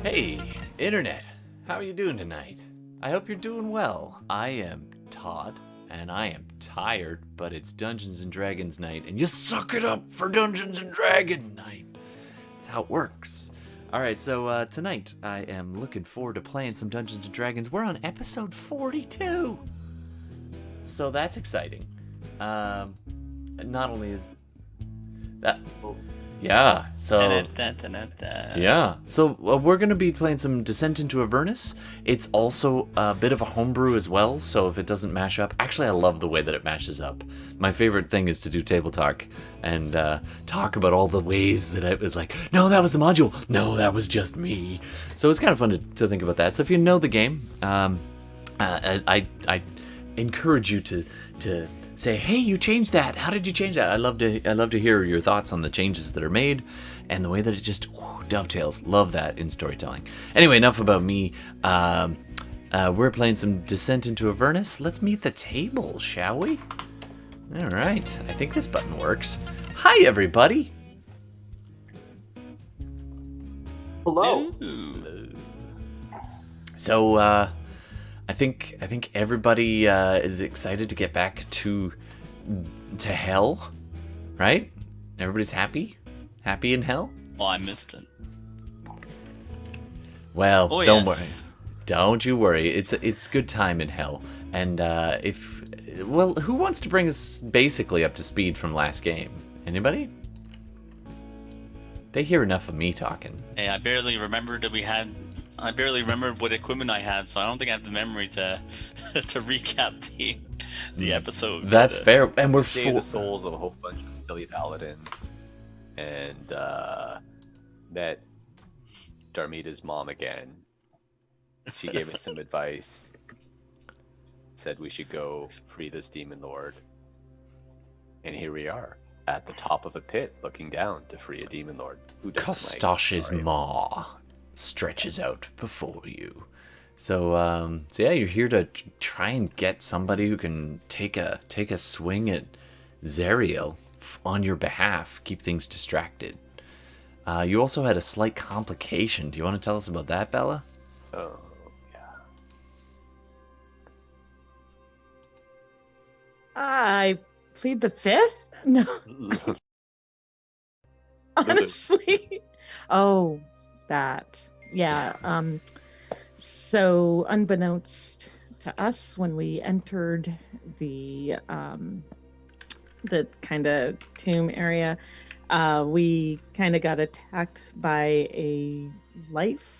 Hey, Internet, how are you doing tonight? I hope you're doing well. I am Todd, and I am tired, but it's Dungeons & Dragons night, and you suck it up for Dungeons & Dragons night. That's how it works. Alright, so tonight I am looking forward to playing some Dungeons & Dragons. We're on episode 42! So that's exciting. Not only is that... Yeah, so... Yeah, so we're going to be playing some Descent into Avernus. It's also a bit of a homebrew as well, so if it doesn't mash up... Actually, I love the way that it mashes up. My favorite thing is to do table talk and talk about all the ways that it was like, no, that was the module. No, that was just me. So it's kind of fun to think about that. So if you know the game, I encourage you to say, hey, you changed that. How did you change that? I love to hear your thoughts on the changes that are made and the way that it just dovetails. Love that in storytelling. Anyway, enough about me. We're playing some Descent into Avernus. Let's meet the table, shall we? All right. I think this button works. Hi, everybody. Hello. Hello. So, I think everybody is excited to get back to hell, right? Everybody's happy in hell. Oh, I missed it. Well, don't worry, yes. don't you worry. It's good time in hell, and who wants to bring us basically up to speed from last game? Anybody? They hear enough of me talking. Hey, I barely remembered what equipment I had, so I don't think I have the memory to to recap the episode. That's fair, and we're Saved the souls of a whole bunch of silly paladins, and met Darmita's mom again. She gave us some advice. Said we should go free this demon lord, and here we are at the top of a pit, looking down to free a demon lord. Who doesn't Kosch's Maw stretches out before you. So yeah, you're here to try and get somebody who can take a swing at Zariel on your behalf, keep things distracted. You also had a slight complication. Do you want to tell us about that, Bela? Oh, yeah. I plead the fifth? No. Honestly. Oh, that. Yeah. So unbeknownst to us, when we entered the kind of tomb area, we kind of got attacked by a life-sucking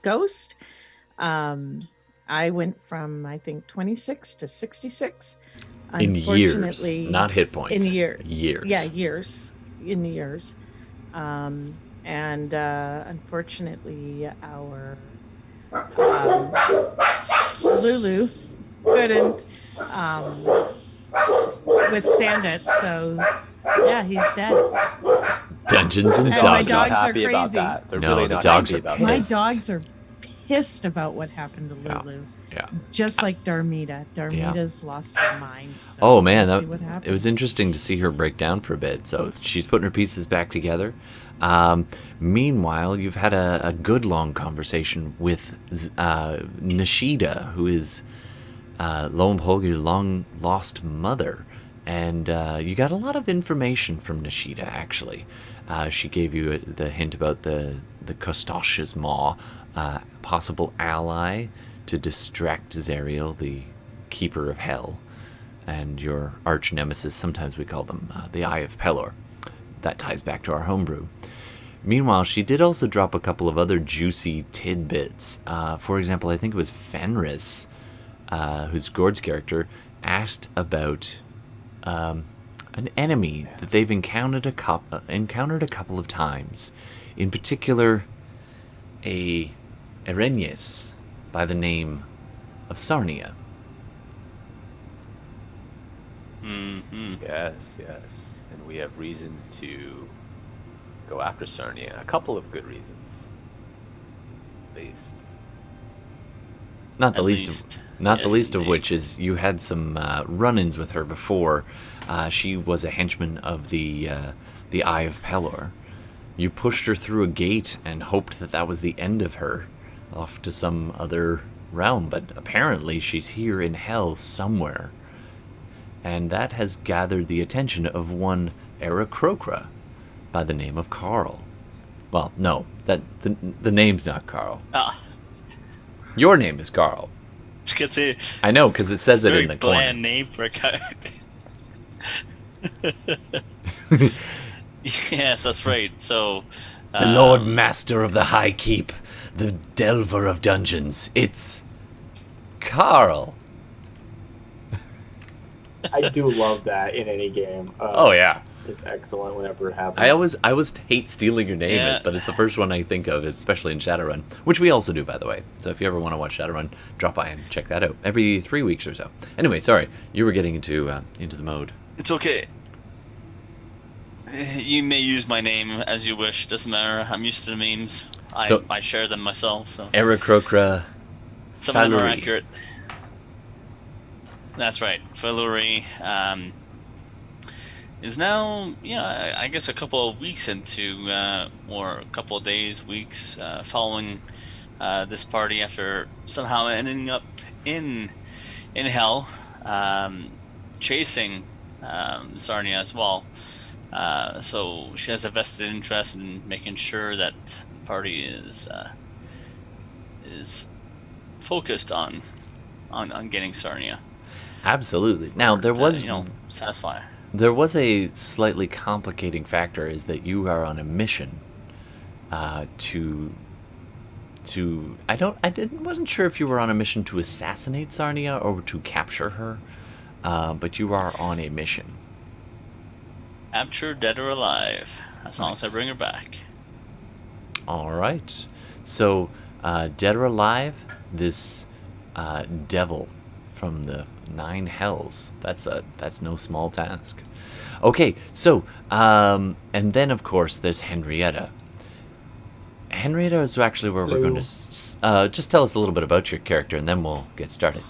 ghost. I went from, I think, 26 to 66. In years, not hit points. In years. Years. Yeah, years. In years. And unfortunately, our Lulu couldn't withstand it. So, yeah, he's dead. Dungeons and And Dragons. my dogs are happy about crazy. that. They're No, really the not dogs happy are about My pissed. dogs are pissed about what happened to Lulu. Yeah. Just like Darmita. Darmita's lost her mind. So Oh man, we'll see what happens. it was interesting to see her break down for a bit. So she's putting her pieces back together. Meanwhile, you've had a good long conversation with Nishida, who is lo and behold your long lost mother, and you got a lot of information from Nishida. Actually, she gave you the hint about the Kosch Maw, possible ally to distract Zariel, the keeper of hell, and your arch nemesis. Sometimes we call them the Eye of Pelor. That ties back to our homebrew. Meanwhile, she did also drop a couple of other juicy tidbits. For example, I think it was Fenris, who's Gord's character, asked about an enemy that they've encountered a couple of times. In particular, a Erenyes by the name of Sarnia. Mm-hmm. Yes. And we have reason to go after Sarnia. A couple of good reasons, at least. Not the At least least. of not the Yes, least of indeed. which is you had some run-ins with her before. She was a henchman of the Eye of Pelor, You pushed her through a gate and hoped that that was the end of her, off to some other realm, but apparently she's here in hell somewhere. And that has gathered the attention of one Aarakocra by the name of Karl. Well, no, the name's not Karl. Ah, Your name is Karl. because it, I know, because it says it's a it in very the corner. bland name for a character. Yes, that's right. So, The Lord Master of the High Keep, the Delver of Dungeons. It's Karl. I do love that in any game. Oh yeah. It's excellent whenever it happens. I always hate stealing your name, Yeah. but it's the first one I think of, especially in Shadowrun, which we also do, by the way. So if you ever want to watch Shadowrun, drop by and check that out every 3 weeks or so. Anyway, sorry, you were getting into the mode. it's okay. You may use my name as you wish. Doesn't matter. I'm used to the memes. I share them myself. So Aarakocra. some of them are Falurie. accurate. That's right. Falurie is now, I guess a couple of weeks into, or a couple of days, weeks following this party after somehow ending up in hell, chasing Sarnia as well. So she has a vested interest in making sure that the party is focused on getting Sarnia. Absolutely. Now there was satisfy. There was a slightly complicating factor, is that you are on a mission wasn't sure if you were on a mission to assassinate Sarnia or to capture her, but you are on a mission. Capture, dead or alive, as long as I Nice. bring her back. All right. So, dead or alive, this devil from the 9 hells. That's no small task. Okay, so and then of course there's Henrietta. Henrietta is actually where we're going to just tell us a little bit about your character, and then we'll get started.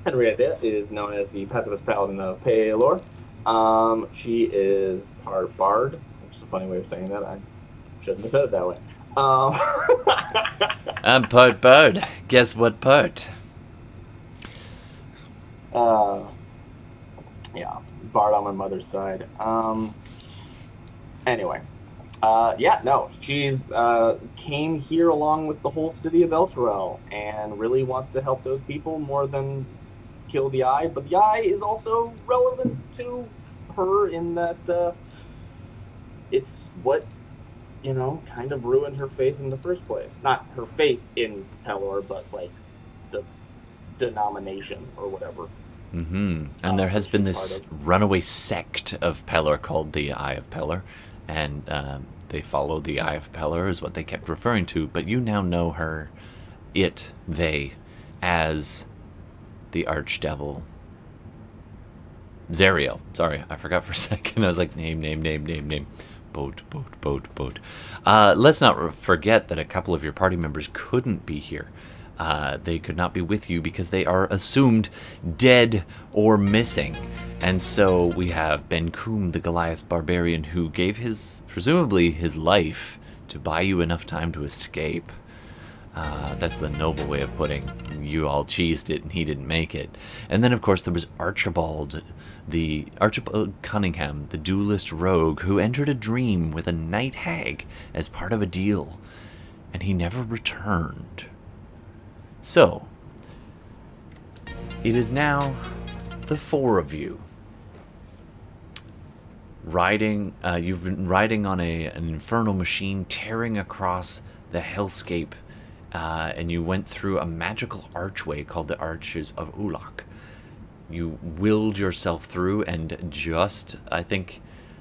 Henrietta is known as the pacifist paladin of Paladin. She is part bard, which is a funny way of saying that. I shouldn't have said it that way. I'm part bird. Guess what part? Yeah, bard on my mother's side. Anyway, she's came here along with the whole city of Elturel and really wants to help those people more than kill the eye. But the eye is also relevant to her in that it's what kind of ruined her faith in the first place. Not her faith in Pelor, but like the denomination or whatever. Mm-hmm. And there has been this runaway sect of Pelor called the Eye of Pelor, and they followed the Eye of Pelor is what they kept referring to, but you now know her, they, as the Archdevil Zariel. Sorry, I forgot for a second. I was like, name. Boat. Let's not forget that a couple of your party members couldn't be here. They could not be with you because they are assumed dead or missing. And so we have Ben Koom, the Goliath barbarian, who gave presumably his life to buy you enough time to escape. That's the noble way of putting you all cheesed it and he didn't make it. And then of course there was Archibald Cunningham, the duelist rogue, who entered a dream with a night hag as part of a deal, and he never returned. So, it is now the 4 of you riding. You've been riding on an infernal machine, tearing across the hellscape, and you went through a magical archway called the Arches of Ulach. You willed yourself through, and I think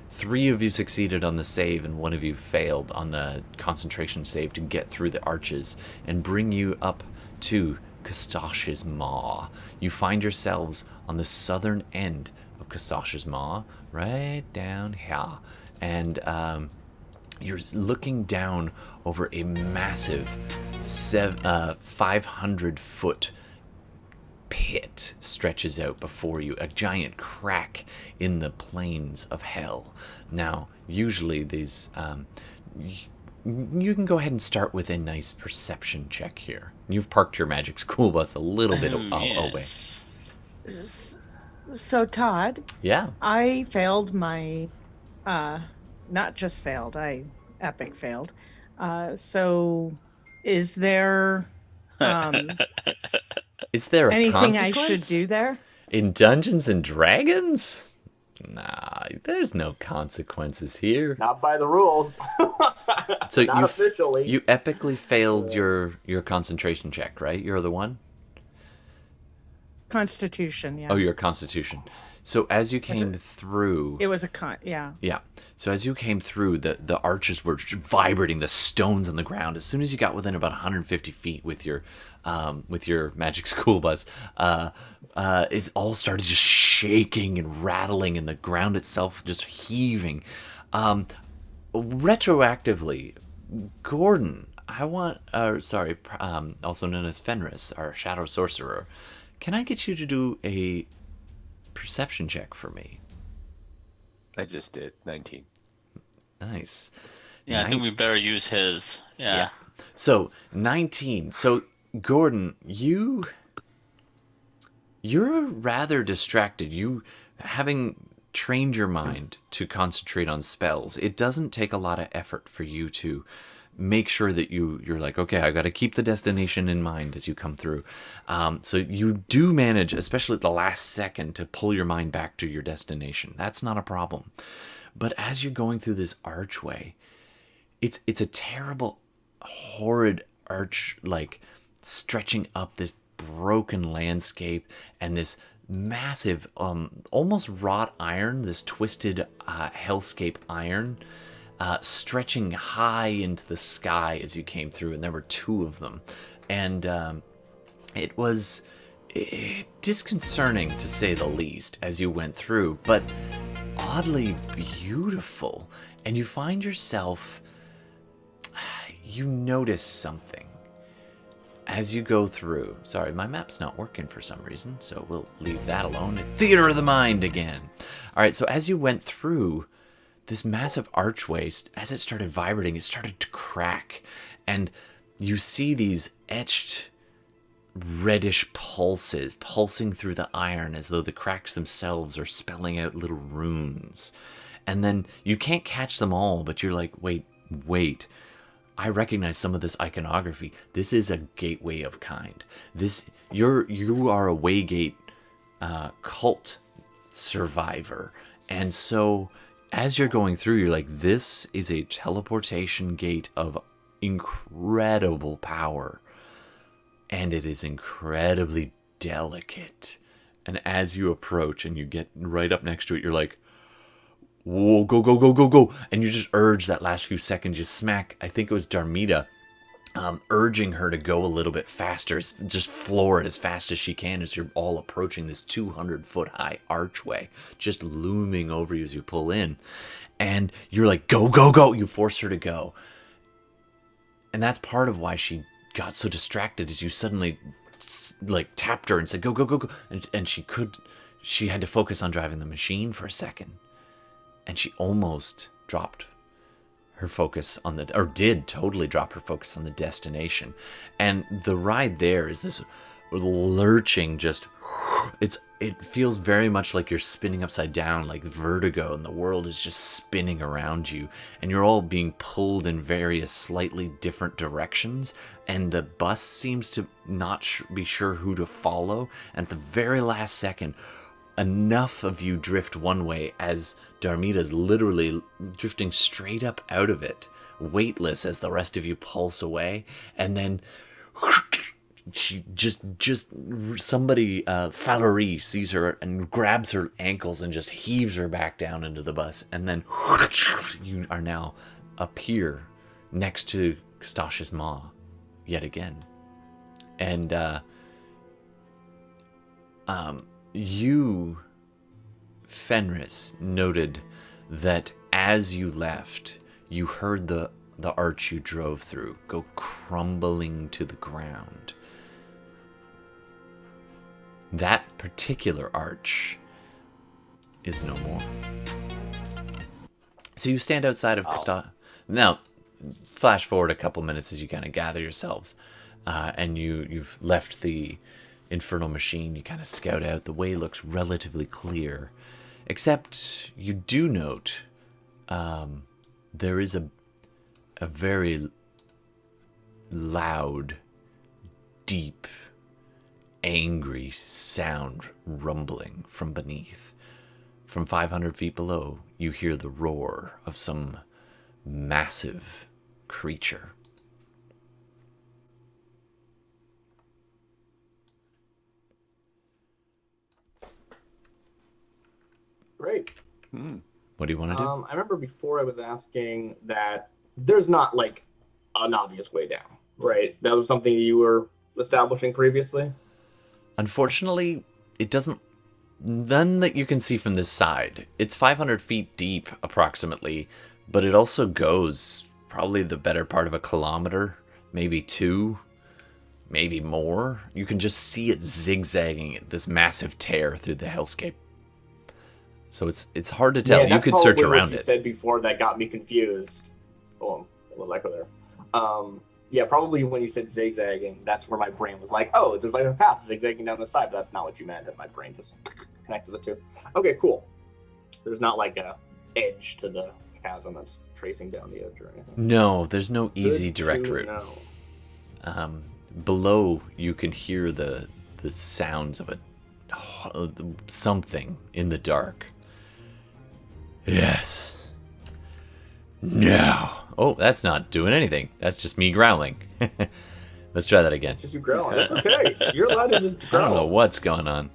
3 of you succeeded on the save, and 1 of you failed on the concentration save to get through the arches and bring you up to Kosch Maw. You find yourselves on the southern end of Kosch Maw, right down here, and you're looking down over a massive 500-foot pit stretches out before you, a giant crack in the plains of hell. Now, usually these, you can go ahead and start with a nice perception check here. You've parked your magic school bus a little bit away. Yes. So Todd, Yeah. I failed my, not just failed, I epic failed. So is there Is there a anything I consequence? should do there? In Dungeons and Dragons? Nah, there's no consequences here. Not by the rules. So Not officially. you epically failed your concentration check, right? You're the one? Constitution, yeah. Oh, your constitution. So as you came through, It was a yeah. yeah. So as you came through, the arches were vibrating, the stones on the ground. As soon as you got within about 150 feet with your magic school bus, it all started just shaking and rattling, and the ground itself just heaving. Retroactively, Gordon, I want, also known as Fenris, our shadow sorcerer. Can I get you to do a perception check for me? I just did 19. Nice. Yeah, I think we better use his. Yeah. So 19. So Gordon, you're rather distracted. You, having trained your mind to concentrate on spells, it doesn't take a lot of effort for you to make sure that you're like, okay, I got to keep the destination in mind as you come through. So you do manage, especially at the last second, to pull your mind back to your destination. That's not a problem. But as you're going through this archway, it's a terrible, horrid arch, like stretching up this broken landscape and this massive, almost wrought iron, this twisted hellscape iron, stretching high into the sky as you came through, and there were two of them. And it was disconcerting, to say the least, as you went through, but oddly beautiful. And you find yourself, you notice something as you go through. Sorry, my map's not working for some reason, so we'll leave that alone. It's theater of the mind again. All right, so as you went through this massive archway, as it started vibrating, it started to crack, and you see these etched reddish pulses pulsing through the iron, as though the cracks themselves are spelling out little runes. And then you can't catch them all, but you're like, wait, I recognize some of this iconography. This is a gateway of kind. You are a Waygate cult survivor, and so as you're going through, you're like, this is a teleportation gate of incredible power, and it is incredibly delicate. And as you approach and you get right up next to it, you're like, whoa, go, go, go, go, go. And you just urge that last few seconds, you smack, I think it was Darmita, urging her to go a little bit faster, just floor it as fast as she can as you're all approaching this 200-foot high archway, just looming over you as you pull in. And you're like, go, go, go. You force her to go. And that's part of why she got so distracted, is you suddenly like tapped her and said, go, go, go, go. And she had to focus on driving the machine for a second. And she almost dropped her focus on did totally drop her focus on the destination. And the ride there is this lurching, just, it feels very much like you're spinning upside down, like vertigo, and the world is just spinning around you, and you're all being pulled in various slightly different directions, and the bus seems to not be sure who to follow. And at the very last second, enough of you drift one way as Darmita's literally drifting straight up out of it, weightless, as the rest of you pulse away. And then she just somebody, Falurie, sees her and grabs her ankles and just heaves her back down into the bus. And then you are now appear next to Kosch Maw yet again. And you, Fenris, noted that as you left, you heard the arch you drove through go crumbling to the ground. That particular arch is no more. So you stand outside of Christa. Now, flash forward a couple minutes as you kind of gather yourselves, and you've left the infernal machine. You kind of scout out. The way looks relatively clear, except you do note there is a very loud, deep, angry sound rumbling from beneath. From 500 feet below, you hear the roar of some massive creature. Great. What do you want to do? I remember before I was asking that there's not like an obvious way down, right? That was something you were establishing previously. Unfortunately, it doesn't. None that you can see from this side. It's 500 feet deep, approximately, but it also goes probably the better part of a kilometer, maybe 2, maybe more. You can just see it zigzagging this massive tear through the hellscape. So it's hard to tell. Yeah, you could search around what you it. said before that got me confused. Oh, a little echo there. Yeah, probably when you said zigzagging, that's where my brain was like, oh, there's like a path zigzagging down the side, but that's not what you meant, and my brain just connected the two. Okay, cool. There's not like a edge to the chasm that's tracing down the edge or anything. No, there's no easy Good direct to route. know. Below, you can hear the sounds of something in the dark. Yes. Now. Oh, that's not doing anything. That's just me growling. Let's try that again. It's just you growling. That's okay. You're allowed to just I don't know growl. what's going on.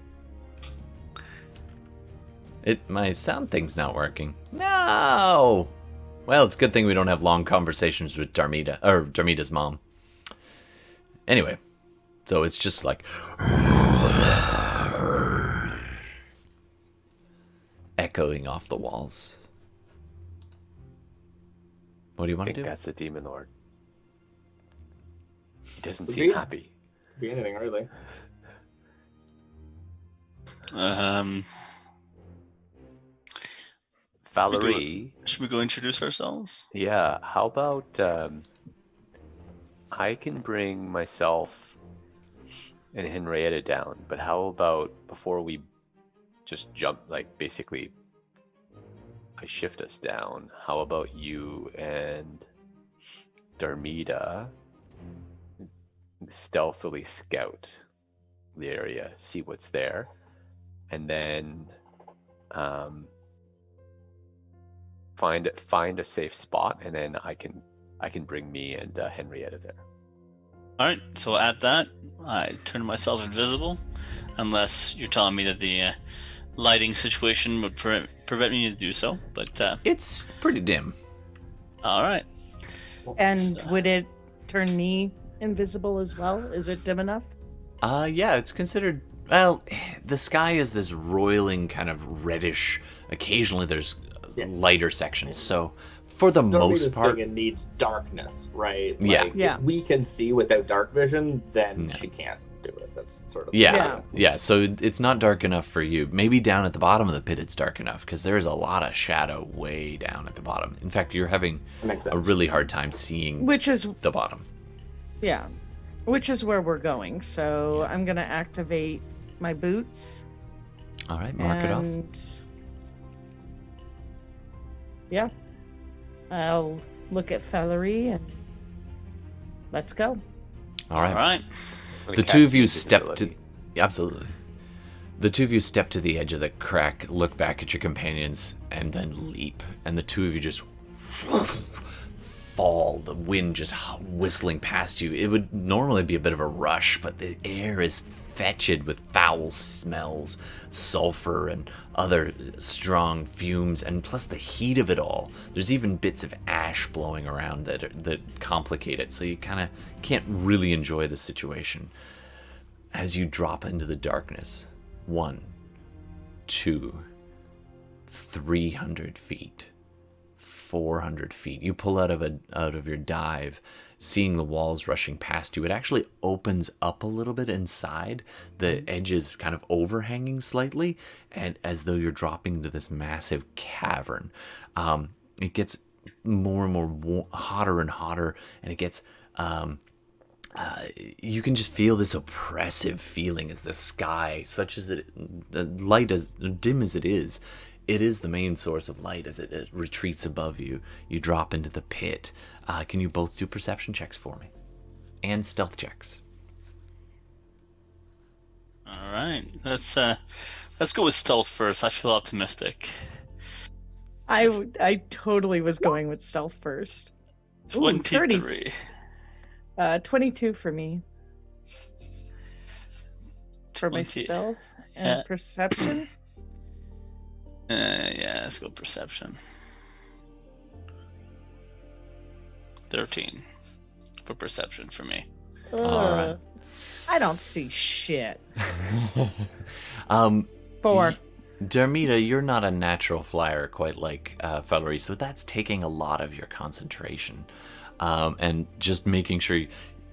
My sound thing's not working. No. Well, it's a good thing we don't have long conversations with Darmita, or Darmita's mom. Anyway, so it's just like echoing off the walls. What do you I want to think do? that's the Demon Lord. He doesn't Could seem be. happy. Could be anything, really. Falurie, Should we go introduce ourselves? yeah, how about I can bring myself and Henrietta down, but how about before we just jump, like basically I shift us down, how about you and Darmita stealthily scout the area, see what's there, and then find a safe spot, and then I can bring me and Henrietta there. All right. So at that, I turn myself invisible, unless you're telling me that the lighting situation would prevent me to do so. But It's pretty dim. all right. And would it turn me invisible as well? Is it dim enough? Yeah, it's considered. Well, the sky is this roiling kind of reddish. Occasionally, there's lighter sections. So, for the most Darmita's part, thing, it needs darkness, right? Yeah. Like, Yeah. If we can see without dark vision, then No. she can't do it. That's sort of yeah. So it's not dark enough for you. Maybe down at the bottom of the pit, it's dark enough because there's a lot of shadow way down at the bottom. In fact, you're having That makes a sense. really hard time seeing Which is, the bottom. yeah, which is where we're going. So I'm going to activate my boots. All right, mark it off. And yeah, I'll look at Falurie and let's go. All right. All right. I'm gonna The cast two of you use step to. invisibility. Absolutely. The two of you step to the edge of the crack, look back at your companions, and then leap. And the two of you just fall, the wind just whistling past you. It would normally be a bit of a rush, but the air is fetid with foul smells, sulfur and other strong fumes, and plus the heat of it all. There's even bits of ash blowing around that complicate it, so you kind of can't really enjoy the situation. As you drop into the darkness, 1, 2, 300 feet, 400 feet. You pull out of your dive, seeing the walls rushing past you. It actually opens up a little bit inside. The edges kind of overhanging slightly, and as though you're dropping into this massive cavern. It gets more and more hotter and hotter, and it gets you can just feel this oppressive feeling as the sky, such as the light, as dim as it is the main source of light. As it retreats above you, you drop into the pit. Can you both do perception checks for me? And stealth checks. All right, let's go with stealth first. I feel optimistic. I totally was going with stealth first. Ooh, 23. 22 for me. For my 20. stealth and perception. Yeah, let's go perception. 13 for perception for me. All right. I don't see shit. 4. Darmita, you're not a natural flyer quite like Falurie, so that's taking a lot of your concentration. And just making sure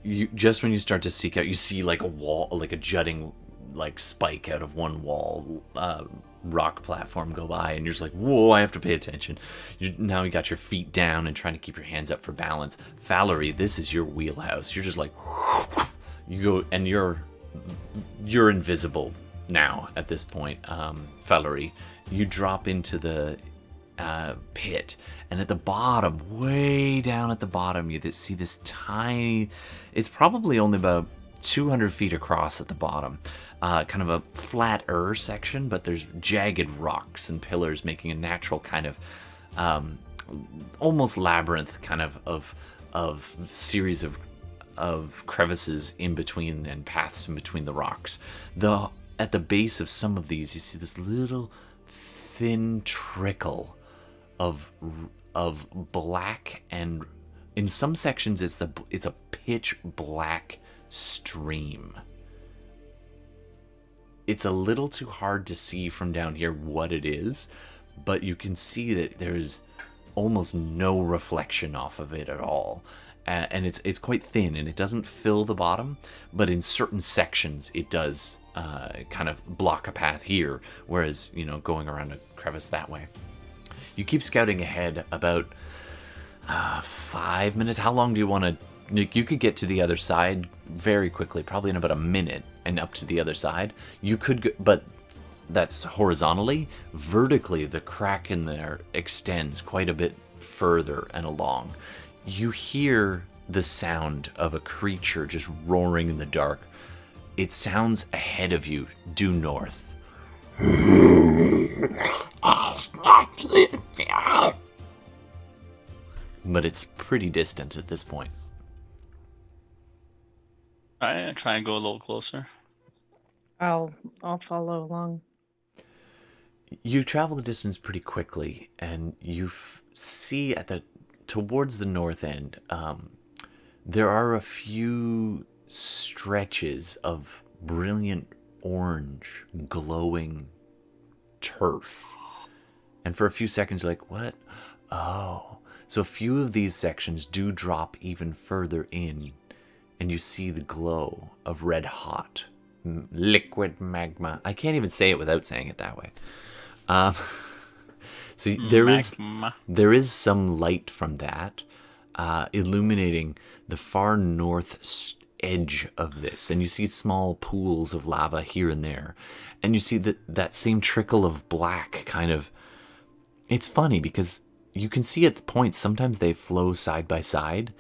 you just when you start to seek out, you see like a wall, like a jutting like spike out of one wall, rock platform go by, and you're just like, whoa, I have to pay attention. Now you got your feet down and trying to keep your hands up for balance. Falurie, this is your wheelhouse. You're just like, you go, and you're invisible now at this point. Falurie, you drop into the pit, and at the bottom, way down at the bottom, you see this tiny, it's probably only about 200 feet across at the bottom, kind of a flatter section, but there's jagged rocks and pillars making a natural kind of almost labyrinth kind of series of crevices in between and paths in between the rocks. At the base of some of these, you see this little thin trickle of black, and in some sections it's a pitch black stream. It's a little too hard to see from down here what it is, but you can see that there's almost no reflection off of it at all. And it's quite thin, and it doesn't fill the bottom, but in certain sections it does kind of block a path here, whereas, going around a crevice that way. You keep scouting ahead about 5 minutes. How long do you want to... You could get to the other side very quickly, probably in about a minute, and up to the other side. You could go, but that's horizontally. Vertically, the crack in there extends quite a bit further and along. You hear the sound of a creature just roaring in the dark. It sounds ahead of you, due north. But it's pretty distant at this point. Alright, I'll try and go a little closer. I'll follow along. You travel the distance pretty quickly, and you see towards the north end, there are a few stretches of brilliant orange glowing turf. And for a few seconds you're like, what? Oh. So a few of these sections do drop even further in, and you see the glow of red hot liquid magma. I can't even say it without saying it that way. So there is some light from that illuminating the far north edge of this, and you see small pools of lava here and there, and you see that same trickle of black kind of... It's funny because you can see at the points sometimes they flow side by side,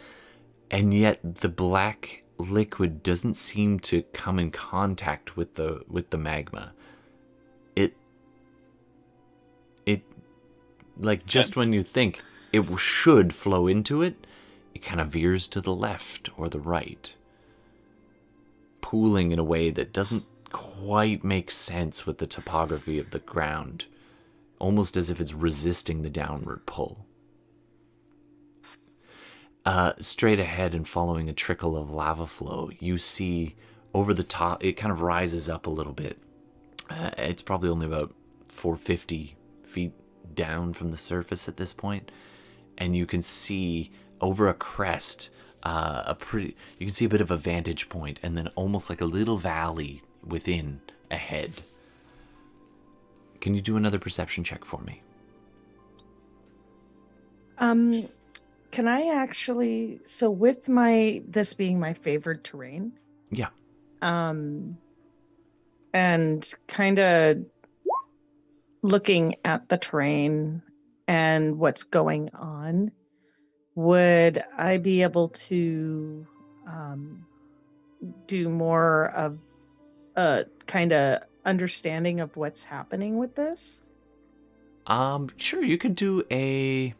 and yet the black liquid doesn't seem to come in contact with the magma. It like just when you think it should flow into it, it kind of veers to the left or the right, pooling in a way that doesn't quite make sense with the topography of the ground, almost as if it's resisting the downward pull. Straight ahead and following a trickle of lava flow, you see over the top, it kind of rises up a little bit. It's probably only about 450 feet down from the surface at this point, and you can see over a crest you can see a bit of a vantage point, and then almost like a little valley within ahead. Can you do another perception check for me? Can I actually, so with this being my favored terrain, Yeah. and kind of looking at the terrain and what's going on, would I be able to do more of a kind of understanding of what's happening with this? Sure, you could do a...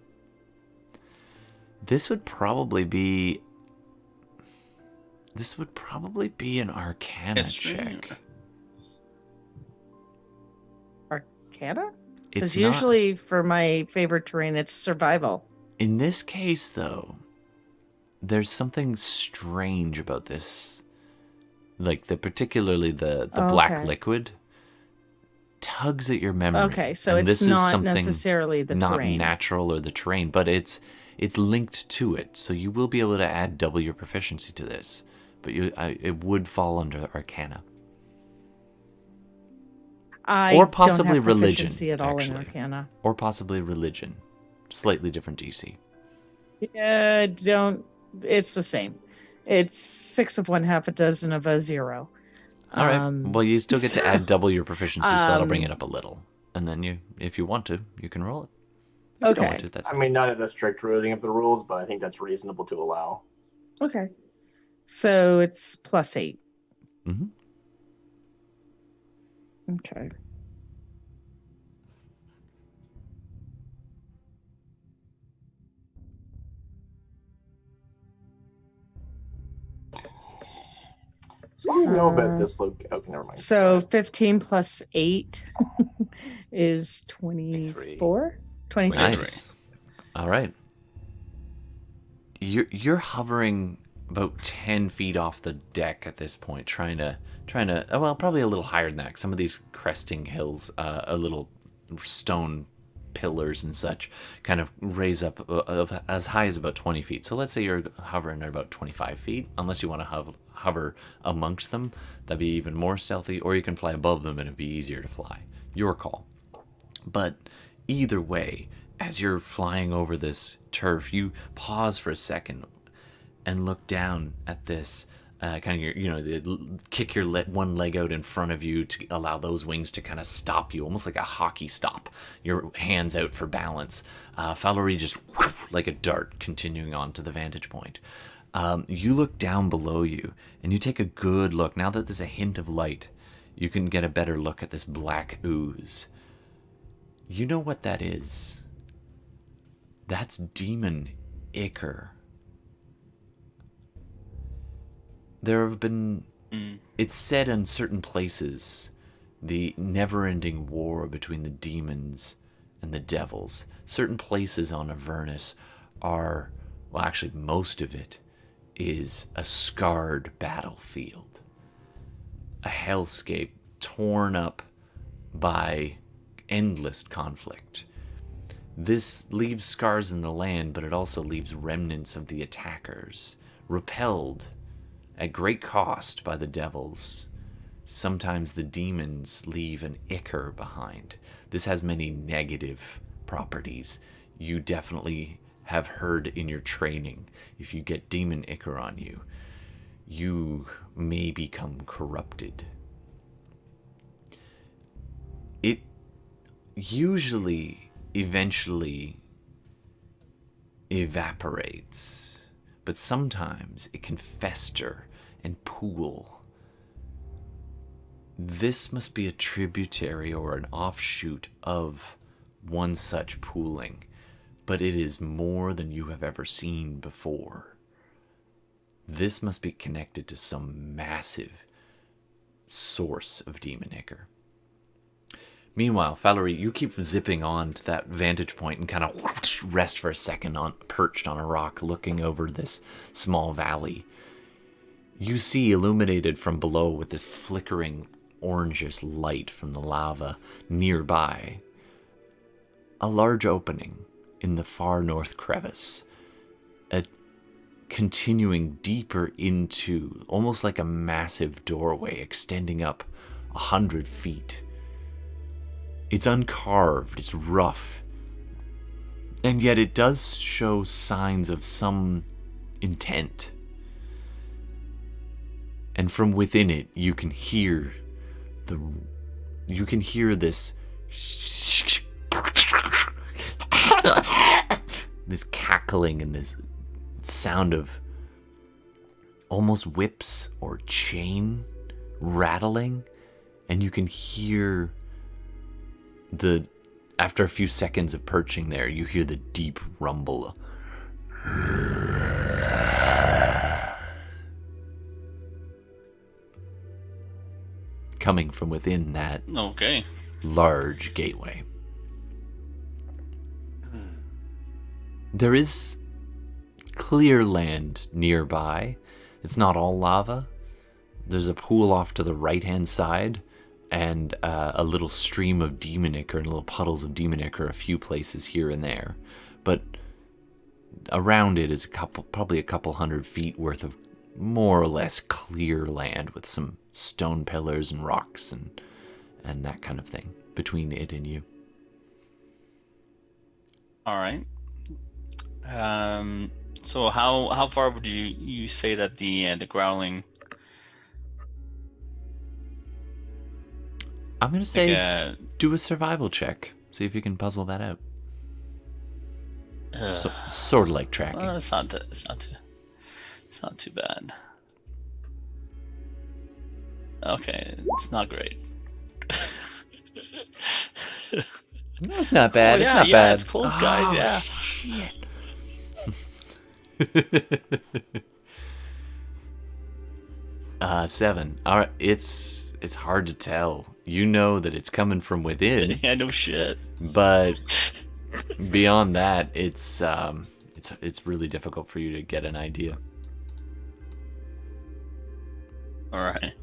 This would probably be an Arcana History? check. Arcana? It's Because not... usually for my favorite terrain, it's survival. In this case, though, there's something strange about this. Like, particularly the black Okay. liquid tugs at your memory. Okay, so And it's this is not something necessarily the not terrain. natural or the terrain, but it's linked to it. So you will be able to add double your proficiency to this. But it would fall under Arcana. I Or possibly don't have religion, proficiency at all actually. in Arcana. Or possibly religion. Slightly different DC. Yeah, it's the same. It's 6 of one, half a dozen of a 0. All right. Well, you still get to add double your proficiency, so that'll bring it um, up a little. And then if you want to, you can roll it. If you don't want Okay. to, that's I fine. mean, not at a strict reading of the rules, but I think that's reasonable to allow. Okay. So it's +8. Mm-hmm. Okay. So what do you know about this? Okay, never mind. So 15 plus 8 is 24? 23. Nice. All right. You're hovering about 10 feet off the deck at this point, trying to well, probably a little higher than that. Some of these cresting hills, a little stone pillars and such, kind of raise up as high as about 20 feet. So let's say you're hovering at about 25 feet, unless you want to hover amongst them. That'd be even more stealthy, or you can fly above them and it'd be easier to fly. Your call. But either way, as you're flying over this turf, you pause for a second and look down at this kind of kick your one leg out in front of you to allow those wings to kind of stop you, almost like a hockey stop. Your hands out for balance. Falurie just like a dart, continuing on to the vantage point. You look down below you and you take a good look. Now that there's a hint of light, you can get a better look at this black ooze. You know what that is? That's demon ichor. There have been, it's said in certain places, the never-ending war between the demons and the devils. Certain places on Avernus are, well, actually most of it is a scarred battlefield. A hellscape torn up by endless conflict. This leaves scars in the land, but it also leaves remnants of the attackers, repelled at great cost by the devils. Sometimes the demons leave an ichor behind. This has many negative properties. You definitely have heard in your training, if you get demon ichor on you, you may become corrupted. It usually eventually evaporates, but sometimes it can fester and pool. This must be a tributary or an offshoot of one such pooling, but it is more than you have ever seen before. This must be connected to some massive source of demon ichor. Meanwhile, Falurie, you keep zipping on to that vantage point and kind of rest for a second perched on a rock looking over this small valley. You see, illuminated from below with this flickering orangish light from the lava nearby, a large opening in the far north crevice, continuing deeper into almost like a massive doorway extending up 100 feet. It's uncarved, it's rough, and yet it does show signs of some intent. And from within it, you can hear this this cackling and this sound of almost whips or chain rattling, and you can hear after a few seconds of perching there, you hear the deep rumble coming from within that large gateway. There is clear land nearby. It's not all lava. There's a pool off to the right-hand side, and a little stream of demon ichor and little puddles of demon ichor a few places here and there. But around it is probably a couple 100 feet worth of more or less clear land with some stone pillars and rocks and that kind of thing between it and you. All right. So how far would you say that the growling? I'm gonna say do a survival check. See if you can puzzle that out. Sort of like tracking. It's not too bad. Okay, it's not great. That's not bad. Oh, yeah, it's not bad. It's close, guys. Yeah. Shit. 7. All right, it's hard to tell. You know that it's coming from within. Yeah, no shit. But beyond that, it's really difficult for you to get an idea. All right.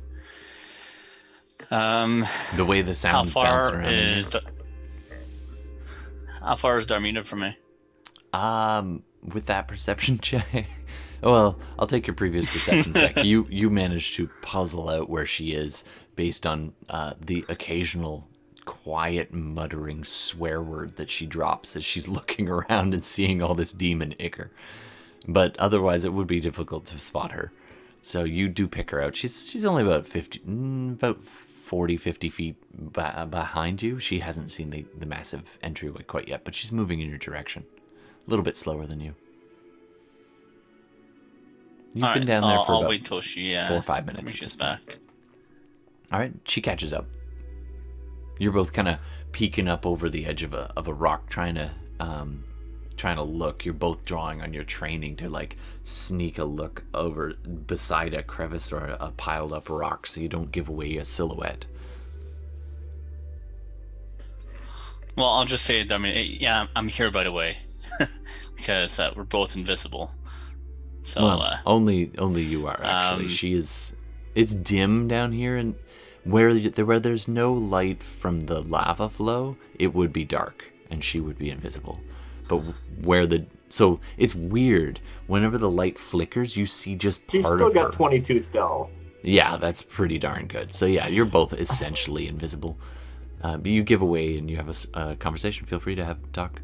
The way the sound bouncing around. How far is Darmita from me? With that perception check, well, I'll take your previous perception check. You managed to puzzle out where she is based on the occasional quiet muttering swear word that she drops as she's looking around and seeing all this demon ichor. But otherwise, it would be difficult to spot her. So you do pick her out. She's only about 40, 50 feet behind you. She hasn't seen the massive entryway quite yet, but she's moving in your direction. A little bit slower than you. You've been down there for I'll about wait till she 4 or 5 minutes. reaches back. All right, she catches up. You're both kind of peeking up over the edge of a rock, trying to look. You're both drawing on your training to like sneak a look over beside a crevice or a piled up rock, so you don't give away a silhouette. Well, I'll just say, I mean, yeah, I'm here by the way, because we're both invisible. So well, only you are actually. She is. It's dim down here, and where there's no light from the lava flow, it would be dark, and she would be invisible. But so it's weird. Whenever the light flickers, you see just part of her. She's still got 22 stealth. Yeah, that's pretty darn good. So yeah, you're both essentially invisible. But you give away and you have a conversation. Feel free to have talk.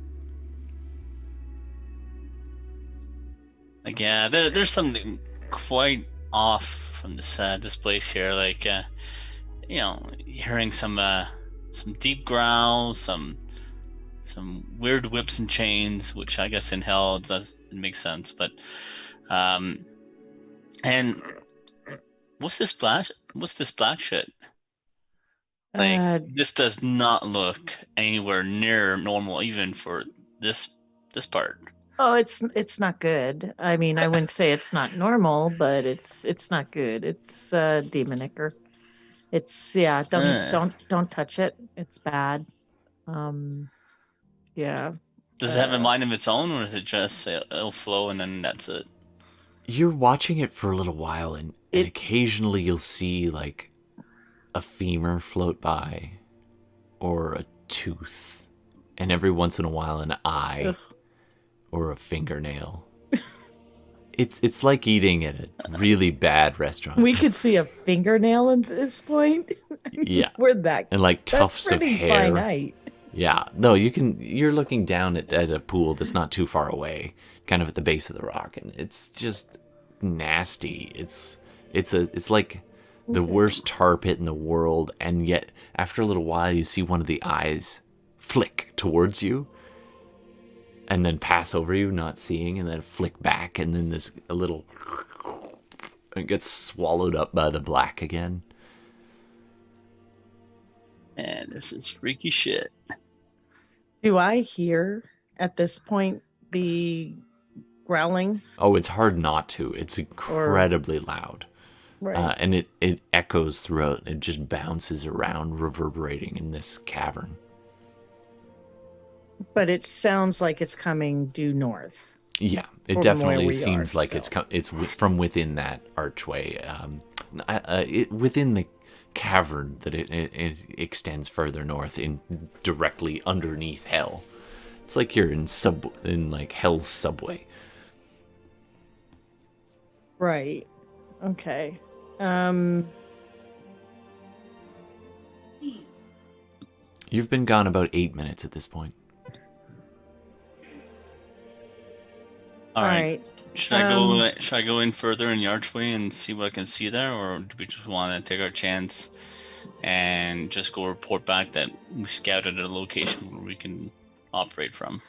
like, yeah, there's something quite off from this place here. Like, hearing some deep growls, some weird whips and chains, which I guess in hell it makes sense. But and what's this black shit? Like, this does not look anywhere near normal, even for this part. Oh, it's not good. I mean, I wouldn't say it's not normal, but it's not good. It's demon ichor. It's don't touch it. It's bad. Yeah. Does it have a mind of its own, or is it just it'll flow and then that's it? You're watching it for a little while, and occasionally you'll see like a femur float by, or a tooth, and every once in a while an eye. Ugh. or a fingernail. It's like eating at a really bad restaurant. We could see a fingernail at this point. Yeah. We're that. And like That's tufts of pretty hair. finite. Yeah. No, you're looking down at a pool that's not too far away, kind of at the base of the rock, and it's just nasty. It's like the worst tar pit in the world, and yet after a little while you see one of the eyes flick towards you and then pass over you, not seeing, and then flick back, and then a little it gets swallowed up by the black again. Man, this is freaky shit. Do I hear at this point the growling? Oh, it's hard not to. It's incredibly loud. Right. And it echoes throughout. It just bounces around, reverberating in this cavern. But it sounds like it's coming due north. Yeah, it From definitely where we seems are like it's from within that archway, within the cavern that it extends further north, in directly underneath hell. It's like you're in like hell's subway. Right. Okay. You've been gone about 8 minutes at this point. All right. Should I go in further in the archway and see what I can see there, or do we just want to take our chance and just go report back that we scouted a location where we can operate from?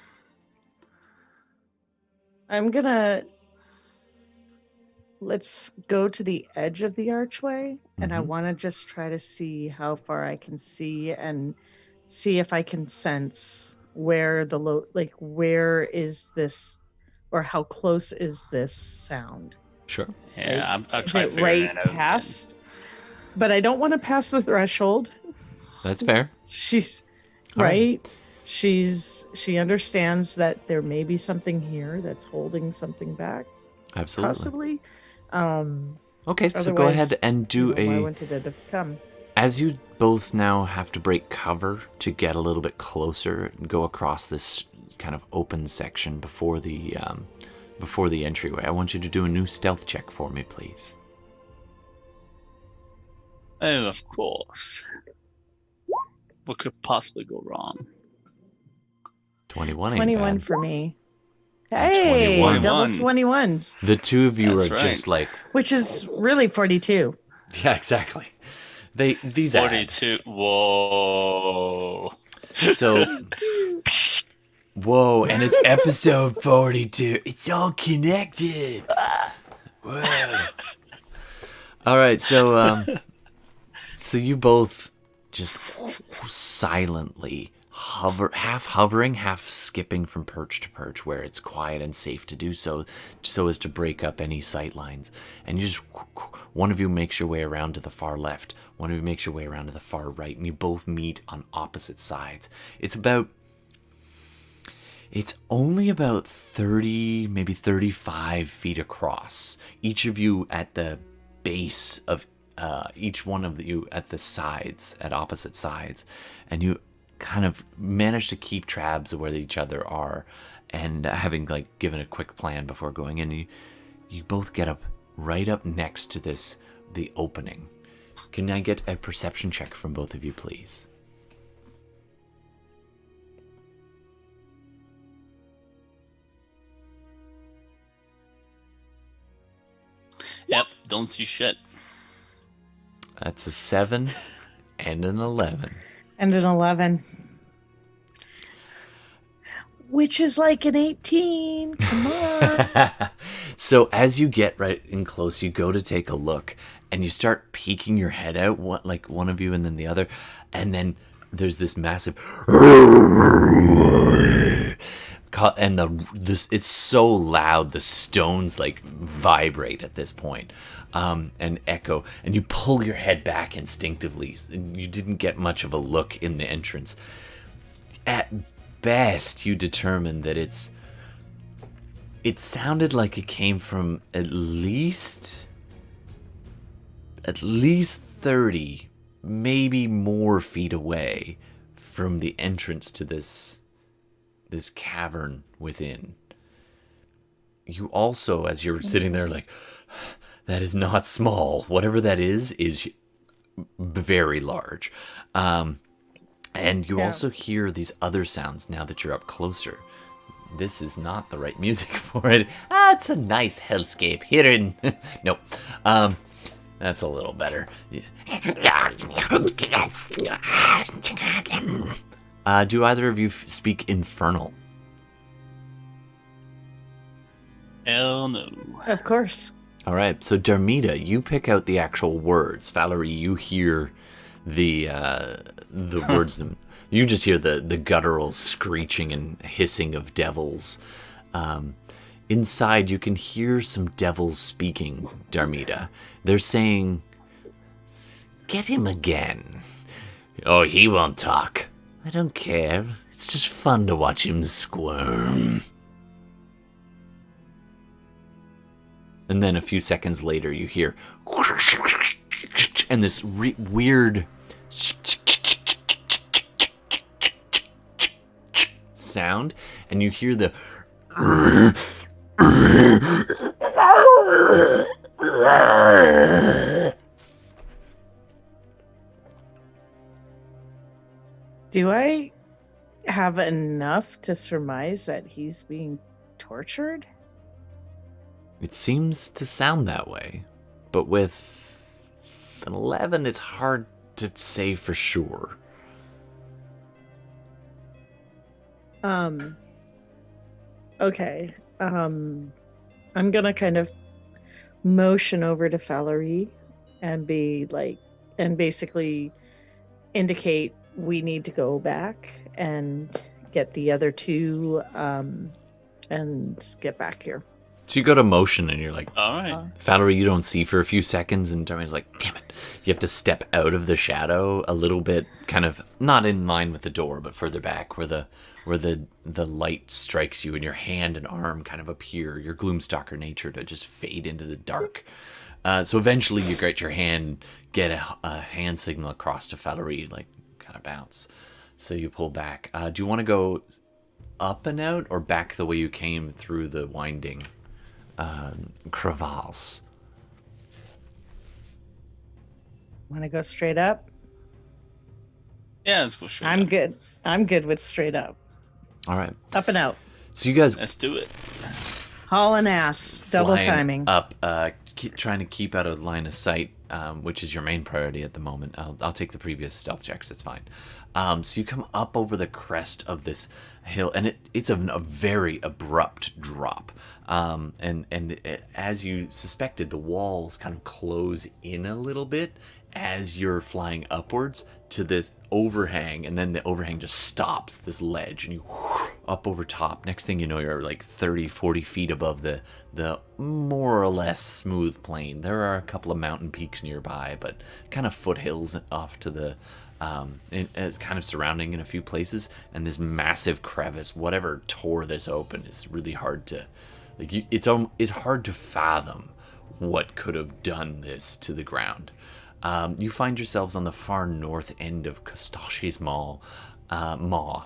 Let's go to the edge of the archway, and I Mhm. want to just try to see how far I can see and see if I can sense where where is this, or how close is this sound? Sure. Yeah, I'll Is try it figuring right that out. past? But I don't want to pass the threshold. That's fair. She's All right. right. She understands that there may be something here that's holding something back, Absolutely. possibly. Okay, so go Otherwise, ahead and do why wouldn't it have come? As you both now have to break cover to get a little bit closer and go across this kind of open section before the entryway, I want you to do a new stealth check for me, please. Oh, of course. What could possibly go wrong? 21 ain't 21 bad. for me. Hey, 21. double 21s, The two of you That's are right. just like, which is really 42. yeah, exactly. These add. 42. Whoa. So, whoa, and it's episode 42. It's all connected. Whoa. All right, so you both just silently half hovering, half skipping from perch to perch where it's quiet and safe to do so as to break up any sight lines. And you just, one of you makes your way around to the far left, one of you makes your way around to the far right, and you both meet on opposite sides. It's only about 30, maybe 35 feet across. Each of you at the base of each one of you at the sides, at opposite sides, and you kind of manage to keep tabs of where each other are, and having like given a quick plan before going in, you both get up right up next to the opening. Can I get a perception check from both of you, please? Yep, don't see shit. That's a 7 and an 11. And an 11. Which is like an 18. Come on. So as you get right in close, you go to take a look, and you start peeking your head out, like one of you and then the other, and then there's this massive, and it's so loud the stones like vibrate at this point, and echo, and you pull your head back instinctively. You didn't get much of a look in the entrance. At best, you determine that it sounded like it came from at least 30, maybe more feet away from the entrance to this cavern within. you also, as you're sitting there like, that is not small. Whatever that is very large. And you also hear these other sounds now that you're up closer. This is not the right music for it. It's a nice hellscape here in... Nope. That's a little better. Do either of you speak Infernal? Hell no. Of course. All right, so Darmita, you pick out the actual words. Falurie, you hear the words. You just hear the guttural screeching and hissing of devils. Inside, you can hear some devils speaking, Darmita. They're saying, "Get him again." "Oh, he won't talk." "I don't care. It's just fun to watch him squirm." And then a few seconds later, you hear, and this weird sound, and you hear the Do I have enough to surmise that he's being tortured? It seems to sound that way, but with an 11, it's hard to say for sure. Okay. I'm gonna kind of motion over to Falurie and be like, and basically indicate we need to go back and get the other two, and get back here. So you go to motion and you're like, All right. Falurie, you don't see for a few seconds, and Darmita's like, damn it. You have to step out of the shadow a little bit, kind of not in line with the door, but further back where the light strikes you and your hand and arm kind of appear, your Gloomstalker nature to just fade into the dark. So eventually you get your hand, get a hand signal across to Falurie, like kind of bounce. So you pull back. Do you want to go up and out or back the way you came through the winding crevasse? Want to go straight up? Yeah, let's go straight. I'm up. good. I'm good with straight up. All right. Up and out. So you guys Let's do it. Hauling ass. Double flying timing. up, trying to keep out of line of sight, which is your main priority at the moment. I'll take the previous stealth checks. It's fine. So you come up over the crest of this hill, and it's a very abrupt drop. As you suspected, the walls kind of close in a little bit as you're flying upwards to this overhang, and then the overhang just stops this ledge, and you up over top. Next thing you know, you're like 30-40 feet above the more or less smooth plain. There are a couple of mountain peaks nearby, but kind of foothills off to the kind of surrounding in a few places, and this massive crevice, whatever tore this open, is really hard to it's hard to fathom what could have done this to the ground. You find yourselves on the far north end of Kosch Kawst Karls Maw,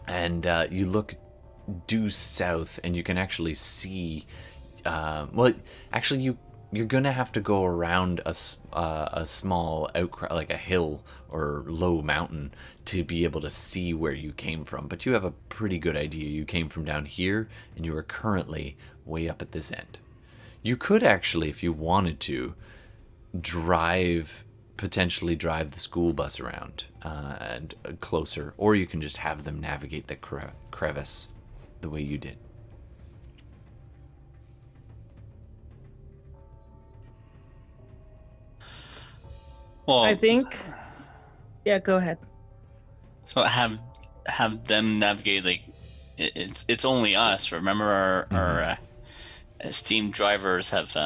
and you look due south, and you can actually see. You're gonna have to go around a small outcrop, like a hill or low mountain, to be able to see where you came from. But you have a pretty good idea. You came from down here, and you are currently way up at this end. You could actually, if you wanted to, potentially drive the school bus around and closer, or you can just have them navigate the crevice the way you did. Well, I think. Yeah, go ahead. so have them navigate. Like it's only us. Remember our esteemed drivers have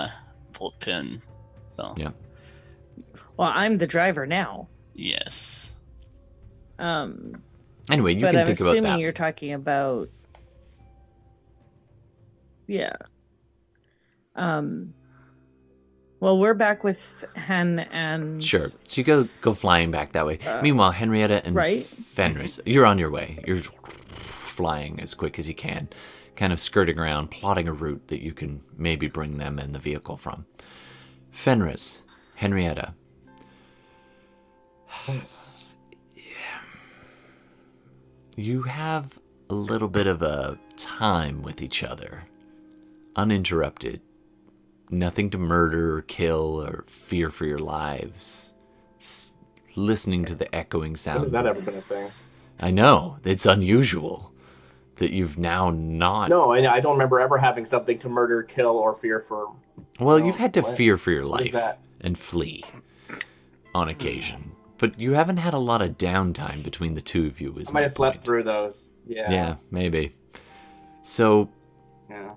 pulled pin. So Yeah. Well, I'm the driver now. yes. Anyway, you But can I'm think about assuming that. you're talking about. Yeah. Well, we're back with Hen and. Sure. So you go flying back that way. Meanwhile, Henrietta and right? Fenris, you're on your way. You're flying as quick as you can. kind of skirting around, plotting a route that you can maybe bring them and the vehicle from. Fenris, Henrietta. You have a little bit of a time with each other. Uninterrupted. Nothing to murder or kill or fear for your lives. Listening to the echoing sounds. When has that ever been a thing? I know. It's unusual that you've now not... No, I don't remember ever having something to murder, kill, or fear for. Well, you've had to fear for your What is life that? and flee on occasion. But you haven't had a lot of downtime between the two of you, is I my might have slept point. through those. Yeah. Yeah, maybe. So, Yeah.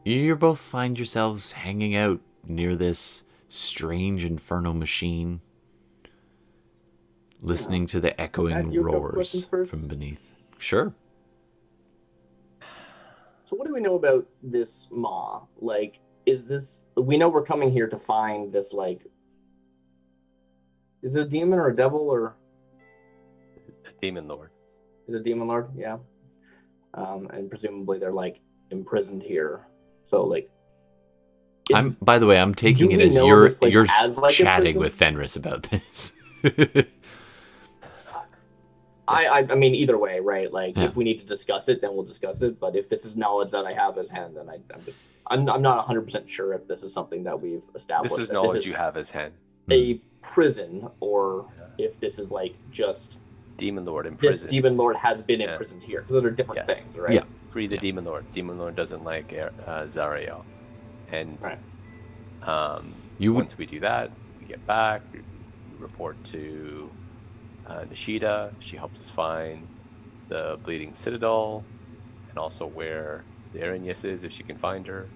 you both find yourselves hanging out near this strange infernal machine, listening to the echoing Ask you a couple roars questions first? from beneath. Sure. So what do we know about this Maw? Like, is this... We know we're coming here to find this, like... Is it a demon or a devil, or... A demon lord. Is it a demon lord? Yeah. And presumably they're, like, imprisoned here. So, like... By the way, I'm taking do it we as know you're this place as, like, a chatting prison? with Fenris about this. I mean, either way, right? Like, Yeah. if we need to discuss it, then we'll discuss it. But if this is knowledge that I have as hand, then I'm not 100% sure if this is something that we've established. This is that knowledge you have as hen. a prison, or if this is like just Demon lord in this prison. demon lord has been Yeah. imprisoned here. Because they're different Yes. things, right? Yeah. Free the Yeah. demon lord. Demon lord doesn't like Zariel. And Right. You would- once we do that, we get back, we report to Nishida. She helps us find the Bleeding Citadel, and also where the Arenius is, if she can find her.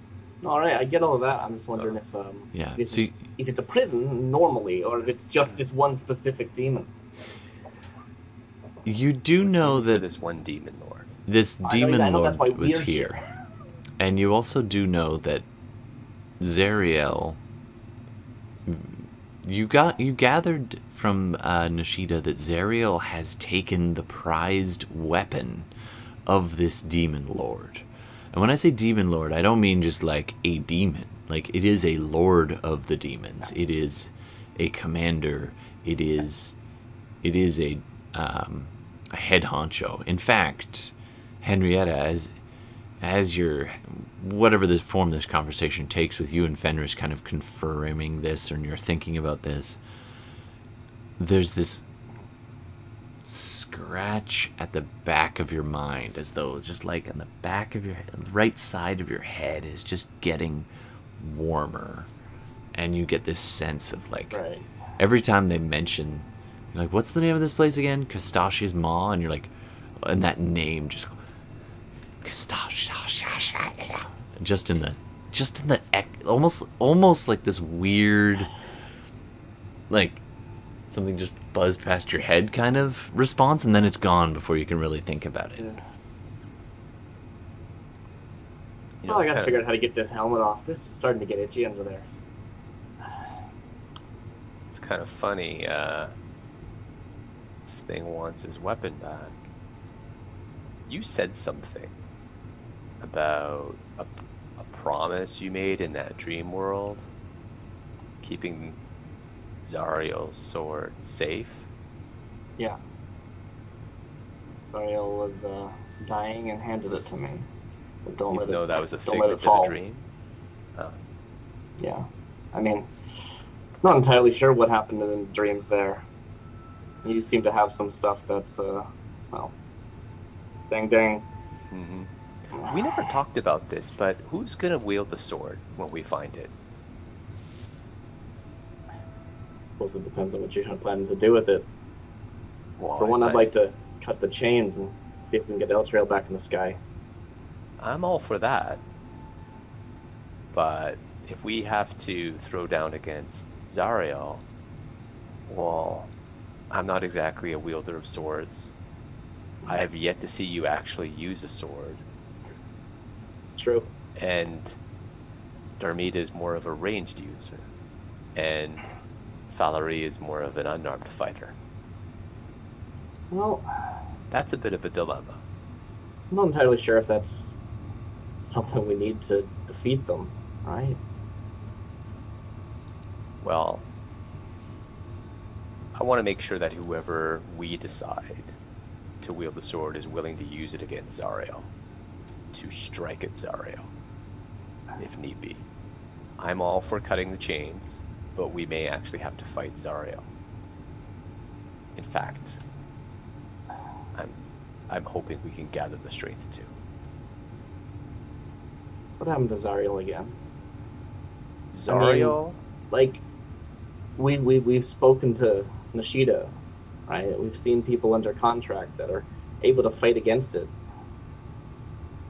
All right, I get all of that. I'm just wondering if Yeah, this see- is, if it's a prison normally, or if it's just this one specific demon. You do Let's know look for that this one demon lord. this I know demon that's why lord was we're here. here. And you also do know that Zariel... You gathered from Nishida that Zariel has taken the prized weapon of this demon lord. And when I say demon lord, I don't mean just like a demon. Like, it is a lord of the demons. It is a commander. It is a head honcho. In fact, Henrietta, as your whatever this form this conversation takes with you and Fenris kind of confirming this, or you're thinking about this, there's this scratch at the back of your mind, as though just like on the back of your right side of your head is just getting warmer, and you get this sense of like Right. every time they mention, you're like, what's the name of this place again? Kosch Kawst Maw, and you're like, and that name just just in the almost like this weird, like something just buzzed past your head kind of response, and then it's gone before you can really think about it. Yeah. You know, Well, I it's gotta kind figure of, out how to get this helmet off. This is starting to get itchy under there. it's kind of funny. This thing wants his weapon back. You said something about a promise you made in that dream world, keeping Zariel's sword safe. Yeah. Ariel was dying and handed it to me. So don't let Even it. though that was a don't let figment it of fall. a dream. Yeah. I mean, not entirely sure what happened in the dreams there. You seem to have some stuff that's, well, dang. hmm We never talked about this, but who's gonna wield the sword when we find it? I suppose it depends on what you're planning to do with it. Well, For one, I'd I- like to cut the chains and see if we can get Eltrail back in the sky. I'm all for that. But if we have to throw down against Zariel, well, I'm not exactly a wielder of swords. I have yet to see you actually use a sword. It's true. And Darmita is more of a ranged user. And Falurie is more of an unarmed fighter. Well, That's a bit of a dilemma. I'm not entirely sure if that's something we need to defeat them, right? Well, I want to make sure that whoever we decide to wield the sword is willing to use it against Zariel, to strike at Zariel, if need be. I'm all for cutting the chains, but we may actually have to fight Zariel. In fact, I'm hoping we can gather the strength to. What happened to Zariel again? Zariel? Like, we've spoken to Nishida, right? We've seen people under contract that are able to fight against it.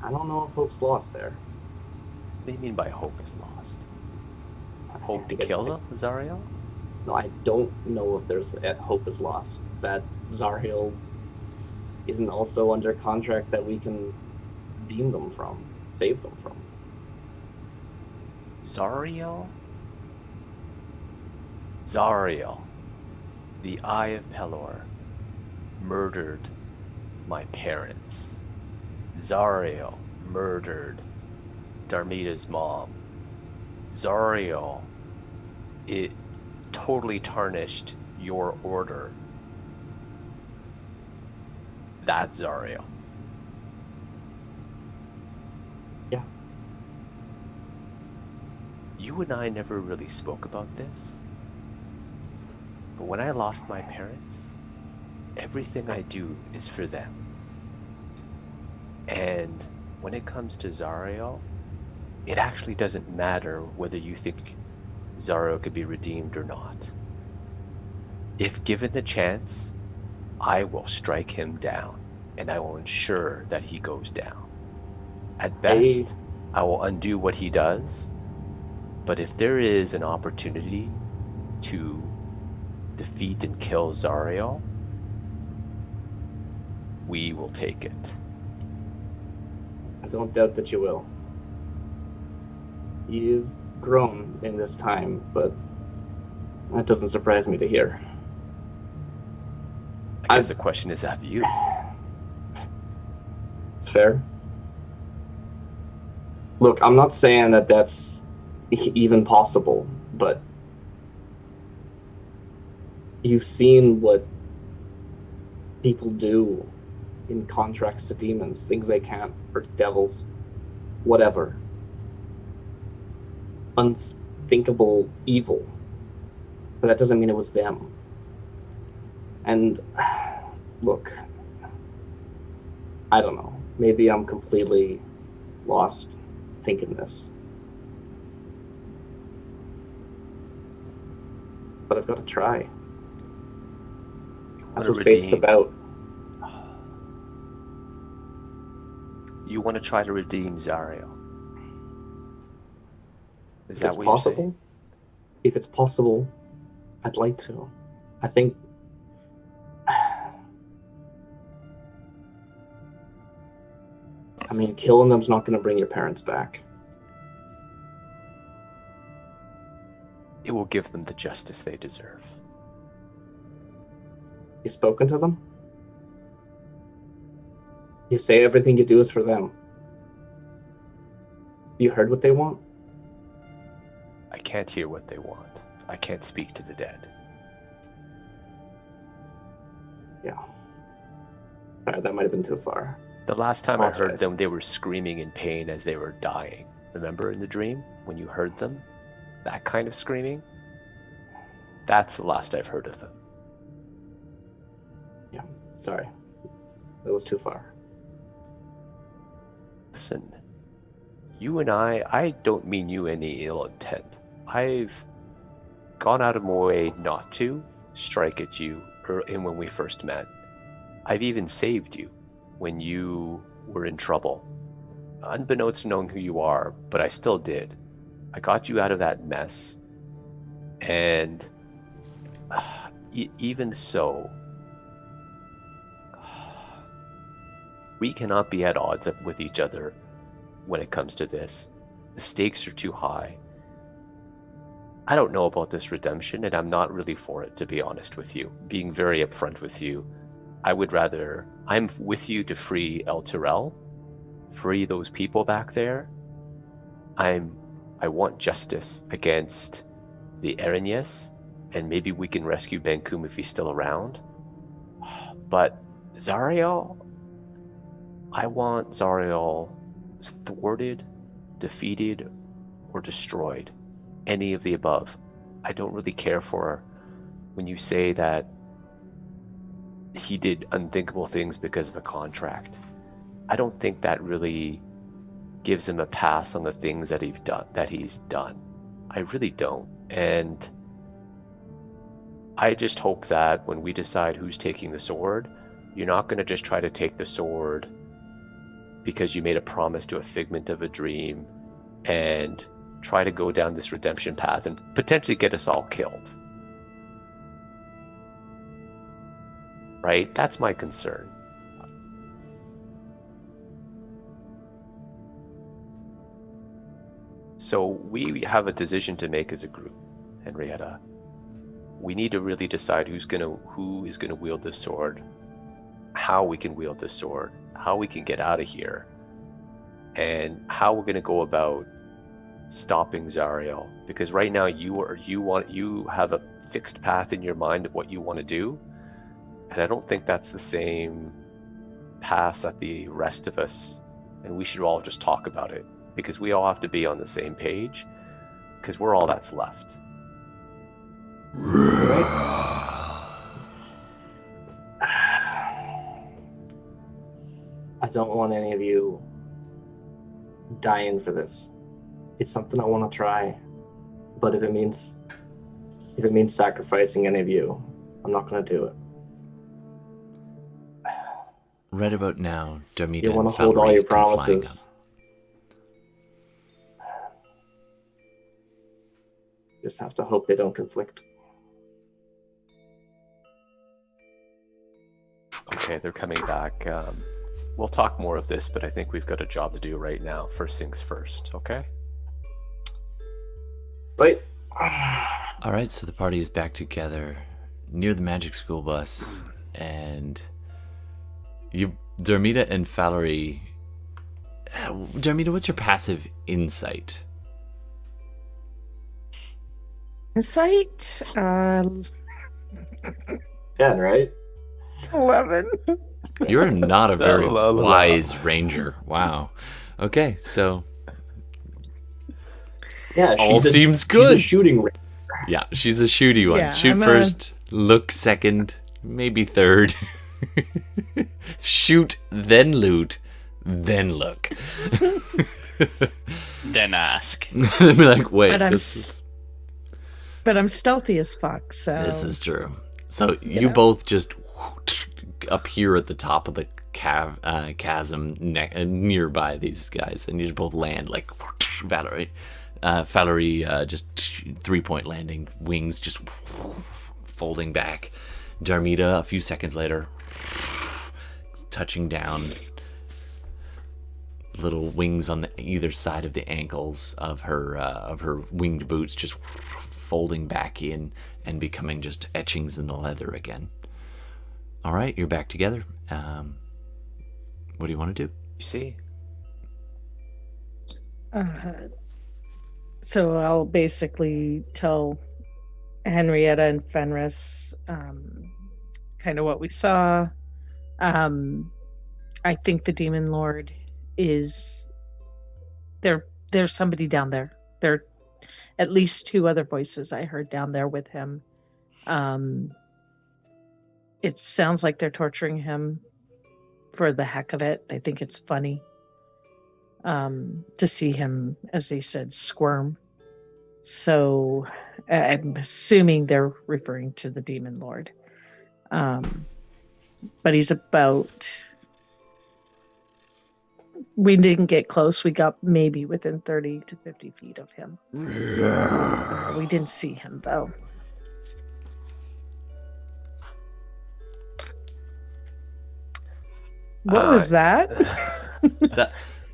I don't know if hope's lost there. What do you mean by hope is lost? Hope to I guess kill Zariel? No, I don't know if there's hope is lost. That Zariel isn't also under contract that we can redeem them from, save them from. Zariel? Zariel, the Eye of Pelor, murdered my parents. Zariel murdered Darmita's mom. Zariel, it totally tarnished your order. That's Zariel. Yeah. You and I never really spoke about this. But when I lost my parents, everything I do is for them. And when it comes to Zariel, it actually doesn't matter whether you think Zariel could be redeemed or not. If given the chance, I will strike him down, and I will ensure that he goes down. At best, I will undo what he does, but if there is an opportunity to defeat and kill Zariel, we will take it. I don't doubt that you will. You've grown in this time, but that doesn't surprise me to hear. I guess the question is, have you? It's fair. Look, I'm not saying that that's even possible, but you've seen what people do in contracts to demons, things they can't, or devils, whatever. Unthinkable evil. But that doesn't mean it was them. And look, I don't know. Maybe I'm completely lost thinking this. But I've got to try. That's what fate's about. You want to try to redeem Zariel? Is If that it's what possible, you're saying? if it's possible, I'd like to. I think I mean, killing them's not going to bring your parents back. It will give them the justice they deserve. You spoken to them? You say everything you do is for them. You heard what they want? I can't hear what they want. I can't speak to the dead. Yeah. Sorry, that might have been too far. The last time I heard Apologize. them, they were screaming in pain as they were dying. Remember in the dream when you heard them? That kind of screaming? That's the last I've heard of them. Yeah, sorry. That was too far. Listen, you and I don't mean you any ill intent. I've gone out of my way not to strike at you when we first met. I've even saved you when you were in trouble. Unbeknownst to knowing who you are, but I still did. I got you out of that mess. And even so, we cannot be at odds with each other when it comes to this. The stakes are too high. I don't know about this redemption, and I'm not really for it, to be honest with you. Being very upfront with you, I would rather... I'm with you to free El Tyrell, free those people back there, I want justice against the Erinyes, and maybe we can rescue Benkum if he's still around. But Zariel, I want Zariel thwarted, defeated, or destroyed. Any of the above. I don't really care for when you say that he did unthinkable things because of a contract. I don't think that really gives him a pass on the things that he's done. I really don't. And I just hope that when we decide who's taking the sword, you're not going to just try to take the sword because you made a promise to a figment of a dream and try to go down this redemption path and potentially get us all killed. Right? That's my concern. So we have a decision to make as a group, Henrietta. We need to really decide who is gonna wield this sword, how we can wield this sword, how we can get out of here, and how we're gonna go about stopping Zariel. Because right now you have a fixed path in your mind of what you want to do, and I don't think that's the same path that the rest of us. And we should all just talk about it, because we all have to be on the same page, because we're all that's left. I don't want any of you dying for this. It's something I want to try, but if it means sacrificing any of you, I'm not going to do it. Right about now, Darmita You want and to hold all Falurie your come flying promises. Just have to hope they don't conflict. Okay, they're coming back. We'll talk more of this, but I think we've got a job to do right now. First things first, okay? Wait. All right, so the party is back together near the magic school bus, and Darmita and Falurie. Darmita, what's your passive insight? Insight, 10, right? 11. You're not a very La, la, la. wise ranger. Wow. Okay, so Yeah, all seems good. She's a shooting range. Yeah, she's a shooty one. Yeah, Shoot first, look second, maybe third. Shoot, then loot, then look. Then ask. Be like, wait, But I'm this I'm stealthy as fuck, so is true. So you both just appear at the top of the chasm nearby these guys, and you just both land like Falurie, just 3-point landing, wings just folding back. Darmita, a few seconds later, touching down, little wings on either side of the ankles of her winged boots, just folding back in and becoming just etchings in the leather again. All right, you're back together. What do you want to do? You see? so I'll basically tell Henrietta and Fenris kind of what we saw. I think the Demon Lord is there's somebody down there. There are at least 2 other voices I heard down there with him. It sounds like they're torturing him for the heck of it. I think it's funny to see him, as they said, squirm. So I'm assuming they're referring to the Demon Lord. But he's about... We didn't get close. We got maybe within 30 to 50 feet of him. We didn't see him, though. What was that?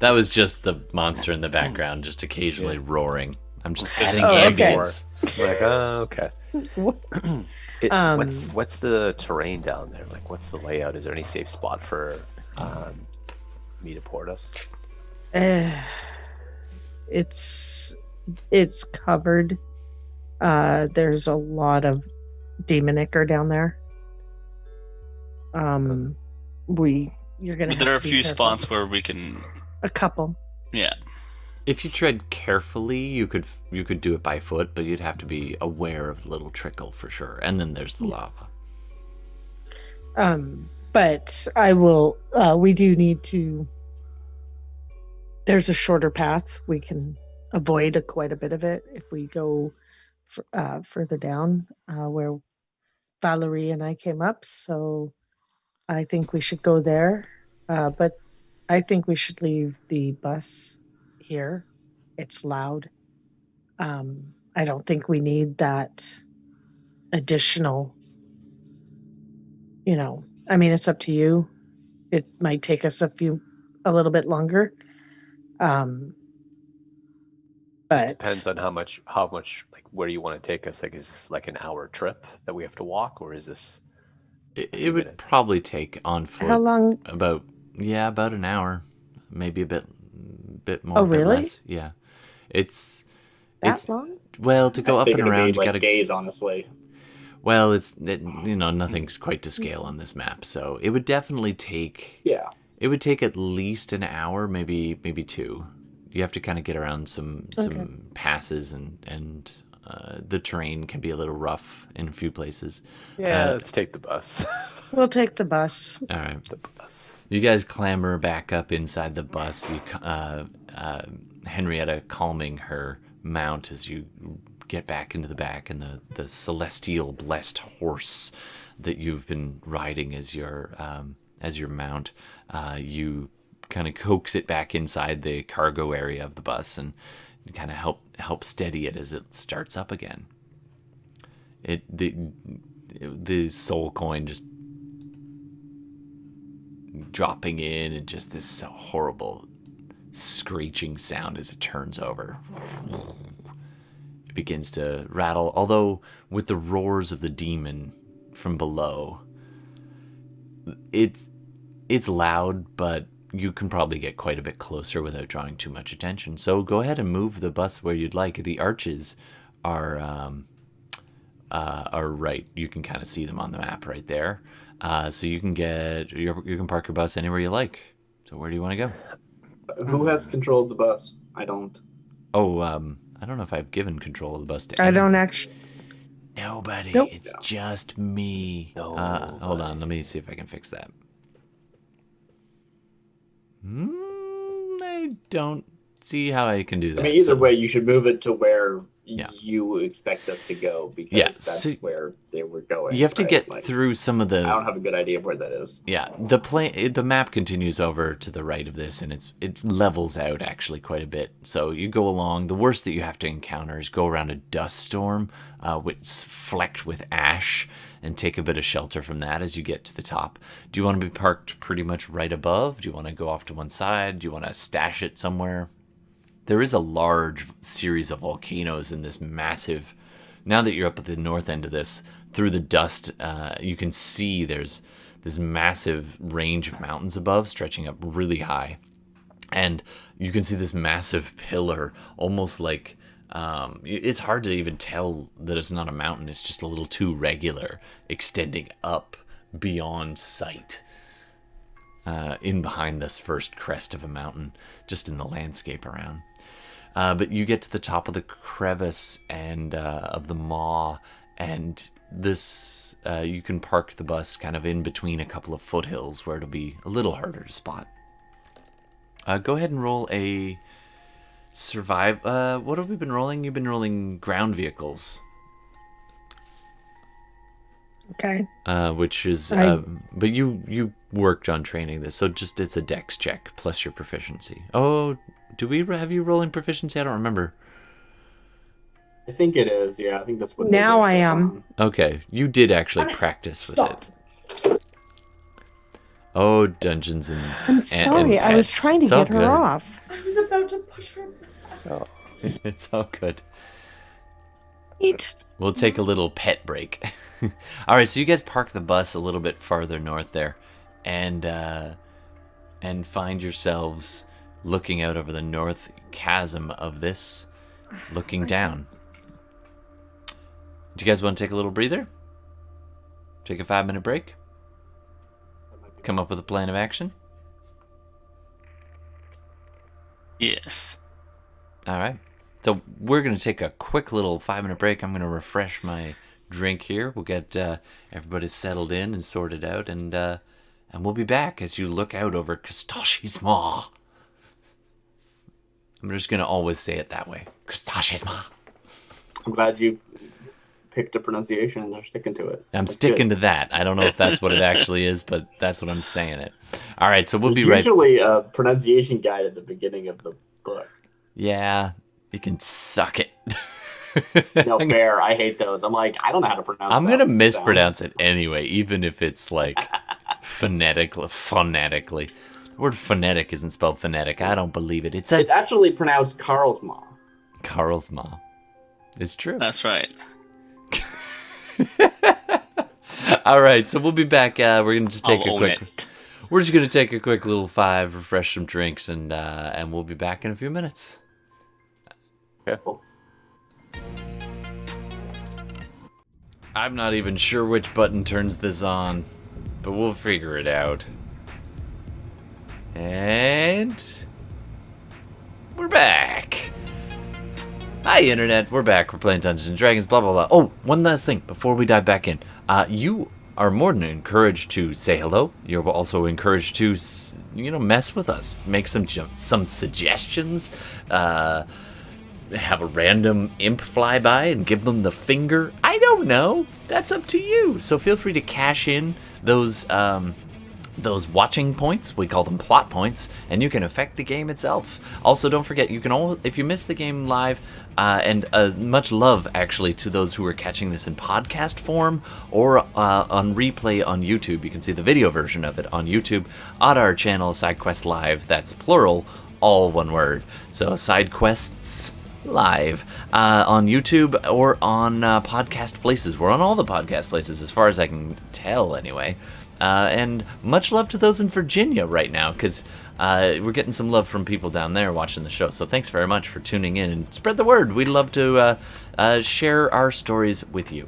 That was just the monster in the background, just occasionally roaring. I'm just adding okay. ambience. Like, oh, okay. Um, What's the terrain down there? Like, what's the layout? Is there any safe spot for me to port us? Uh, it's covered. There's a lot of demon ichor down there. You're gonna. But there are a have to be few careful. spots where we can. A couple. Yeah. If you tread carefully, you could do it by foot, but you'd have to be aware of the little trickle for sure. And then there's the lava. But I will. We do need to. There's a shorter path. We can avoid quite a bit of it if we go further down where Falurie and I came up. So I think we should go there. But I think we should leave the bus here. It's loud. I don't think we need that additional. I mean, it's up to you. It might take us a little bit longer. Just But depends on how much like where you want to take us. Like, is this like an hour trip that we have to walk, or is this? It would probably take on foot how long? about an hour, maybe a bit more. Oh, a bit really? less. Yeah, it's Long? well to go I up think and it'd be around. You like gotta days, honestly. Well, nothing's quite to scale on this map, so it would definitely take. Yeah. It would take at least an hour, maybe 2. You have to kind of get around some passes, and the terrain can be a little rough in a few places. Yeah, let's take the bus. We'll take the bus. All right, The bus. you guys clamber back up inside the bus. Henrietta calming her mount as you get back into the back, and the celestial blessed horse that you've been riding as your mount. You kind of coax it back inside the cargo area of the bus and kind of help steady it as it starts up again. The soul coin just dropping in, and just this horrible screeching sound as it turns over. It begins to rattle, although with the roars of the demon from below, it's loud, but you can probably get quite a bit closer without drawing too much attention. So go ahead and move the bus where you'd like. The arches are right. You can kind of see them on the map right there. So you can park your bus anywhere you like. So where do you want to go? Who has control of the bus? I don't. Oh, I don't know if I've given control of the bus to I don't anyone. actually. Nobody. Nope. It's just me. Hold on. Let me see if I can fix that. I don't see how I can do that. I mean, either so- way, you should move it to where Yeah. you expect us to go, because Yeah, that's so where they were going. You have to right? get Like, through some of I don't the. have a good idea of where that is. Yeah, the map continues over to the right of this, and it levels out actually quite a bit. So you go along. The worst that you have to encounter is go around a dust storm, which is flecked with ash, and take a bit of shelter from that as you get to the top. Do you want to be parked pretty much right above? Do you want to go off to one side? Do you want to stash it somewhere? There is a large series of volcanoes in this massive. Now that you're up at the north end of this, through the dust, you can see there's this massive range of mountains above, stretching up really high. And you can see this massive pillar, almost like it's hard to even tell that it's not a mountain. It's just a little too regular, extending up beyond sight. In behind this first crest of a mountain, just in the landscape around. But you get to the top of the crevice and of the maw, and this you can park the bus kind of in between a couple of foothills where it'll be a little harder to spot. Go ahead and roll a survive. What have we been rolling? You've been rolling ground vehicles. Okay. Which is, but you worked on training this, so just it's a dex check plus your proficiency. Oh, do we have you rolling proficiency? I don't remember. I think it is. Yeah, I think that's what. Now I am. Okay, you did actually practice with it. Oh, Dungeons and I'm sorry. I was Pets. trying to It's all get her good. off. I was about to push her. Oh, It's all good. Eat. We'll take a little pet break. All right, so you guys park the bus a little bit farther north there, and find yourselves looking out over the north chasm of this, looking down. Do you guys want to take a little breather? Take a 5-minute break? Come up with a plan of action? Yes. All right. So we're going to take a quick little 5-minute break. I'm going to refresh my drink here. We'll get everybody settled in and sorted out, and we'll be back as you look out over Kosch Maw. I'm just going to always say it that way. Kosch Maw. I'm glad you picked a pronunciation and they're sticking to it. I'm That's sticking good. to that. I don't know if that's what it actually is, but that's what I'm saying it. All right, so we'll There's be right. usually a pronunciation guide at the beginning of the book. Yeah, you can suck it. No, fair. I hate those. I'm like, I don't know how to pronounce I'm that gonna sound. mispronounce it anyway, even if it's like phonetically. The word phonetic isn't spelled phonetic. I don't believe it. It's It's actually pronounced Karls Maw. Karls Maw. It's true. That's right. All right, so we'll be back. We're gonna just take I'll a own quick. it. We're just gonna take a quick little 5, refresh some drinks, and we'll be back in a few minutes. Okay. I'm not even sure which button turns this on, but we'll figure it out. And we're back. Hi, Internet. We're back. We're playing Dungeons and Dragons, blah, blah, blah. Oh, one last thing before we dive back in. You are more than encouraged to say hello. You're also encouraged to, mess with us. Make some suggestions. Have a random imp fly by and give them the finger. I don't know. That's up to you. So feel free to cash in those watching points. We call them plot points, and you can affect the game itself. Also, don't forget, you can if you miss the game live, and much love actually to those who are catching this in podcast form or on replay on YouTube. You can see the video version of it on YouTube on our channel, SideQuest Live. That's plural, all one word. So SideQuests Live on YouTube or on podcast places. We're on all the podcast places as far as I can tell anyway. And much love to those in Virginia right now, because we're getting some love from people down there watching the show. So thanks very much for tuning in and spread the word. We'd love to share our stories with you.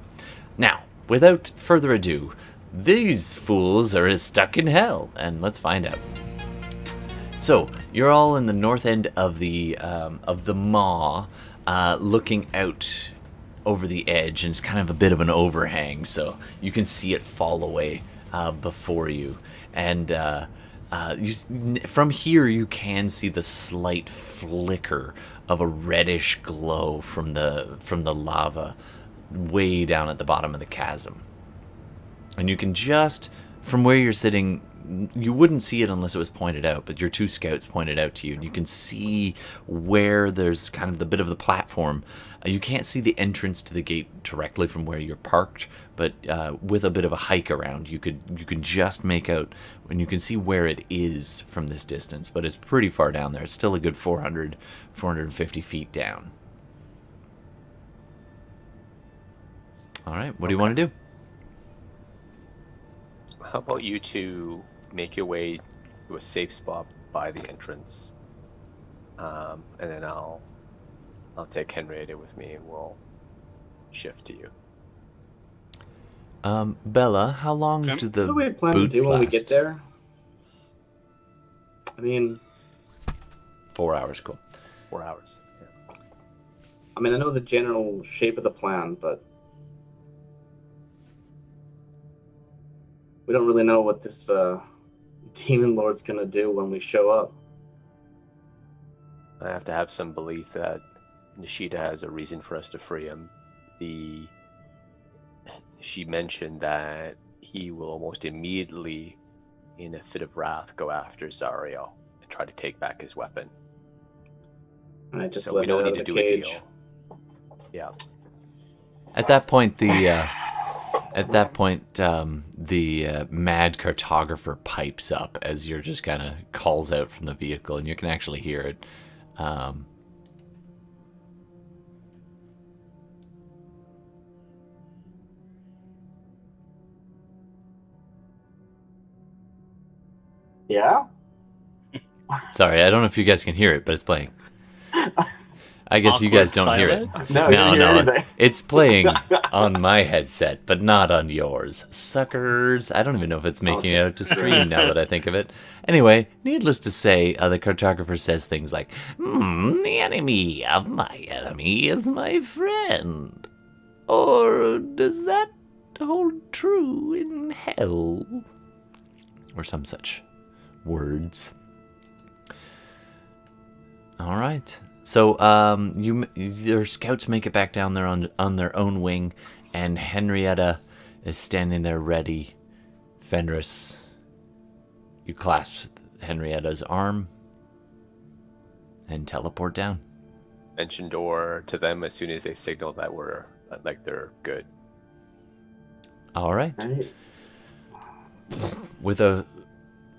Now, without further ado, these fools are stuck in hell, and let's find out. So you're all in the north end of the maw, looking out over the edge, and it's kind of a bit of an overhang, so you can see it fall away before you. And from here, you can see the slight flicker of a reddish glow from the lava way down at the bottom of the chasm. And you can just, from where you're sitting, you wouldn't see it unless it was pointed out, but your two scouts pointed out to you, and you can see where there's kind of the bit of the platform. You can't see the entrance to the gate directly from where you're parked, but with a bit of a hike around, you can just make out, and you can see where it is from this distance, but it's pretty far down there. It's still a good 450 feet down. All right, what do you want to do? How about you two make your way to a safe spot by the entrance, and then I'll take Henrietta with me, and we'll shift to you. Bela, how long Okay. do the What do we plan to boots do when we last? get there? I mean, 4 hours, cool. 4 hours. Yeah. I know the general shape of the plan, but we don't really know what this demon lord's gonna do when we show up. I have to have some belief that Nishida has a reason for us to free him. She mentioned that he will almost immediately, in a fit of wrath, go after Zariel and try to take back his weapon. I just So let we it don't out need of to the do a cage. deal. Yeah. At that point, the mad cartographer pipes up as you're just kind of calls out from the vehicle, and you can actually hear it. Yeah? Sorry, I don't know if you guys can hear it, but it's playing. I guess you guys don't hear it. No, I didn't hear anything. It's playing on my headset, but not on yours. Suckers. I don't even know if it's making it out to stream now that I think of it. Anyway, needless to say, the cartographer says things like, the enemy of my enemy is my friend. Or does that hold true in hell? Or some such words. All right. So your scouts make it back down there on their own wing, and Henrietta is standing there ready. Fenris, you clasp Henrietta's arm and teleport down. Mention door to them as soon as they signal that we're like they're good. All right.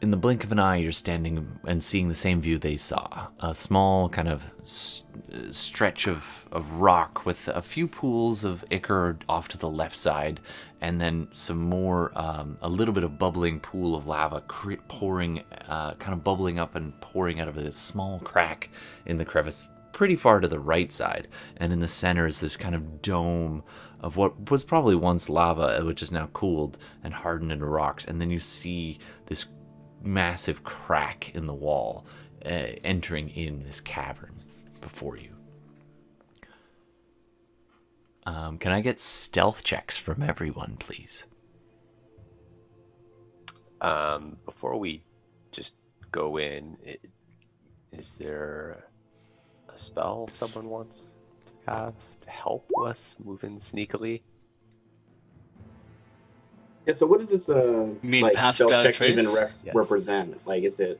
In the blink of an eye, you're standing and seeing the same view they saw. A small kind of stretch of rock with a few pools of ichor off to the left side, and then some more, a little bit of bubbling pool of lava pouring, kind of bubbling up and pouring out of a small crack in the crevice pretty far to the right side. And in the center is this kind of dome of what was probably once lava, which is now cooled and hardened into rocks. And then you see this massive crack in the wall entering in this cavern before you. Can I get stealth checks from everyone, please? Before we just go in, is there a spell someone wants to cast to help us move in sneakily? Yeah, so what does this mean like pass stealth without a check even trace? Yes. represent? Like, is it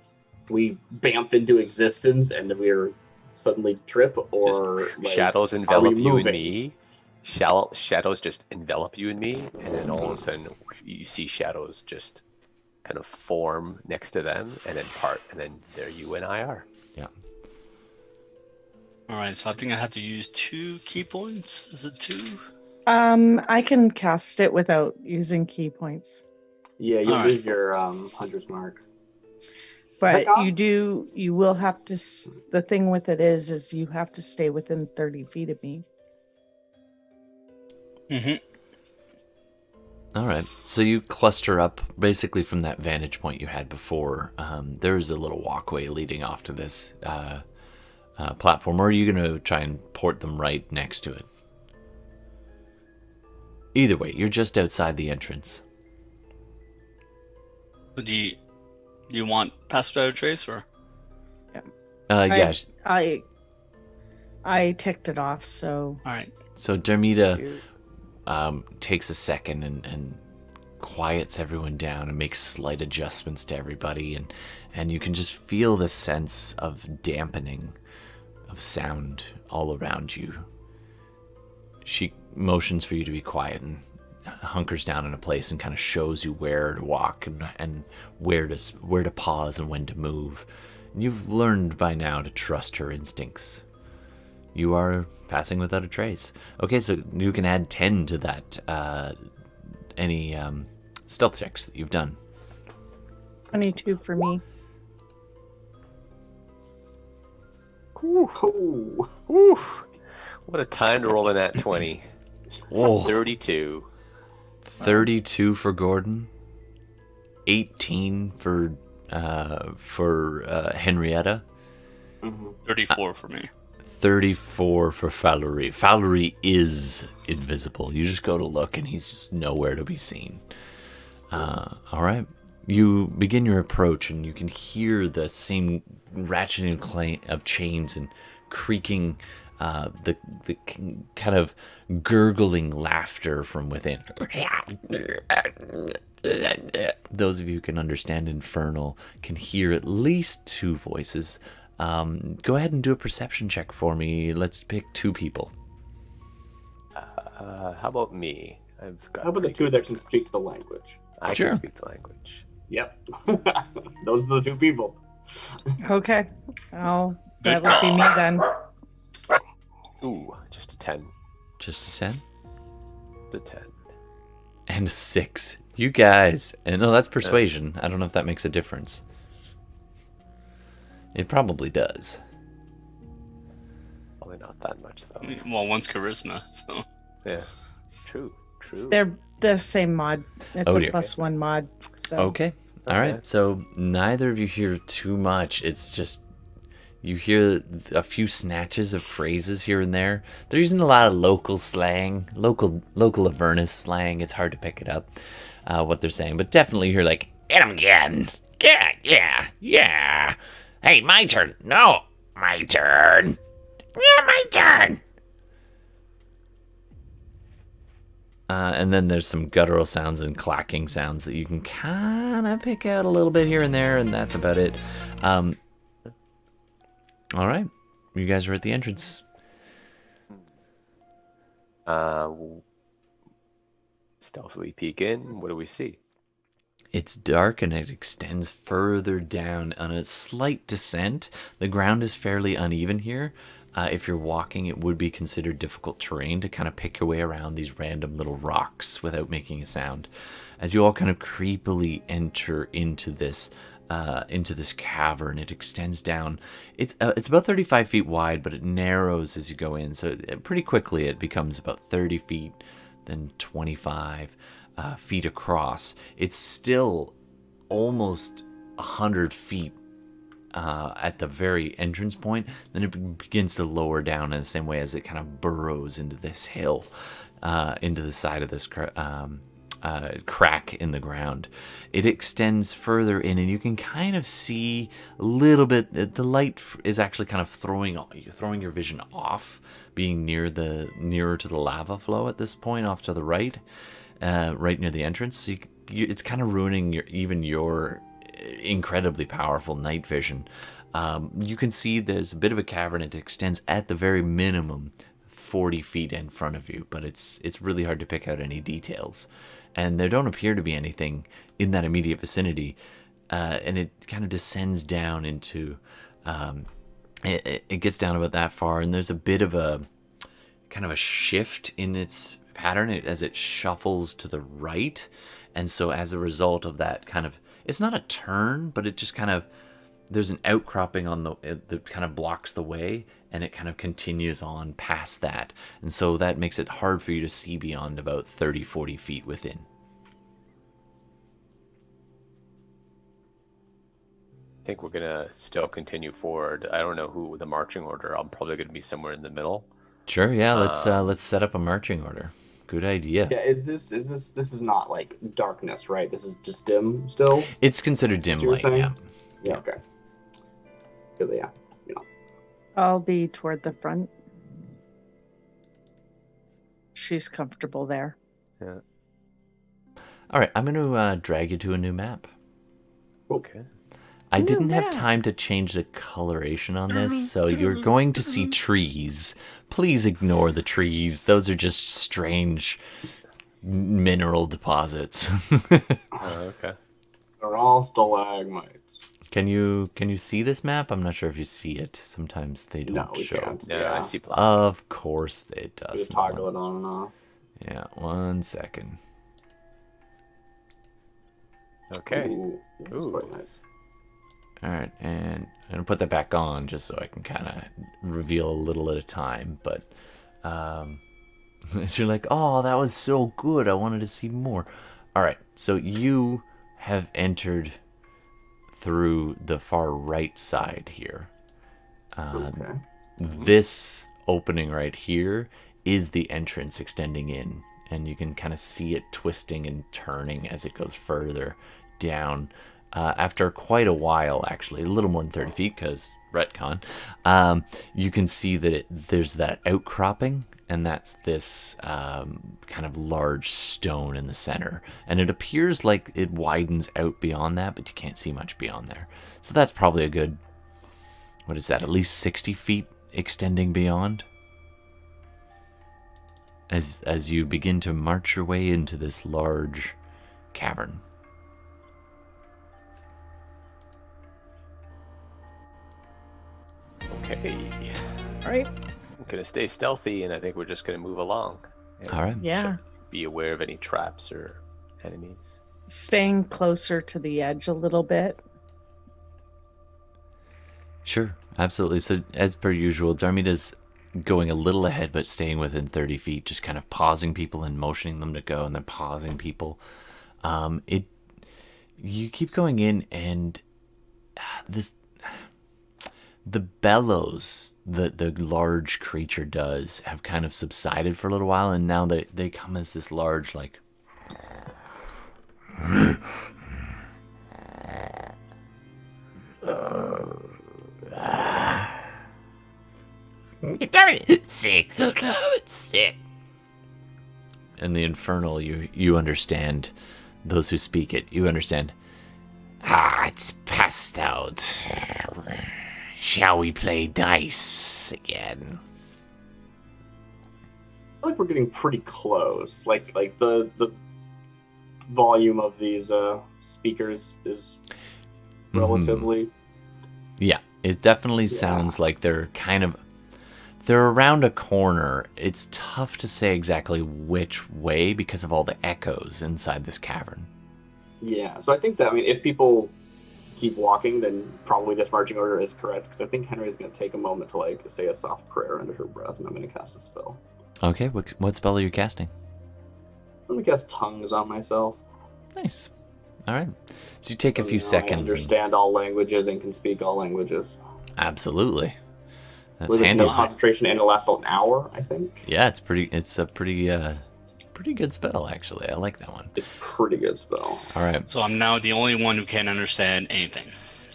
we bamf into existence and we're suddenly trip, or Just like, shadows envelop you and moving? me. Shadows just envelop you and me, and then all of a sudden you see shadows just kind of form next to them and then part, and then there you and I are. Yeah. All right, so I think I have to use 2 key points. Is it 2? I can cast it without using key points, Yeah, you'll Alright. lose your hunter's mark. but Heck on. you will have to. The thing with it is you have to stay within 30 feet of me. Mm-hmm. All right. So you cluster up basically from that vantage point you had before. There's a little walkway leading off to this platform, or are you going to try and port them right next to it? Either way, you're just outside the entrance. Do you want pass without a trace or? Yeah. I ticked it off, so All right. So Darmita takes a second and quiets everyone down and makes slight adjustments to everybody, and you can just feel the sense of dampening of sound all around you. She motions for you to be quiet and hunkers down in a place and kind of shows you where to walk and where to pause and when to move. And you've learned by now to trust her instincts. You are passing without a trace. Okay, so you can add 10 to that. Any stealth checks that you've done. 22 for me. Ooh. Whew. What a time to roll in that 20. Whoa. 32. 32 for Gordon. 18 for Henrietta. 34 for me. 34 for Falurie. Falurie is invisible. You just go to look and he's just nowhere to be seen. All right. You begin your approach and you can hear the same ratcheting of chains and creaking, the kind of gurgling laughter from within. Those of you who can understand Infernal can hear at least 2 voices. Go ahead and do a perception check for me. Let's pick 2 people. How about me? I've got How about the pretty 2 good that can perception. speak the language? I Sure. can speak the language. Yep. Those are the 2 people. Okay. Oh, that Good would be me call. then. Ooh, just a 10. Just a 10 The 10. and a 6. You guys, and no, that's persuasion. I don't know if that makes a difference. It probably does. Probably not that much though. Well, one's charisma, so. Yeah. True. They're the same mod. It's Oh, a dear. +1 mod. So Okay. All Okay. right. So neither of you hear too much. It's just you hear a few snatches of phrases here and there. They're using a lot of local slang, local Avernus slang. It's hard to pick it up, what they're saying, but definitely you hear like, "Get him again. Yeah. Hey, my turn. No, my turn. Yeah, my turn." And then there's some guttural sounds and clacking sounds that you can kind of pick out a little bit here and there, and that's about it. All right. You guys are at the entrance. Stealthily peek in. What do we see? It's dark and it extends further down on a slight descent. The ground is fairly uneven here. If you're walking, it would be considered difficult terrain to kind of pick your way around these random little rocks without making a sound. As you all kind of creepily enter into this cavern, it extends down. It's about 35 feet wide, but it narrows as you go in. So pretty quickly it becomes about 30 feet, then 25 feet across. It's still almost 100 feet at the very entrance point. Then it begins to lower down in the same way as it kind of burrows into this hill, into the side of this crack in the ground. It extends further in, and you can kind of see a little bit. The light is actually kind of throwing your vision off, being nearer to the lava flow at this point, off to the right, right near the entrance. So it's kind of ruining your incredibly powerful night vision. You can see there's a bit of a cavern. It extends at the very minimum 40 feet in front of you, but it's really hard to pick out any details. And there don't appear to be anything in that immediate vicinity. And it kind of descends down into, it gets down about that far, and there's a bit of a kind of a shift in its pattern as it shuffles to the right. And so as a result of that kind of, it's not a turn, but it just kind of, there's an outcropping on that kind of blocks the way, and it kind of continues on past that. And so that makes it hard for you to see beyond about 30, 40 feet within. I think we're gonna still continue forward. I don't know who the marching order. I'm probably gonna be somewhere in the middle. Sure, yeah, let's set up a marching order. Good idea. Yeah, this is not like darkness, right? This is just dim still? It's considered dim That's what light, you're yeah. saying? Yeah, okay. Because, yeah, you know. I'll be toward the front. She's comfortable there. Yeah. All right, I'm going to drag you to a new map. Okay. I didn't have map. time to change the coloration on this, so you're going to see trees. Please ignore the trees. Those are just strange mineral deposits. Okay. They're all stalagmites. Can you see this map? I'm not sure if you see it. Sometimes they don't No, we show. can't. Yeah, I see black. Of course it does. Just toggle it on and off. Yeah, 1 second. Okay. Ooh, that's Ooh. quite nice. All right, and I'm gonna put that back on just so I can kind of reveal a little at a time. But you're like, oh, that was so good. I wanted to see more. All right, so you have entered through the far right side here. Okay. This opening right here is the entrance extending in, and you can kind of see it twisting and turning as it goes further down. After quite a while, actually, a little more than 30 feet, because retcon, you can see that there's that outcropping, and that's this kind of large stone in the center. And it appears like it widens out beyond that, but you can't see much beyond there. So that's probably a good, what is that, at least 60 feet extending beyond? As you begin to march your way into this large cavern. Okay. All right. I'm gonna stay stealthy, and I think we're just gonna move along. And All right. Yeah. be aware of any traps or enemies. Staying closer to the edge a little bit. Sure, absolutely. So, as per usual, Darmita's going a little ahead, but staying within 30 feet, just kind of pausing people and motioning them to go, and then pausing people. You keep going in, and the bellows that the large creature does have kind of subsided for a little while, and now they come as this large, like... sick. It's sick. And the infernal, you understand. Those who speak it, you understand. It's passed out. Shall we play dice again? I feel like we're getting pretty close. Like the volume of these speakers is relatively. Yeah, it definitely sounds like they're around a corner. It's tough to say exactly which way because of all the echoes inside this cavern. Yeah, so I think that, if people keep walking, then probably this marching order is correct, because I think Henry's going to take a moment to say a soft prayer under her breath, and I'm going to cast a spell. Okay, what spell are you casting? I'm going to cast tongues on myself. Nice. All right. So you take a few seconds. I understand all languages and can speak all languages. Absolutely. That's There's handy. no concentration, and it lasts an hour, I think. Yeah, it's a pretty good spell, actually. I like that one. It's a pretty good spell. All right. So I'm now the only one who can't understand anything.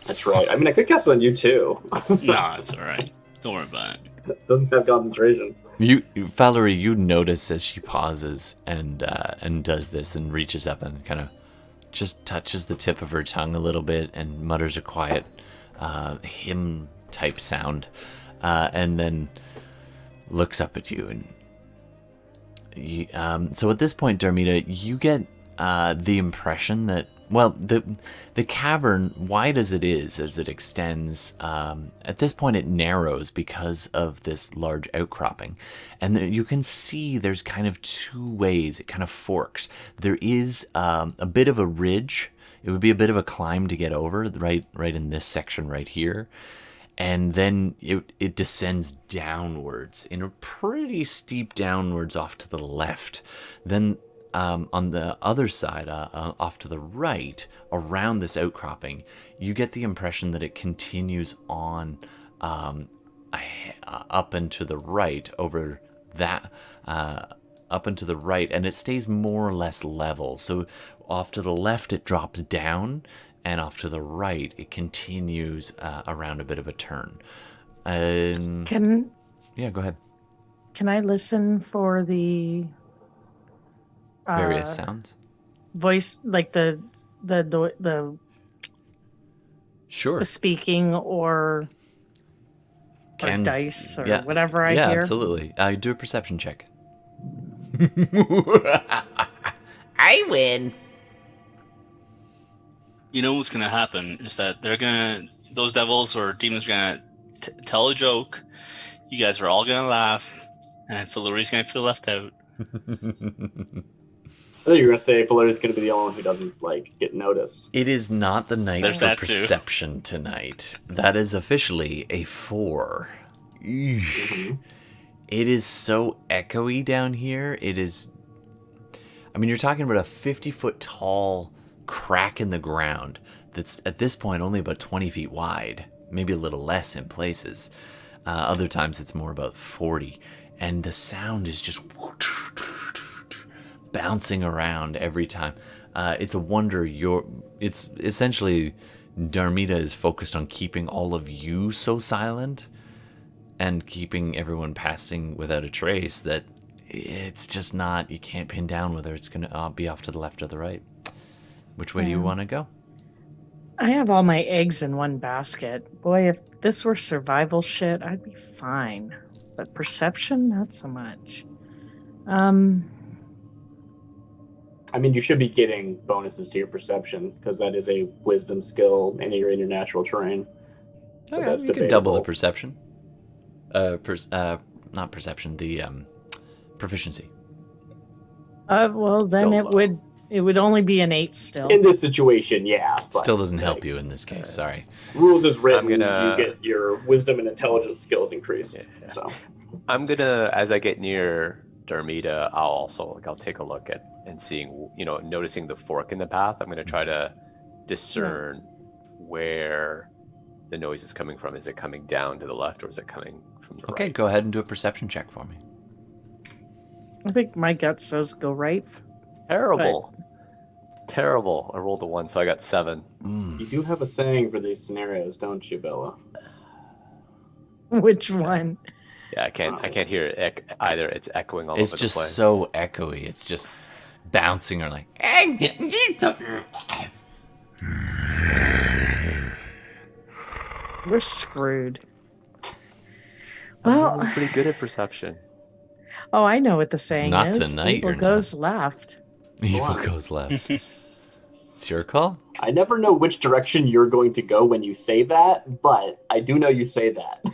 That's right. I could cast it on you too. Nah, it's all right. Don't worry about it. It doesn't have concentration. Falurie, you notice as she pauses and does this and reaches up and kind of just touches the tip of her tongue a little bit and mutters a quiet hymn type sound, and then looks up at you. And so at this point, Darmita, you get the impression that, well, the cavern, wide as it is, as it extends, at this point it narrows because of this large outcropping. And you can see there's kind of two ways. It kind of forks. There is a bit of a ridge. It would be a bit of a climb to get over, right in this section right here. And then it descends downwards in a pretty steep downwards off to the left. Then on the other side, off to the right, around this outcropping, you get the impression that it continues on up and to the right over that, up and to the right, and it stays more or less level. So off to the left, it drops down, and off to the right, it continues around a bit of a turn. Yeah, go ahead. Can I listen for the Various sounds? voice, like the Sure. the speaking or dice or whatever I hear? Yeah, absolutely. Do a perception check. I win. You know what's gonna happen is that those devils or demons are gonna tell a joke. You guys are all gonna laugh, and Falurie's gonna feel left out. I thought you were going to say Falurie's going to be the only one who doesn't, get noticed. It is not the night There's for that too. perception tonight. That is officially a 4. Mm-hmm. It is so echoey down here. It is... you're talking about a 50-foot tall crack in the ground that's, at this point, only about 20 feet wide. Maybe a little less in places. Other times it's more about 40. And the sound is just... bouncing around every time. It's a wonder it's essentially Darmita is focused on keeping all of you so silent and keeping everyone passing without a trace that it's just not, you can't pin down whether it's going to be off to the left or the right. Which way do you want to go? I have all my eggs in one basket. Boy, if this were survival shit, I'd be fine. But perception, not so much. You should be getting bonuses to your perception, because that is a wisdom skill, and you're in your natural terrain. So that's you can double the perception. Not perception, the proficiency. Well, then Still it low. would It would only be an 8 still. In this situation, yeah. But, Still doesn't help like, you in this case. Sorry. Rules is written. I'm gonna- You get your wisdom and intelligence skills increased. Yeah. So I'm gonna, as I get near Darmita, I'll take a look at and seeing, noticing the fork in the path. I'm gonna try to discern where the noise is coming from. Is it coming down to the left or is it coming from the Okay, right? go ahead and do a perception check for me. I think my gut says go right. Terrible. Terrible. I rolled a 1, so I got 7. you do have a saying for these scenarios, don't you, Bella? Which one? Yeah, I can't hear it either. It's echoing all It's over the just place. so echoey. It's just bouncing or like. We're screwed. I'm Well, really pretty good at perception. oh, I know what the saying Not is. tonight, Evil you're not. goes left. Evil on. goes left. It's your call. I never know which direction you're going to go when you say that, but I do know you say that.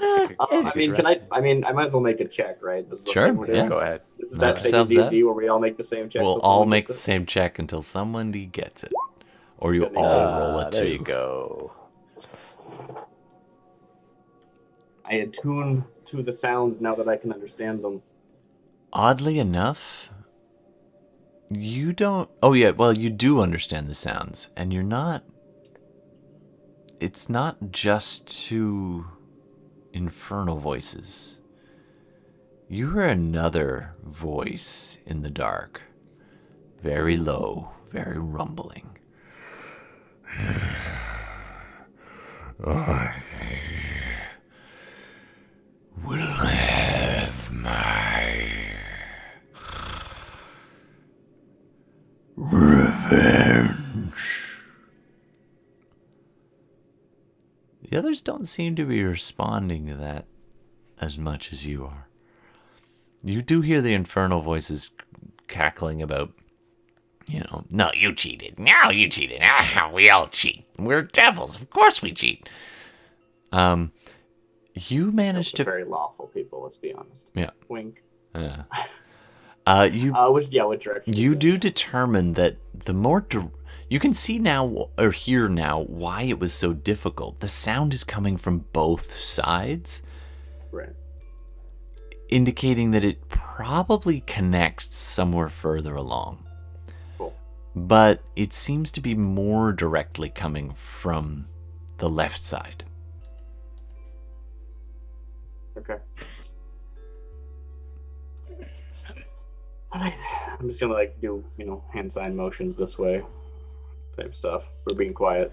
I might as well make a check, right? This is the Sure, thing we're doing. yeah. Go ahead. This is Knock that thing in yourselves out. D&D where we all make the same check. We'll till all someone make the gets it. same check until somebody gets it. Or you Good all idea. roll a 2. There you go. I attune to the sounds now that I can understand them. Oddly enough, you don't. Oh, yeah, well, you do understand the sounds, and you're not. It's not just 2 infernal voices. You hear another voice in the dark. Very low, very rumbling. I will have my revenge. The others don't seem to be responding to that as much as you are. You do hear the infernal voices cackling about, no, you cheated. No, you cheated. Ah, we all cheat. We're devils. Of course we cheat. You managed They're to. very lawful people, let's be honest. Yeah. Wink. Yeah. Which direction? You is it? do determine that the more you can see now or hear now why it was so difficult. The sound is coming from both sides, Right. indicating that it probably connects somewhere further along. Cool. But it seems to be more directly coming from the left side. Okay. Alright. I'm just gonna do hand sign motions this way, type stuff. We're being quiet.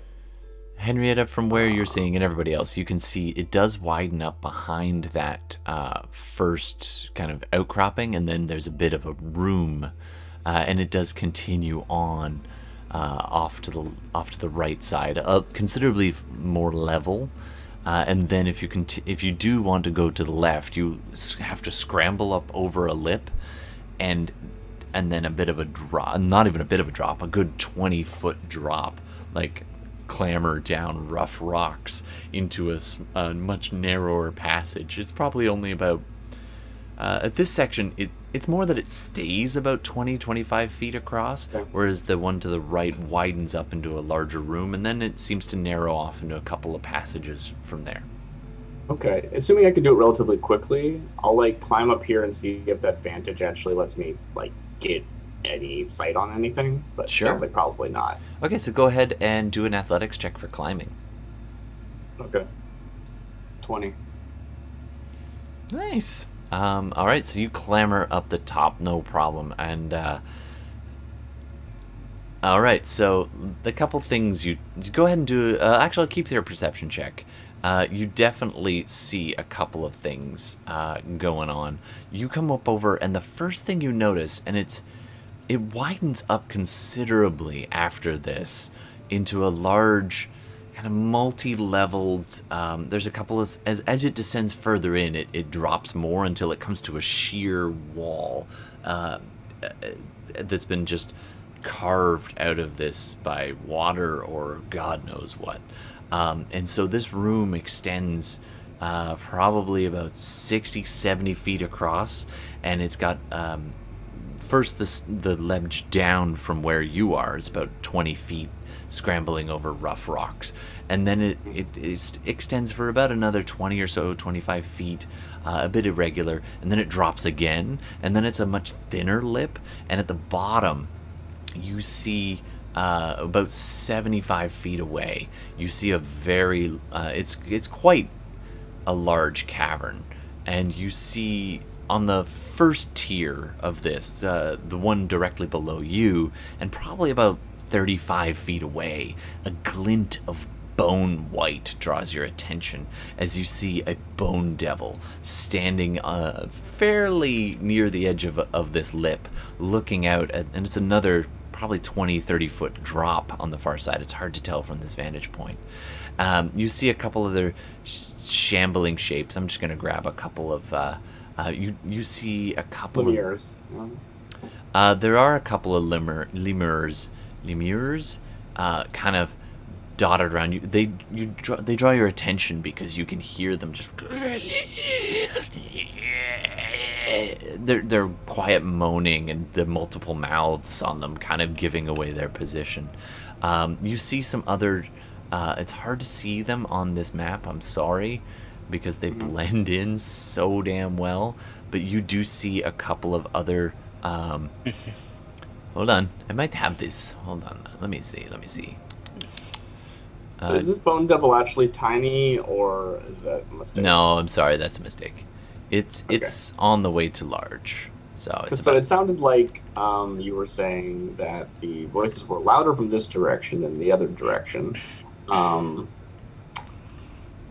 Henrietta, from where you're seeing and everybody else, you can see it does widen up behind that first kind of outcropping, and then there's a bit of a room, and it does continue on off to the right side, considerably more level. And then if you do want to go to the left, you have to scramble up over a lip, and then a bit of a drop, not even a bit of a drop, a good 20-foot drop, clamber down rough rocks into a much narrower passage. It's probably only about, at this section, it's more that it stays about 20-25 feet across, whereas the one to the right widens up into a larger room, and then it seems to narrow off into a couple of passages from there. Okay. Assuming I can do it relatively quickly, I'll climb up here and see if that vantage actually lets me get any sight on anything. But Sure. sounds like probably not. Okay, so go ahead and do an athletics check for climbing. Okay. 20. Nice. All right, so you clamber up the top, no problem. And all right, so the couple things you go ahead and do. Actually, I'll keep your perception check. You definitely see a couple of things going on. You come up over, and the first thing you notice, and it widens up considerably after this into a large, kind of multi-leveled. There's a couple of as it descends further in, it drops more until it comes to a sheer wall that's been just carved out of this by water or God knows what. And so this room extends probably about 60-70 feet across, and it's got first the ledge down from where you are is about 20 feet, scrambling over rough rocks, and then it extends for about another 20 or so, 25 feet, a bit irregular, and then it drops again, and then it's a much thinner lip, and at the bottom you see about 75 feet away you see a very it's quite a large cavern, and you see on the first tier of this, the one directly below you, and probably about 35 feet away, a glint of bone white draws your attention as you see a bone devil standing fairly near the edge of this lip, looking out at, and it's another probably 20-30 foot drop on the far side. It's hard to tell from this vantage point. You see a couple other shambling shapes. I'm just going to grab a couple of you see a couple Lemurs. of there are a couple of lemurs kind of dotted around you. They draw your attention because you can hear them just they're quiet moaning, and the multiple mouths on them kind of giving away their position. You see some other it's hard to see them on this map, I'm sorry, because they blend in so damn well, but you do see a couple of other hold on, I might have this. Hold on, let me see. So is this bone devil actually tiny, or is that a mistake? No, I'm sorry, that's a mistake. It's on the way to large. So it sounded like you were saying that the voices were louder from this direction than the other direction.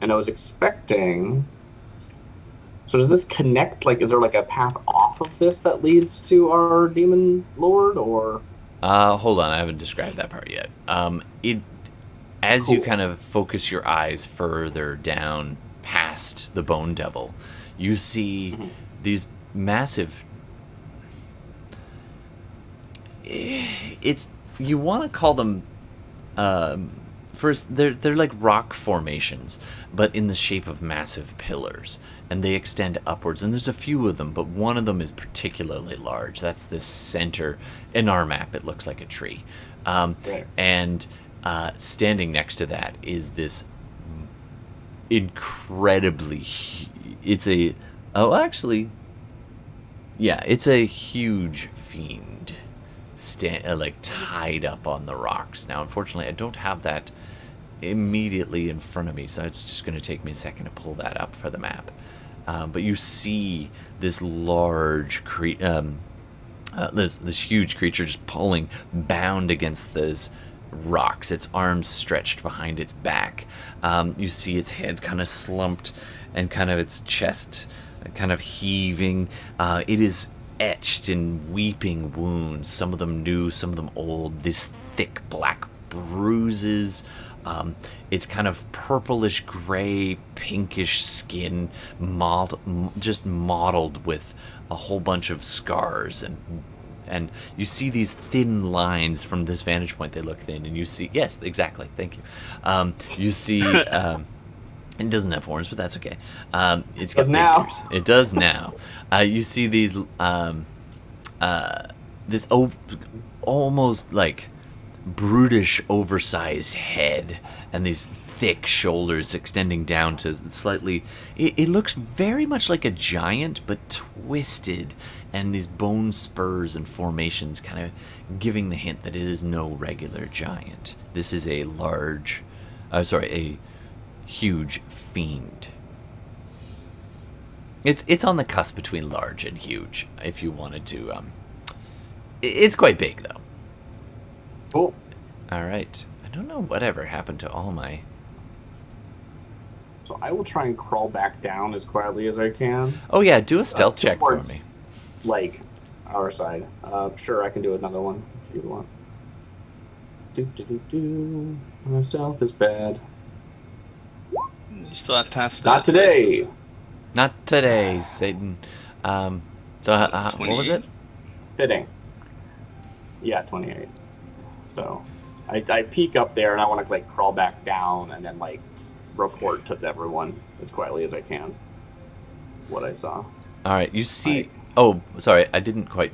And I was expecting... So does this connect? Like, is there like a path off of this that leads to our demon lord, or? Hold on, I haven't described that part yet. As you kind of focus your eyes further down past the bone devil, you see these massive... You want to call them... First, they're like rock formations, but in the shape of massive pillars, and they extend upwards. And there's a few of them, but one of them is particularly large. That's this center. In our map, it looks like a tree. And standing next to that is this incredibly... It's a... Oh, actually... Yeah, it's a huge fiend like tied up on the rocks. Now, unfortunately, I don't have that immediately in front of me, so it's just going to take me a second to pull that up for the map. But you see this large this huge creature just pulling, bound against those rocks, its arms stretched behind its back. You see its head kind of slumped and kind of its chest kind of heaving. It is etched in weeping wounds, some of them new, some of them old, this thick black bruises. It's kind of purplish gray, pinkish skin, just mottled with a whole bunch of scars, and you see these thin lines from this vantage point. They look thin, and you see, yes, exactly, thank you. You see, it doesn't have horns, but that's okay. It's got big ears. It does now. You see these, this almost like brutish, oversized head, and these thick shoulders extending down to slightly... It looks very much like a giant, but twisted, and these bone spurs and formations kind of giving the hint that it is no regular giant. This is a large... a huge fiend. It's on the cusp between large and huge, if you wanted to... It's quite big, though. Cool. All right. I don't know whatever happened to all my... So I will try and crawl back down as quietly as I can. Oh yeah, do a stealth check for me. Like, our side. Sure, I can do another one if you want. My stealth is bad. You still have passed. Not today. Not today, Satan. So what was it? Fitting. Yeah, 28. So I peek up there and I want to like crawl back down and then like report to everyone as quietly as I can what I saw. All right, you see... Oh, sorry, I didn't quite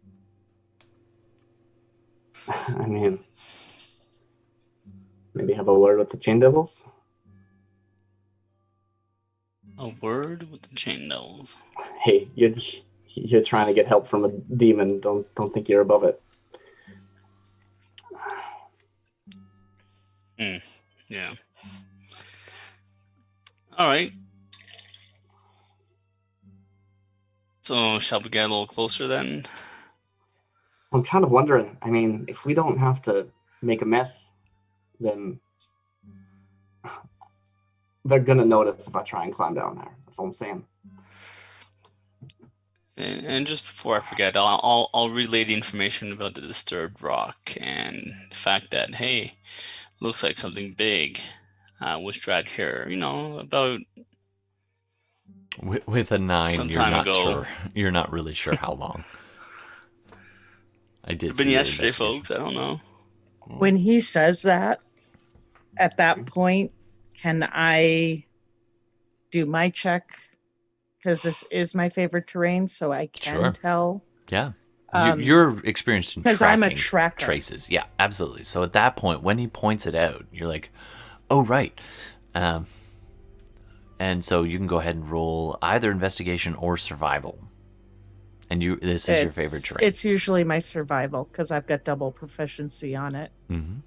I mean, maybe have a word with the Chain Devils? A word with the Chain Devils. Hey, you're trying to get help from a demon. Don't think you're above it. Yeah. All right. So, shall we get a little closer then? I'm kind of wondering, I mean, if we don't have to make a mess, then they're gonna notice if I try and climb down there. That's all I'm saying. And just before I forget, I'll relay the information about the disturbed rock and the fact that, hey, looks like something big was dragged here. About With a 9, some you're time not ago. sure. You're not really sure how long. I did. Been see your yesterday, investigation. folks. I don't know. When he says that, at that point, can I do my check? Because this is my favorite terrain, so I can Sure. tell. Yeah. You're experienced in Because tracking I'm a tracker. traces. Yeah, absolutely. So at that point, when he points it out, you're like, oh, right. And so you can go ahead and roll either investigation or survival. And this is your favorite terrain. It's usually my survival, because I've got double proficiency on it. Mm-hmm.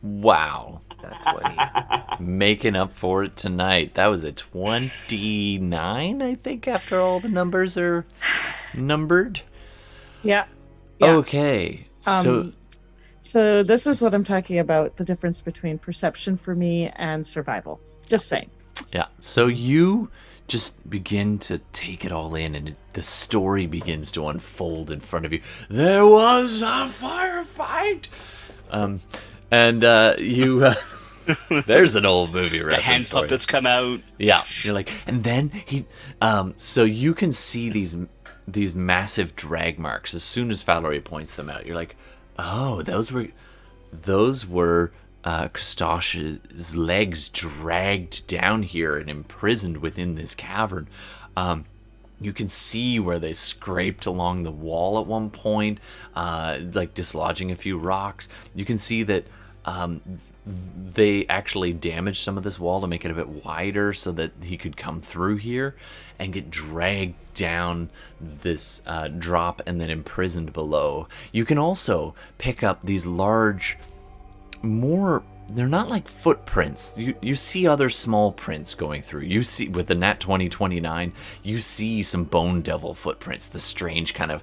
Wow. That 20. Making up for it tonight. That was a 29, I think, after all the numbers are numbered. Yeah. Okay. So this is what I'm talking about, the difference between perception for me and survival. Just saying. Yeah. So you just begin to take it all in, and the story begins to unfold in front of you. There was a firefight. You. There's an old movie reference. The hand for you. puppets come out. Yeah, you're like, and then he. So you can see these massive drag marks as soon as Falurie points them out. You're like, oh, those were Kawst's legs dragged down here and imprisoned within this cavern. You can see where they scraped along the wall at one point, like dislodging a few rocks. You can see that they actually damaged some of this wall to make it a bit wider so that he could come through here and get dragged down this drop and then imprisoned below. You can also pick up these large, they're not like footprints. You see other small prints going through. You see, with the nat 2029, you see some bone devil footprints, the strange kind of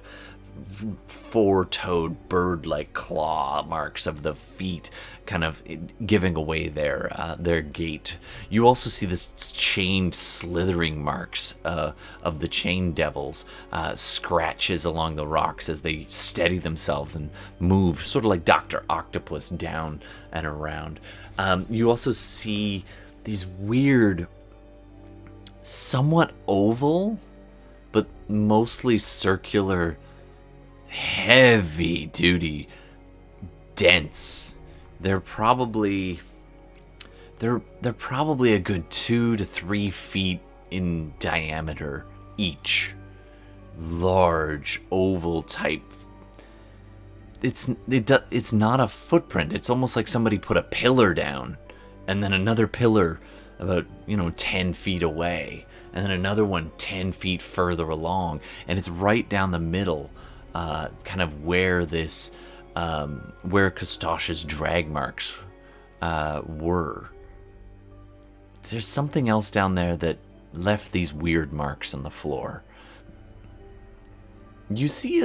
four-toed bird-like claw marks of the feet kind of giving away their gait. You also see this chained slithering marks of the chain devils, scratches along the rocks as they steady themselves and move, sort of like Dr. Octopus down and around. You also see these weird, somewhat oval, but mostly circular, heavy duty dents. They're probably a good 2 to 3 feet in diameter each. Large oval type. It's not a footprint. It's almost like somebody put a pillar down and then another pillar about 10 feet away and then another one 10 feet further along, and it's right down the middle. Kind of where where Kawst's drag marks were. There's something else down there that left these weird marks on the floor. You see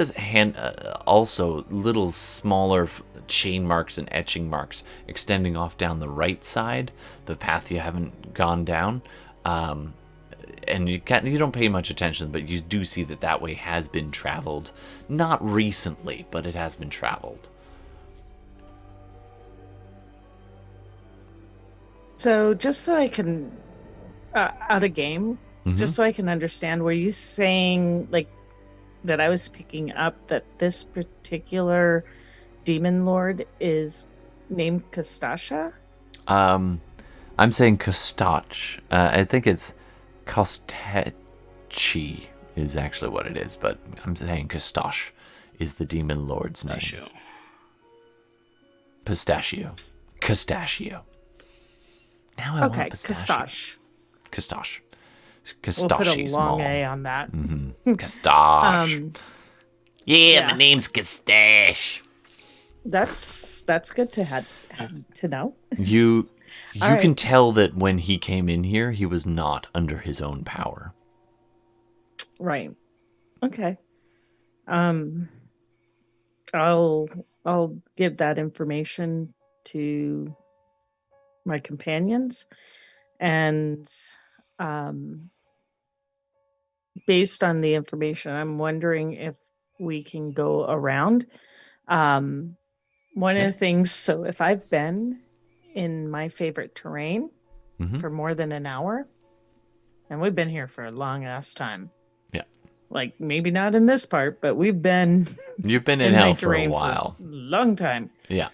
also little smaller chain marks and etching marks extending off down the right side, the path you haven't gone down. And you don't pay much attention, but you do see that way has been traveled. Not recently, but it has been traveled. So just so I can, out of game, just so I can understand, were you saying like that I was picking up that this particular demon lord is named Kawst? I'm saying Kostach. I think it's Kostechi is actually what it is, but I'm saying Kostach is the demon lord's name. Pistachio. Now I want Okay, pistachio. Kostosh. Kostach. We'll put a Kostach's long Maw. A on that. Kostach. Yeah, Yeah. my name's Kastash. That's good to know. You All right. can tell that when he came in here, he was not under his own power. Right. Okay. I'll give that information to my companions, and based on the information, I'm wondering if we can go around. One of the things, so if I've been in my favorite terrain for more than an hour, and we've been here for a long ass time. Yeah. Like maybe not in this part, but we've been You've been in my hell for a terrain while. a long time. Yeah.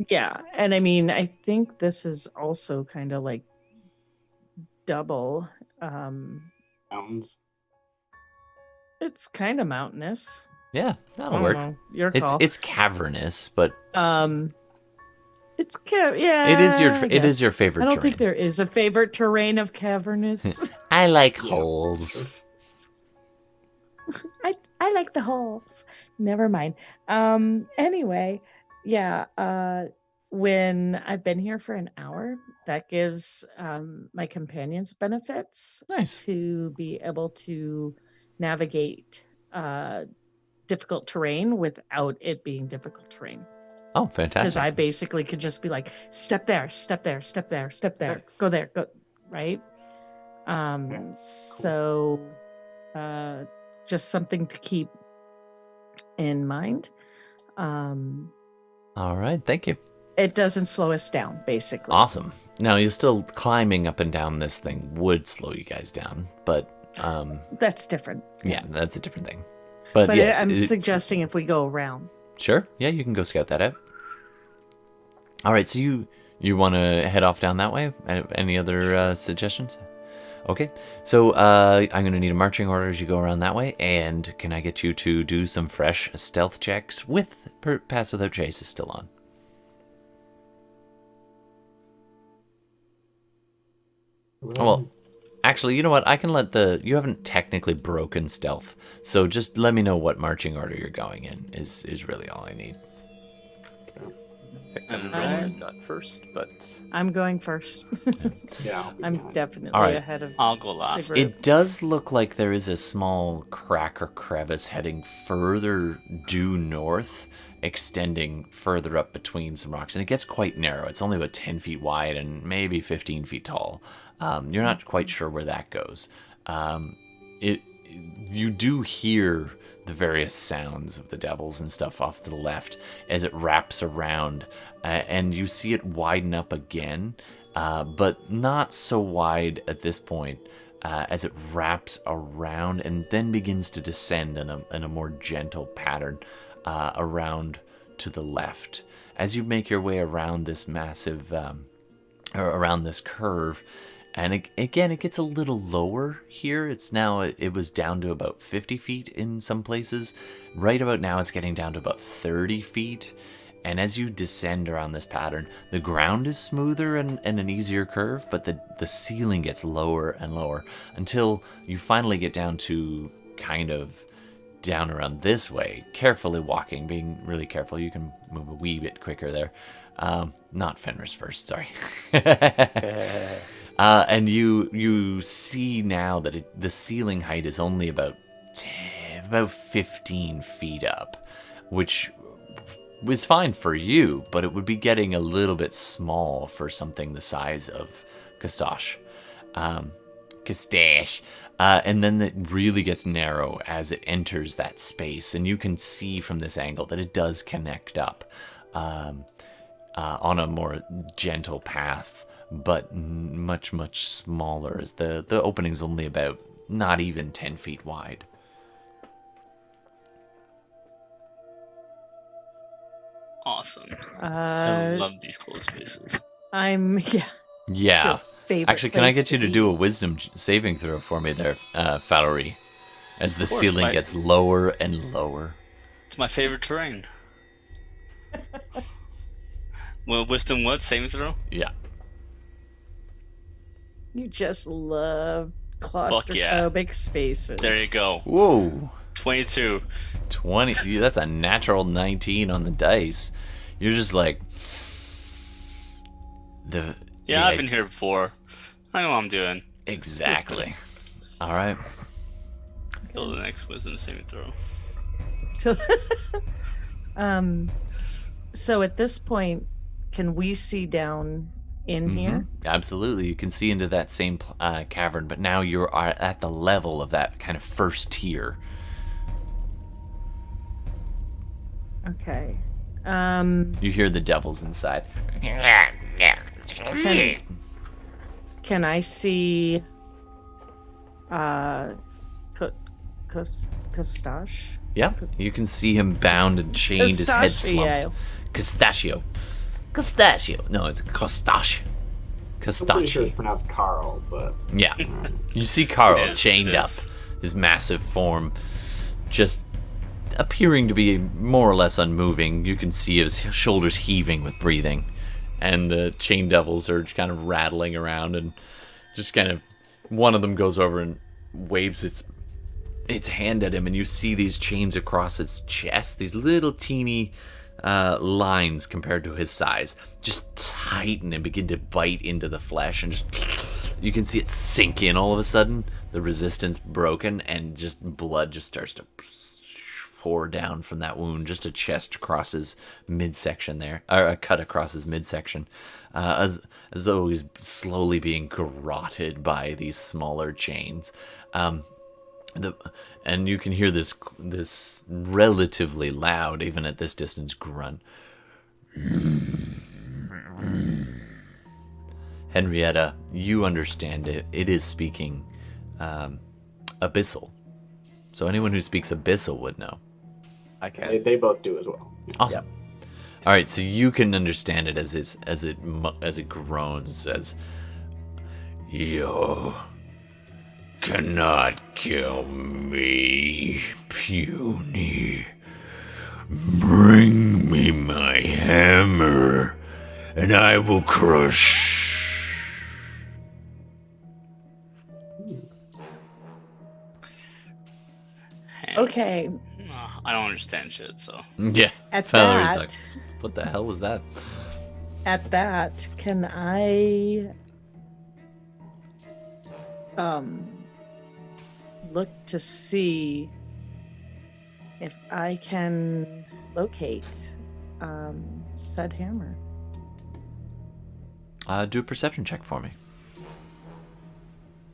Yeah. And I mean, I think this is also kind of like double. Mountains. It's kind of mountainous. Yeah, I that'll don't work. know. Your call. It's cavernous, but yeah. it is I your favorite I don't terrain. think there is a favorite terrain of cavernous. I like holes. I like the holes. Never mind. Anyway, yeah. When I've been here for an hour, that gives my companions benefits. Nice. To be able to navigate difficult terrain without it being difficult terrain. Oh, Because fantastic. I basically could just be like, step there, step there, step there, step there, Nice. go there, go right. So just something to keep in mind. All right, thank you. It doesn't slow us down, basically. Awesome. Now, you're still climbing up and down this thing would slow you guys down, but That's different. yeah, that's a different thing. But, But yes, I'm suggesting if we go around. sure. Yeah, you can go scout that out. All right, so you want to head off down that way? Any other suggestions? Okay, so I'm going to need a marching order as you go around that way, and can I get you to do some fresh stealth checks with Pass Without Trace is still on? Well, actually, you know what? I can let you haven't technically broken stealth, so just let me know what marching order you're going in is really all I need. I think I'm going not first, but I'm going first. Yeah. I'm definitely All right. ahead of I'll go the last. group. It does look like there is a small crack or crevice heading further due north, extending further up between some rocks, and it gets quite narrow. It's only about 10 feet wide and maybe 15 feet tall. You're not quite sure where that goes. You do hear the various sounds of the devils and stuff off to the left as it wraps around, and you see it widen up again, but not so wide at this point, as it wraps around and then begins to descend in a more gentle pattern around to the left. As you make your way around this massive, or around this curve, and again, it gets a little lower here. It was down to about 50 feet in some places. Right about now, it's getting down to about 30 feet. And as you descend around this pattern, the ground is smoother and an easier curve, but the ceiling gets lower and lower until you finally get down to kind of down around this way, carefully walking, being really careful. You can move a wee bit quicker there. Not Fenris first, sorry. And you see now that the ceiling height is only about 15 feet up, which was fine for you, but it would be getting a little bit small for something the size of Kostach. And then it really gets narrow as it enters that space, and you can see from this angle that it does connect up on a more gentle path, but much, much smaller, as the opening's only about not even 10 feet wide. Awesome. I Uh, love these closed spaces. I'm yeah. Yeah. Your favorite Actually, can I place get you to be. do a wisdom saving throw for me there, Falurie? As the Of course, ceiling my- gets lower and lower. It's my favorite terrain. Well, wisdom what? Saving throw? Yeah. You just love Fuck yeah. claustrophobic spaces. There you go. Whoa. 22. 20. That's a natural 19 on the dice. You're just like... Yeah, I've been here before. I know what I'm doing. Exactly. All right. Till the next wisdom saving throw. So at this point, can we see down in here? Absolutely. You can see into that same cavern, but now you're at the level of that kind of first tier. Okay. You hear the devils inside. Can I see Kostash? Yeah, you can see him bound and chained, his head slumped. Pistachio. No, it's Kostash. I'm pretty sure Kostachi. it's pronounced Carl, but Yeah. You see Carl It is, chained it up, is. his massive form just appearing to be more or less unmoving. You can see his shoulders heaving with breathing. And the chain devils are kind of rattling around, and just kind of one of them goes over and waves its hand at him, and you see these chains across its chest, these little teeny lines compared to his size, just tighten and begin to bite into the flesh, and just you can see it sink in all of a sudden. The resistance broken, and just blood just starts to pour down from that wound, just a chest across his midsection there, or a cut across his midsection, as though he's slowly being garroted by these smaller chains. And you can hear this relatively loud, even at this distance, grunt. Henrietta, you understand it. It is speaking Abyssal. So anyone who speaks Abyssal would know. I can. they both do as well. Awesome. All right, so you can understand it as it groans. It says, "You cannot kill me, puny. Bring me my hammer, and I will crush." Okay. I don't understand shit, so. Yeah. At Falorie's that, like, what the hell was that? at that, can I look to see if I can locate said hammer? Do a perception check for me.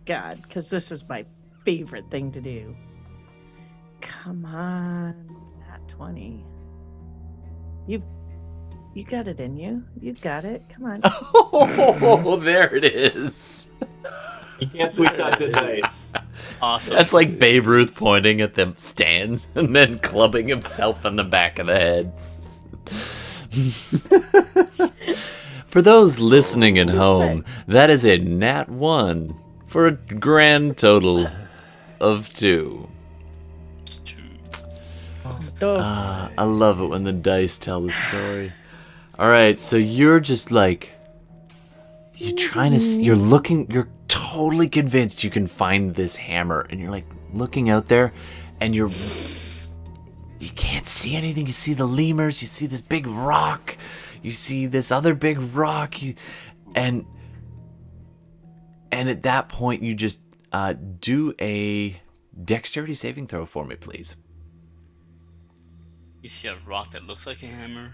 God, because this is my favorite thing to do. Come on, not 20. You got it in you. You got it. Come on. Oh, there it is. You can't sweep that good dice. Awesome. That's like Babe Ruth pointing at the stands and then clubbing himself in the back of the head. For those listening at Just home, say. that is a nat 1 for a grand total of 2. Dos. I love it when the dice tell the story. All right, so you're just like, you're looking, you're totally convinced you can find this hammer, and you're like looking out there, and you can't see anything. You see the lemurs, you see this big rock, you see this other big rock, and at that point you just do a dexterity saving throw for me, please. You see a rock that looks like a hammer?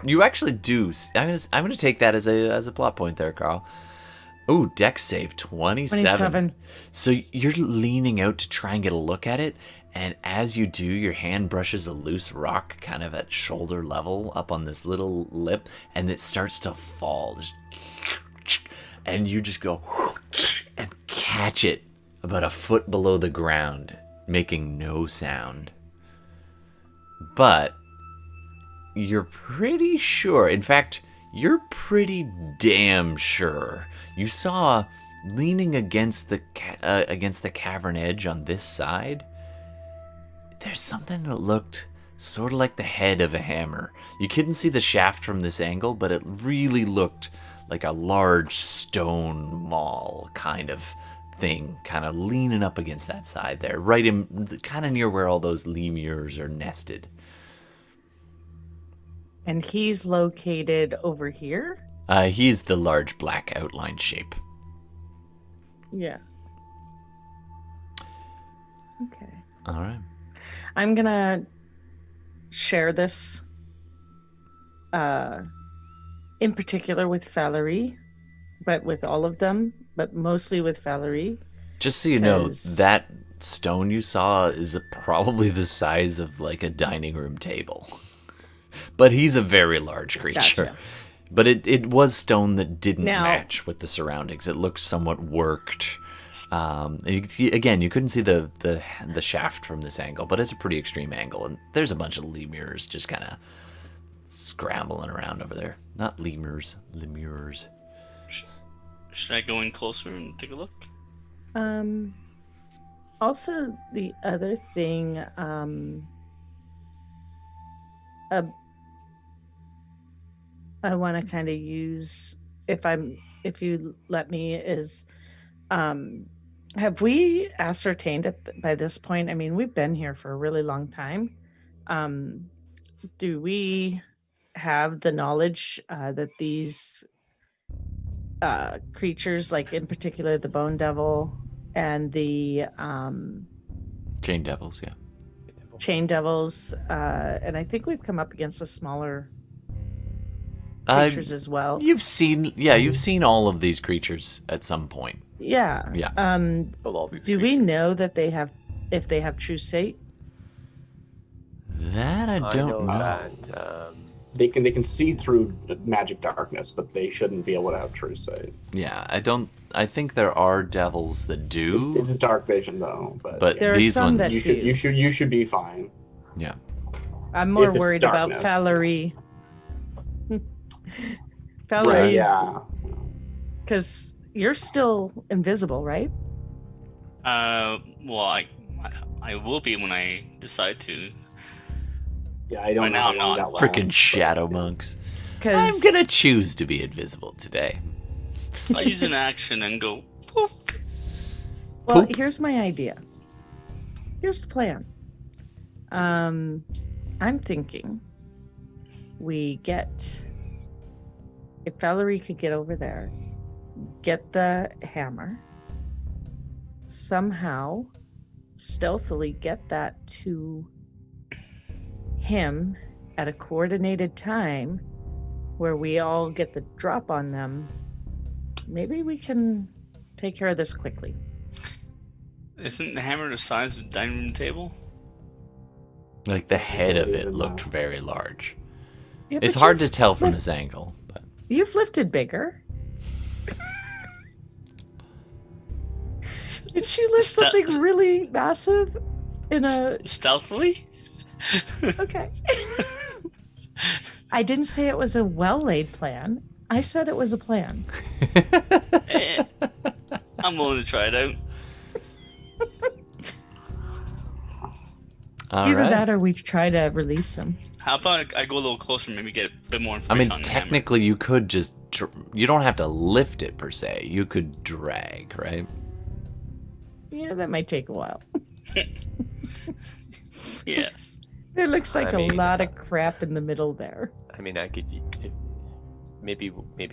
You actually do. I'm gonna take that as a plot point there, Carl. Ooh, dex save 27. 27. So you're leaning out to try and get a look at it, and as you do, your hand brushes a loose rock kind of at shoulder level up on this little lip, and it starts to fall. And you just go and catch it about a foot below the ground, making no sound. But You're pretty sure. In fact, you're pretty damn sure. You saw leaning against the cavern edge on this side. There's something that looked sort of like the head of a hammer. You couldn't see the shaft from this angle, but it really looked like a large stone maul kind of thing, kind of leaning up against that side there, right in kind of near where all those lemurs are nested. And he's located over here? He's the large black outline shape. Yeah. Okay. All right. I'm gonna share this in particular with Falurie, but with all of them, but mostly with Falurie. Just so you know, 'Cause- that stone you saw is probably the size of like a dining room table. But he's a very large creature. Gotcha. But it was stone that didn't Now- match with the surroundings. It looked somewhat worked. Again, you couldn't see the shaft from this angle, but it's a pretty extreme angle. And there's a bunch of lemurs just kind of scrambling around over there. Not lemurs, lemurs. Should I go in closer and take a look? Also, the other thing, I want to kind of use, if you let me, is, have we ascertained by this point? I mean, we've been here for a really long time. Do we have the knowledge that these creatures, like in particular the Bone Devil and the Chain devils, yeah. Chain Devils, and I think we've come up against the smaller creatures as well. You've seen all of these creatures at some point. Yeah. Yeah. Well, all these Do we creatures. know that if they have true sight? That I don't know. That, They can see through magic darkness, but they shouldn't be able to have true sight. Yeah, I think there are devils that do. It's dark vision though, but There are these some ones, that you should be fine. yeah. I'm more If it's worried darkness. about Falurie. Right, Falurie is yeah. because you're still invisible, right? Well, I will be when I decide to. Yeah, I don't Right know now how I'm long not. that lasts. Freaking but- shadow monks. Because I'm gonna choose to be invisible today. I use an action and go poof. Well, Poop. here's my idea. Here's the plan. I'm thinking we get, if Valerie could get over there, get the hammer, somehow stealthily get that to him at a coordinated time where we all get the drop on them. Maybe we can take care of this quickly. Isn't the hammer the size of a dining room table? Like the head of don't it even looked know. very large. Yeah, It's but hard to you've tell from lift- this angle, but You've lifted bigger. Did she lift Ste- something really massive in a... Stealthily? Okay. I didn't say it was a well-laid plan. I said it was a plan. Eh, I'm willing to try it out. all Either right. that or we try to release him. How about I go a little closer and maybe get a bit more I information mean, on the hammer? technically, you could just you don't have to lift it per se. You could drag, right? Yeah, that might take a while. Yes. It looks like I mean- a lot of crap in the middle there. I mean, I could. Maybe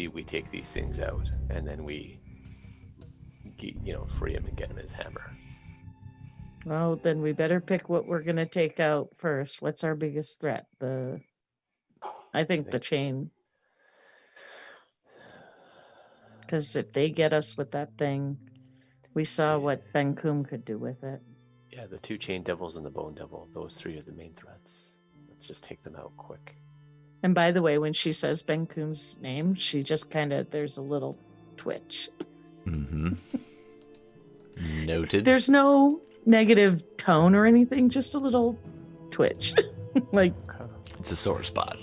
we take these things out and then we, free him and get him his hammer. Well, then we better pick what we're gonna take out first. What's our biggest threat? I think the chain. Because if they get us with that thing, we saw what Ben Kum could do with it. Yeah, the two chain devils and the bone devil. Those three are the main threats. Let's just take them out quick. And by the way, when she says Ben Kum's name, she just there's a little twitch. Mm-hmm. Noted. There's no negative tone or anything, just a little twitch. Like, It's a sore spot.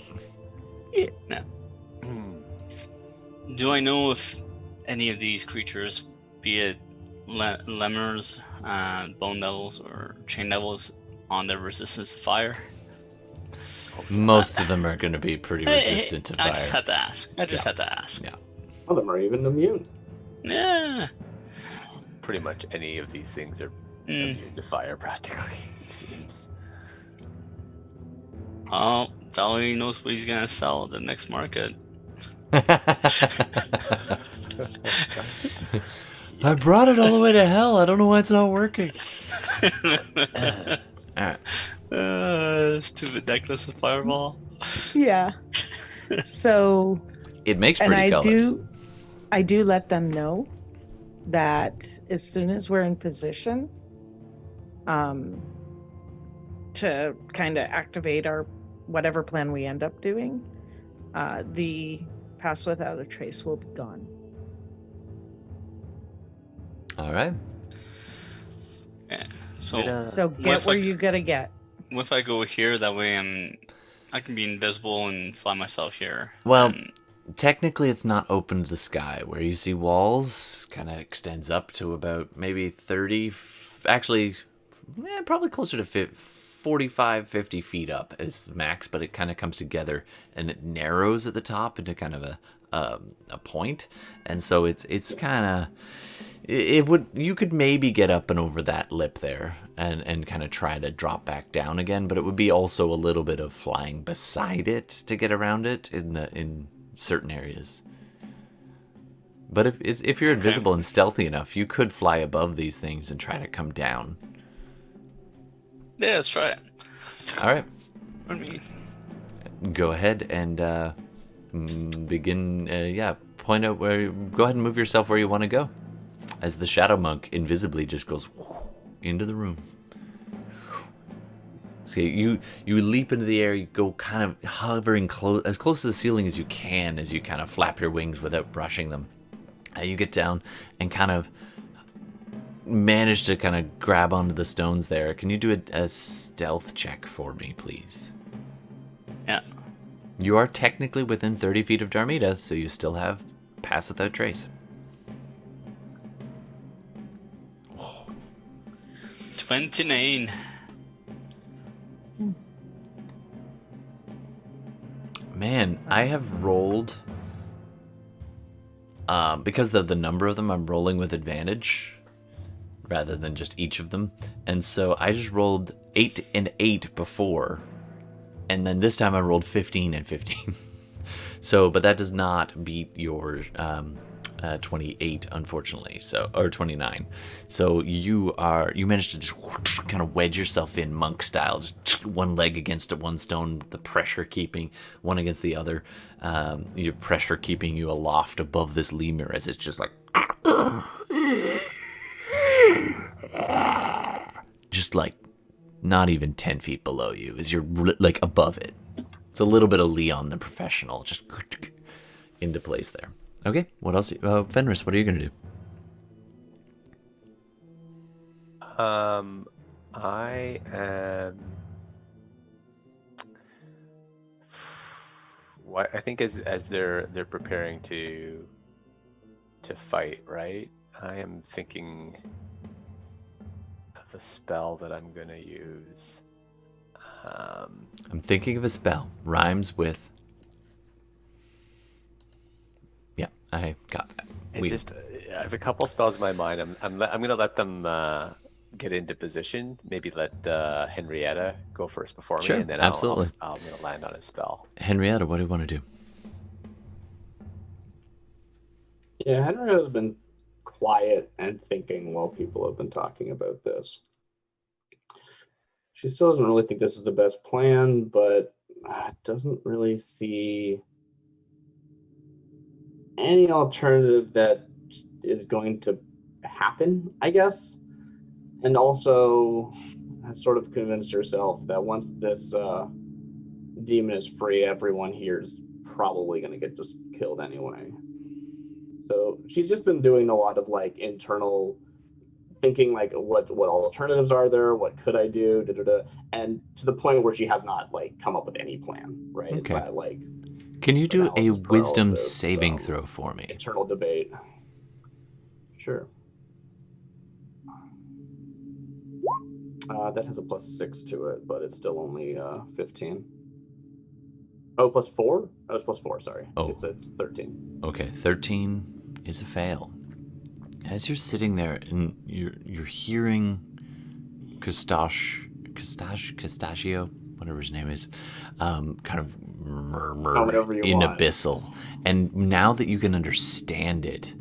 Do I know if any of these creatures, be it lemurs, bone devils, or chain devils, on their resistance to fire? Most of them are going to be pretty resistant to fire. I just had to ask. I just had to ask. Yeah. Some of them are even immune. Yeah. Pretty much any of these things are immune to fire, practically, it seems. Oh, Falurie knows what he's gonna sell at the next market. I brought it all the way to hell. I don't know why it's not working. All right. Stupid necklace of fireball. Yeah. So, It makes and pretty colors. I do let them know that as soon as we're in position, to kind of activate our whatever plan we end up doing, the pass without a trace will be gone. All right. Yeah. So So what get if where I- you gotta get. what if I go here? That way I can be invisible and fly myself here. Well, And- technically, it's not open to the sky. Where you see walls kind of extends up to about maybe 30, actually, probably closer to 45, 50 feet up is the max, but it kind of comes together and it narrows at the top into kind of a point. And so it's kind of, you could maybe get up and over that lip there and kind of try to drop back down again, but it would be also a little bit of flying beside it to get around it in certain areas. But if you're invisible and stealthy enough, you could fly above these things and try to come down. yeah, let's try it. All right, I mean, go ahead and begin. Point out where. Go ahead and move yourself where you want to go, as the shadow monk invisibly just goes into the room. So you leap into the air. You go kind of hovering as close to the ceiling as you can, as you kind of flap your wings without brushing them. You get down and kind of manage to kind of grab onto the stones there. Can you do a stealth check for me, please? yeah. You are technically within 30 feet of Darmita, so you still have pass without trace. 29. Man, I have rolled... because of the number of them, I'm rolling with advantage rather than just each of them. And so I just rolled 8 and 8 before. And then this time I rolled 15 and 15. So, but that does not beat your 28, unfortunately. So, or 29. So you managed to just kind of wedge yourself in monk style, just one leg against one stone, the pressure keeping one against the other. Your pressure keeping you aloft above this lemur as it's just like, just like not even 10 feet below you as you're like above it. It's a little bit of Leon the professional just into place there. Okay, what else? Fenris, what are you going to do? I am. I think as they're preparing to fight, right? I am thinking of a spell that I'm gonna use. I'm thinking of a spell. Rhymes with. Yeah, I got that. I have a couple spells in my mind. I'm gonna let them get into position. Maybe let Henrietta go first before Sure, me, and then absolutely. I'm gonna land on a spell. Henrietta, what do you want to do? Yeah, Henrietta's been quiet and thinking while people have been talking about this. She still doesn't really think this is the best plan, but doesn't really see any alternative that is going to happen, I guess. And also has sort of convinced herself that once this demon is free, everyone here is probably going to get just killed anyway. So she's just been doing a lot of like internal thinking, like what alternatives are there, what could I do, and to the point where she has not like come up with any plan, right? Okay. But, like, Can Can you do a analysis wisdom paralysis, saving throw for me? Internal debate. Sure. That has a +6 to it, but it's still only 15. Oh, +4? Oh, it's +4, sorry. Oh. It's 13. Okay, 13 is a fail. As you're sitting there and you're hearing Castagio, whatever his name is, kind of murmur whatever you in want. abyssal. And now that you can understand it,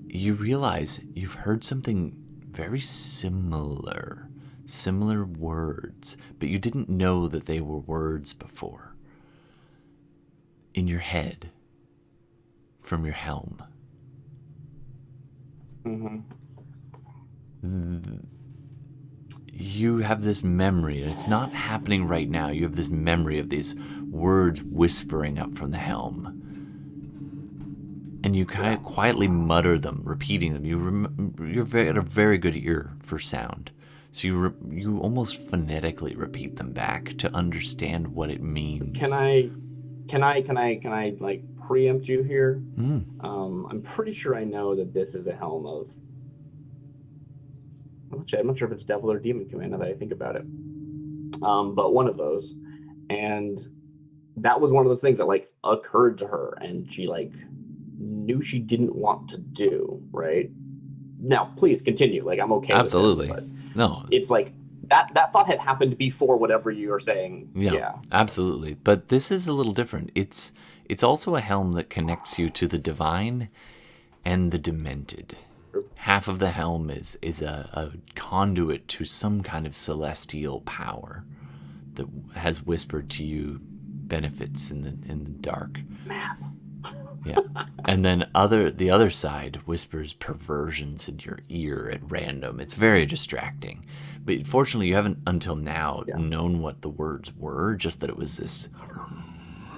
you realize you've heard something very similar words, but you didn't know that they were words before. In your head, from your helm. You have this memory, and it's not happening right now. You have this memory of these words whispering up from the helm. And you kind of quietly mutter them, repeating them. You're at a very good ear for sound. So you almost phonetically repeat them back to understand what it means. Can I like preempt you here? Mm. I'm pretty sure I know that this is a helm of. I'm not sure if it's Devil or Demon Command now that I think about it. But one of those, and that was one of those things that like occurred to her, and she like knew she didn't want to do. Right now, please continue. Like I'm okay. Absolutely. With this, but No. it's like that thought had happened before whatever you are saying. Yeah. Absolutely. But this is a little different. It's also a helm that connects you to the divine and the demented. Half of the helm is a conduit to some kind of celestial power that has whispered to you benefits in the dark. Yeah. And then the other side whispers perversions in your ear at random. It's very distracting. But fortunately, you haven't until now known what the words were, just that it was this.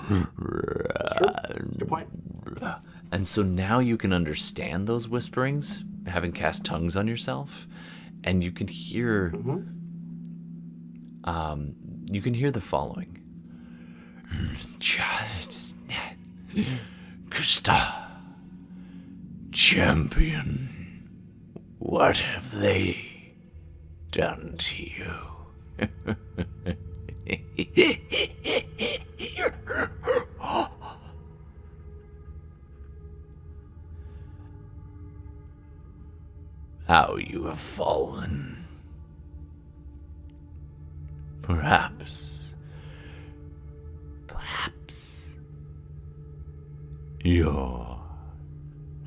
That's true. That's a good point. And so now you can understand those whisperings, having cast tongues on yourself, and you can hear the following. Champion, what have they done to you? How you have fallen. Perhaps you're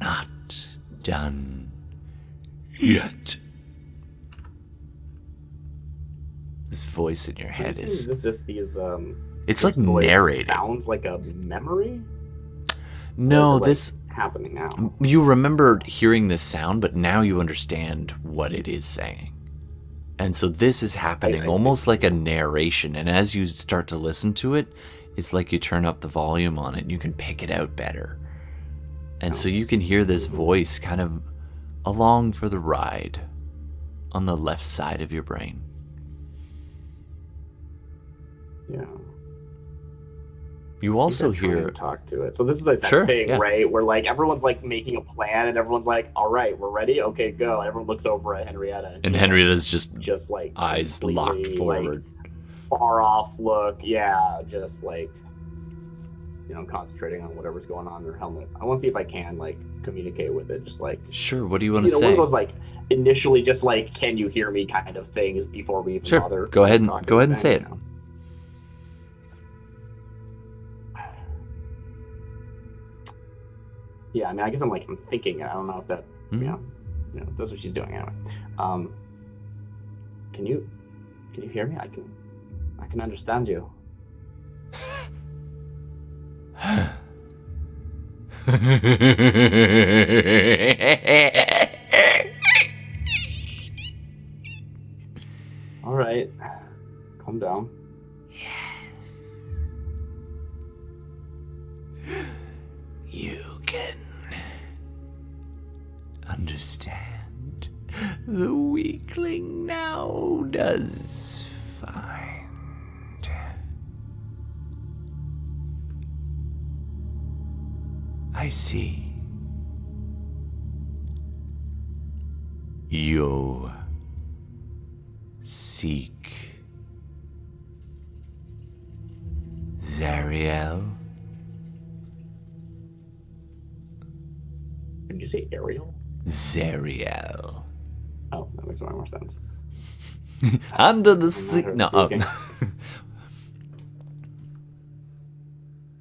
not done yet. This voice in your head is. It's like narrating. Sounds like a memory. No, this happening now. You remember hearing this sound, but now you understand what it is saying. And so this is happening almost like a narration. And as you start to listen to it, it's like you turn up the volume on it and you can pick it out better. And so you can hear this voice kind of along for the ride on the left side of your brain. Yeah. You also hear talk to it. So this is like that thing, right? Where like everyone's like making a plan and everyone's like, all right, we're ready. Okay, go. And everyone looks over at Henrietta. And Henrietta's just like eyes locked forward. Like, far off look. Yeah. Just like, concentrating on whatever's going on in her helmet. I want to see if I can like communicate with it. Just like, sure. What do you want to say? One of those like initially just like, can you hear me kind of things before we even bother. Go ahead and say it. Yeah, I mean, I guess I'm thinking. I don't know if that, that's what she's doing anyway. Can you hear me? I can understand you. All right, calm down. You can understand. The weakling now does find. I see. You seek Zariel? Did you say Ariel? Zariel. Oh, that makes more sense. Under the sea. No. speaking.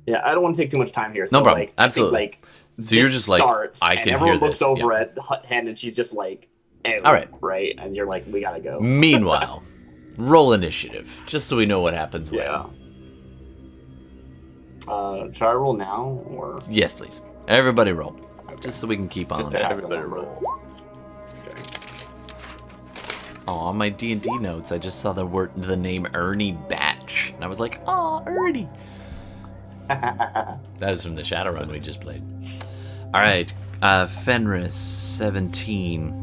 Yeah, I don't want to take too much time here. So, No problem. Like, I think, Absolutely. like, So you're this just like, starts, I and can everyone hear looks this. over Yeah. at Hen, and she's just like, "Ew," All right. right? And you're like, we gotta go. Meanwhile, roll initiative, just so we know what happens when. Yeah. Should I roll now, or Yes, please. Everybody roll. Okay. Just so we can keep on Just track. everybody roll. Okay. Oh, on my D&D notes, I just saw the name Ernie Batch. And I was like, oh, Ernie. That was from the Shadowrun we just played. All right. Fenris, 17.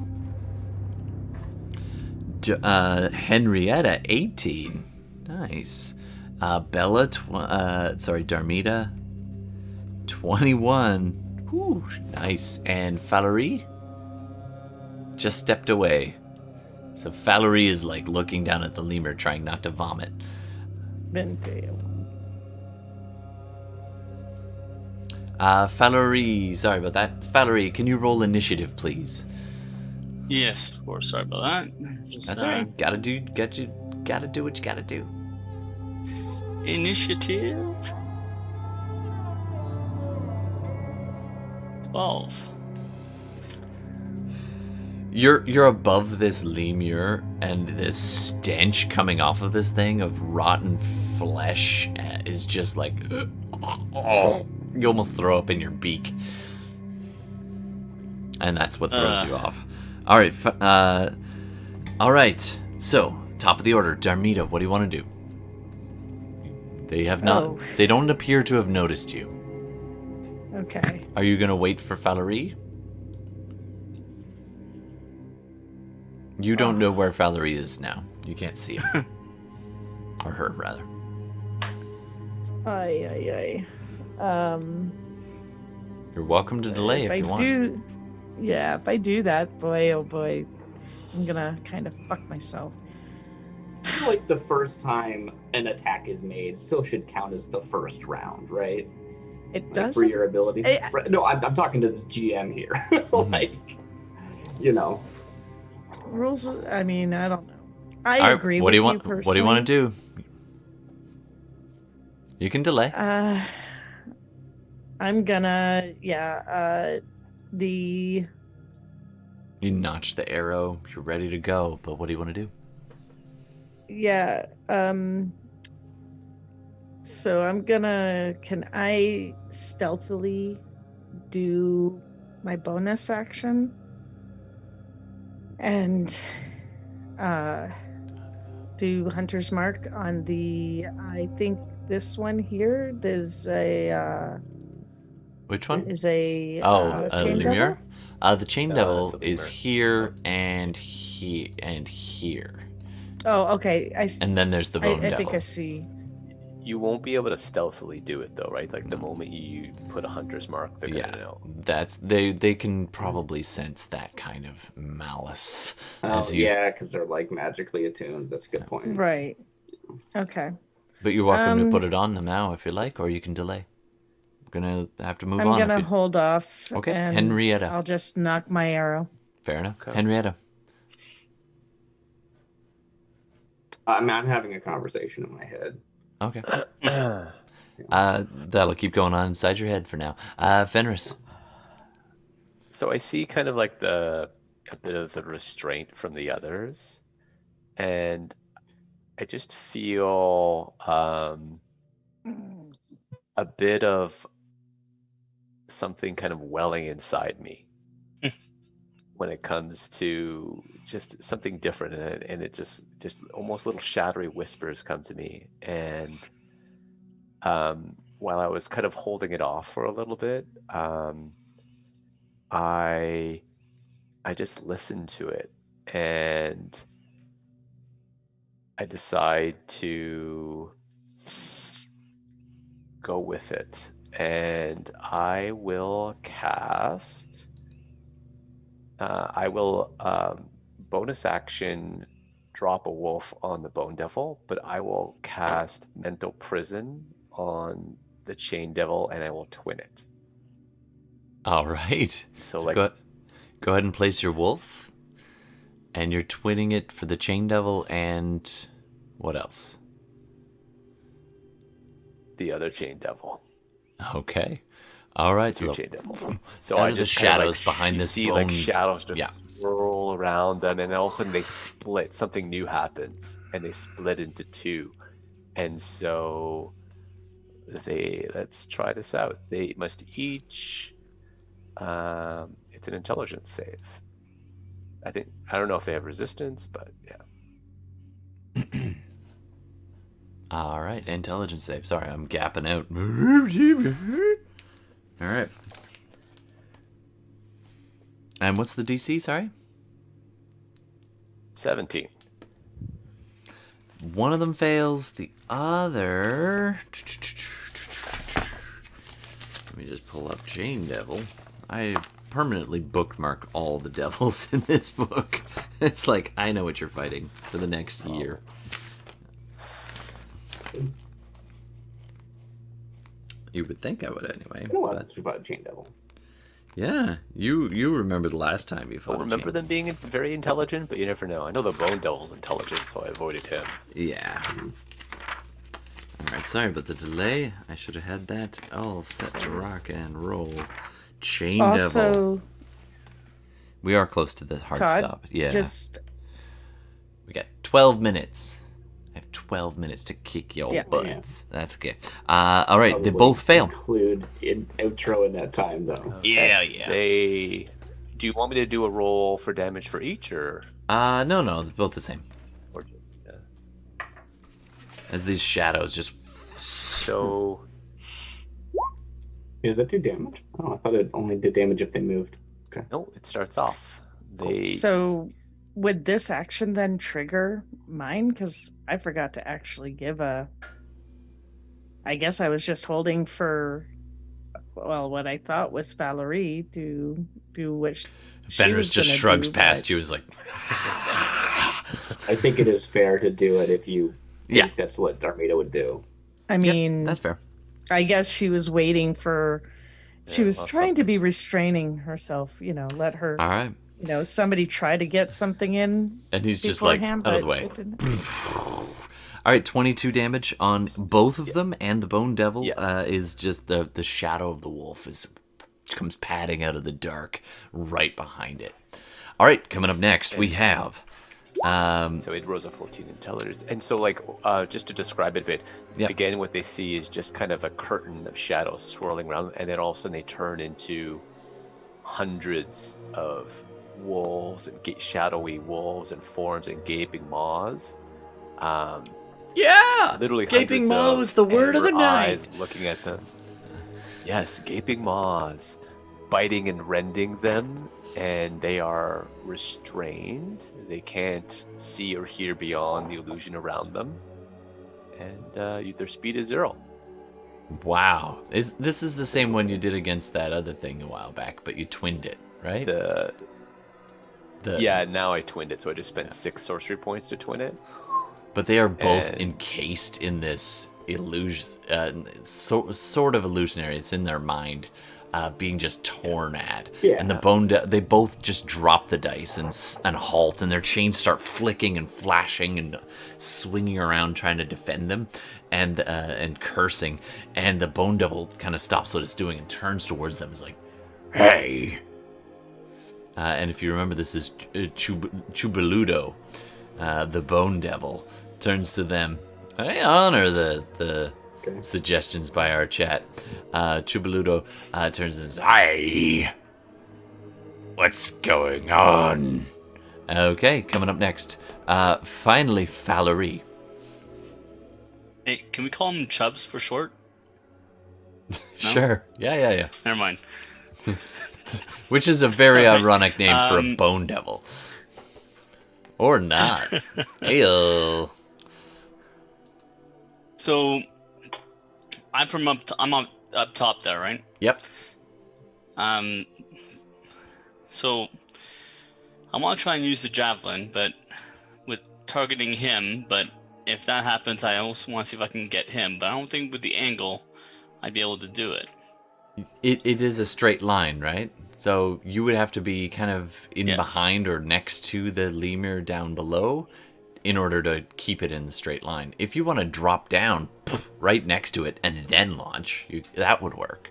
Henrietta, 18. Nice. Bela, Darmita, 21. Whew, nice. And Falurie just stepped away. So Falurie is like looking down at the lemur, trying not to vomit. Falurie, sorry about that. Falurie, can you roll initiative, please? Yes, of course. Sorry about that. Just, That's all right. Gotta do what you gotta do. Initiative 12. You're above this lemur, and this stench coming off of this thing of rotten flesh is just like, oh, you almost throw up in your beak, and that's what throws you off. All right, all right. So top of the order, Darmita. What do you want to do? They have not. Oh. They don't appear to have noticed you. Okay. Are you gonna wait for Falurie? You don't know where Falurie is now. You can't see him. Or her, rather. Ay. You're welcome to delay if you want. If I do that, boy, oh boy, I'm gonna kind of fuck myself. I feel like the first time an attack is made still should count as the first round, right? It Like, does. for your ability. I- No, I'm talking to the GM here. Like, you know. Rules. I mean, I don't know. I All right, agree what with do you you want? personally. What do you want to do? You can delay. I'm gonna, the You notch the arrow. You're ready to go. But what do you want to do? So I'm gonna. Can I stealthily do my bonus action and do Hunter's Mark on the? I think this one here. There's a. Which one? Is a chain lemur. devil? The chain No, devil that's a is lemur. here and here. Oh, okay. And then there's the bone I devil. think I see. You won't be able to stealthily do it though, right? Like the moment you put a hunter's mark, they're gonna know. That's they can probably sense that kind of malice. Oh, yeah, because they're like magically attuned. That's a good point. Right. Okay. But you're welcome to put it on them now if you like, or you can delay. We're gonna have to move on. I'm gonna hold off. Okay, and Henrietta. I'll just knock my arrow. Fair enough. Okay. Henrietta. I'm having a conversation in my head. Okay. That'll keep going on inside your head for now. Fenris. So I see kind of like a bit of the restraint from the others, and I just feel a bit of something kind of welling inside me when it comes to just something different, and it just almost little shadowy whispers come to me, and while I was kind of holding it off for a little bit, I just listen to it, and I decide to go with it. and I will cast. I will bonus action drop a wolf on the Bone Devil, but I will cast Mental Prison on the Chain Devil, and I will twin it. All right. So, So like, go ahead and place your wolf, and you're twinning it for the Chain Devil and what else? the other Chain Devil. Okay. All right. So Chain Devil. So out I of the just kind of, shadows like, behind this see bone. like shadows just Yeah. swirl around them, and then all of a sudden they split. Something new happens, and they split into two. And so let's try this out. They must each. It's an intelligence save. I don't know if they have resistance, but yeah. All right. Intelligence save. Sorry, I'm gapping out. All right. And what's the DC? Sorry. 17. One of them fails. The other. Let me just pull up Chain Devil. I permanently bookmark all the devils in this book. It's like I know what you're fighting for the next year. You would think I would anyway. I know But that's about Chain Devil. yeah, you remember the last time you I fought. remember Chain. them being very intelligent, but you never know. I know the Bone Devil's intelligent, so I avoided him. Yeah. All right. Sorry about the delay. I should have had that all set to rock and roll. Chain Devil. Also, We are close to the hard Todd, stop. Yeah. just We got 12 minutes. I have 12 minutes to kick your Yeah. butts. That's okay. All right. They Probably both fail. Include in outro in that time though. Yeah. Do you want me to do a roll for damage for each, or No, they're both the same. just As these shadows just. so? Does that do damage? Oh, I thought it only did damage if they moved. Okay. No, it starts off. They so would this action then trigger mine? Because I forgot to actually give a. I guess I was just holding for, well, what I thought was Falurie to do what she Fenris was just gonna shrugs do, past but- you. Is like. I think it is fair to do it if you Yeah. think that's what Darmita would do. I mean, That's fair. I guess she was waiting for. She Yeah, was well, trying to something. be restraining herself. Let her. All right. Somebody try to get something in And he's just like beforehand, out of the but way. it didn't. All right, 22 damage on both of them, and the Bone Devil Yes. is just the shadow of the wolf comes padding out of the dark right behind it. All right, coming up next we have. So it rose a 14 intelligence, and so just to describe it a bit, Yep. again, what they see is just kind of a curtain of shadows swirling around, and then all of a sudden they turn into hundreds of wolves and shadowy wolves and forms and gaping maws. Yeah, Literally gaping hundreds maw of was the word of the amber night. eyes looking at them. Yes, gaping maws, biting and rending them, and they are restrained. They can't see or hear beyond the illusion around them, and their speed is 0. Wow, this is the same one you did against that other thing a while back, but you twinned it, right? Yeah, now I twinned it, so I just spent 6 sorcery points to twin it. But they are both And- encased in this illusion, sort of illusionary. It's in their mind, being just torn at. Yeah. And they both just drop the dice and halt, and their chains start flicking and flashing and swinging around, trying to defend them, and cursing. And the Bone Devil kind of stops what it's doing and turns towards them. It's like, "Hey!" And if you remember, this is Chubaludo, the Bone Devil, turns to them. I honor the suggestions by our chat. Chubaludo turns and says, "Hi! What's going on?" Okay, coming up next. Finally, Falurie. Hey, can we call him Chubbs for short? Sure. Yeah. Never mind. Which is a very ironic name for a Um, Bone Devil. Or not. Heyo. So, I'm up top there, right? Yep. So I want to try and use the javelin, but with targeting him. But if that happens, I also want to see if I can get him. But I don't think with the angle, I'd be able to do it. It is a straight line, right? So you would have to be kind of in Yes. behind or next to the lemur down below in order to keep it in the straight line. If you want to drop down right next to it and then launch, that would work.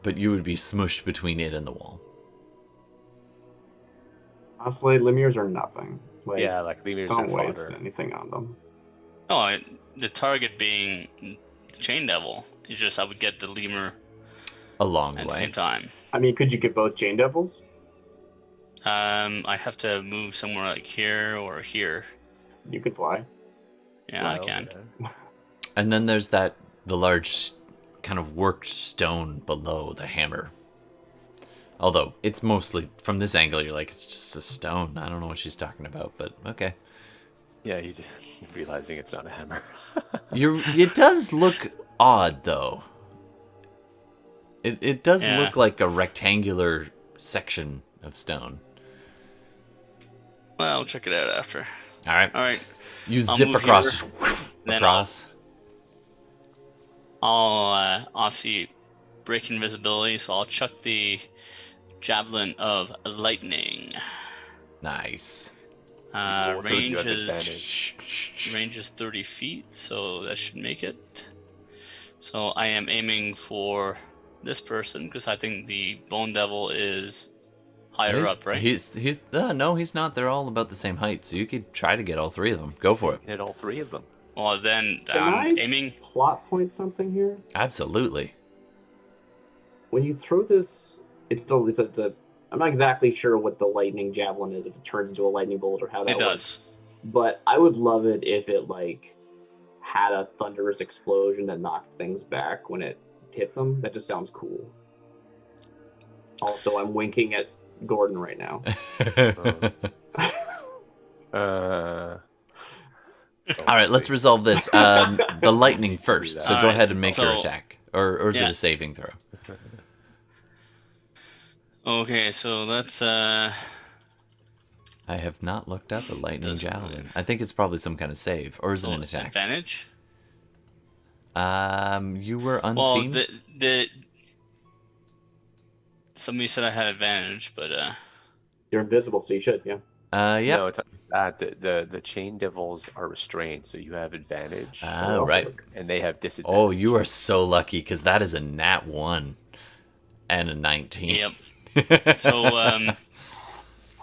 But you would be smushed between it and the wall. Honestly, lemurs are nothing. Like, Yeah, like lemurs are don't waste fodder. anything on them. Oh, the target being Chain Devil. It's just I would get the lemur A long at the way. same time. I mean, could you get both chain devils? I have to move somewhere like here or here. You could fly. Yeah, I can. And then there's the large kind of worked stone below the hammer. Although it's mostly from this angle, you're like, it's just a stone. I don't know what she's talking about, but okay. Yeah, you just realizing it's not a hammer. It does look odd though. It does Yeah. look like a rectangular section of stone. Well, I'll check it out after. All right. All right. You I'll zip move across, here, just then across. I'll obviously break invisibility, so I'll chuck the Javelin of Lightning. Nice. Also, you Range have is advantage. range is 30 feet, so that should make it. So I am aiming for this person because I think the Bone Devil is higher up, right? No, he's not. They're all about the same height, so you could try to get all three of them. Go for it. Hit all three of them. Well, then Can I'm I aiming. plot point something here? Absolutely. When you throw this, I'm not exactly sure what the lightning javelin is, if it turns into a lightning bolt or how that It works. does. But I would love it if it had a thunderous explosion that knocked things back when it hit them. That just sounds cool. Also, I'm winking at Gordon right now. All right, let's resolve this. The lightning first. So go Alright, ahead and make your so- attack, or is it yeah. a saving throw? Okay, so that's I have not looked up a lightning Doesn't javelin. really- I think it's probably some kind of save, or is it an attack? advantage. You were Well, unseen. the somebody said I had advantage, but You're invisible, so you should, yeah. Yeah. No, it's not that. The chain devils are restrained, so you have advantage, Oh, right. and they have disadvantage. Oh, you are so lucky because that is a nat 1 and a 19. yep.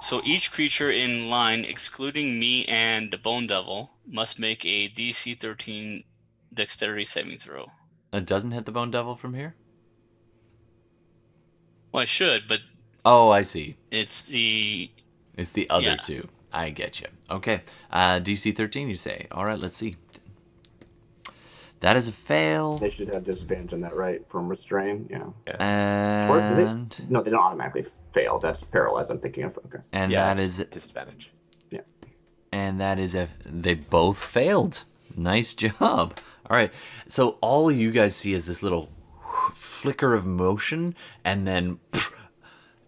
So each creature in line, excluding me and the Bone Devil, must make a DC 13 Dexterity saving throw. It doesn't hit the Bone Devil from here? Well, I should, but Oh, I see. it's the It's the other Yeah. two. I get you. Okay. DC 13, you say. All right, let's see. That is a fail. They should have disadvantage on that, right? From restrain, yeah. And No, they don't automatically fail. That's paralyzed, I'm thinking of. Okay. and Yeah, that it's is disadvantage. they both failed. Nice job. All right. So all you guys see is this little flicker of motion, and then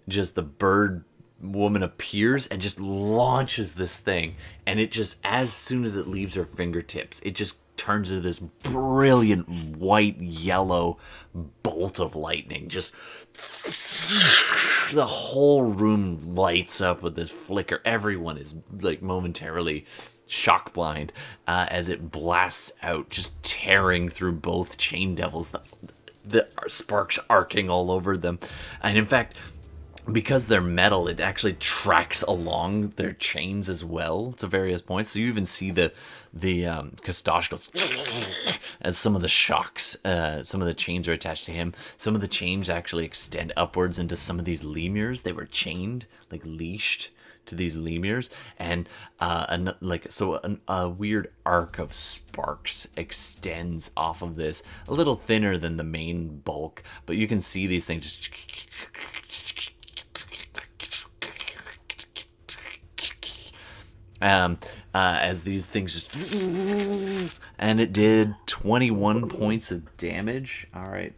just the bird woman appears and just launches this thing, and it just, as soon as it leaves her fingertips, it just turns into this brilliant white yellow bolt of lightning. Just the whole room lights up with this flicker. Everyone is momentarily shock blind as it blasts out, just tearing through both chain devils, the sparks arcing all over them. And in fact, because they're metal, it actually tracks along their chains as well to various points. So you even see the Kosch goes as some of the shocks, some of the chains are attached to him. Some of the chains actually extend upwards into some of these lemurs. They were chained, leashed to these lemurs, and a weird arc of sparks extends off of this, a little thinner than the main bulk, but you can see these things just as these things just And it did 21 points of damage. All right.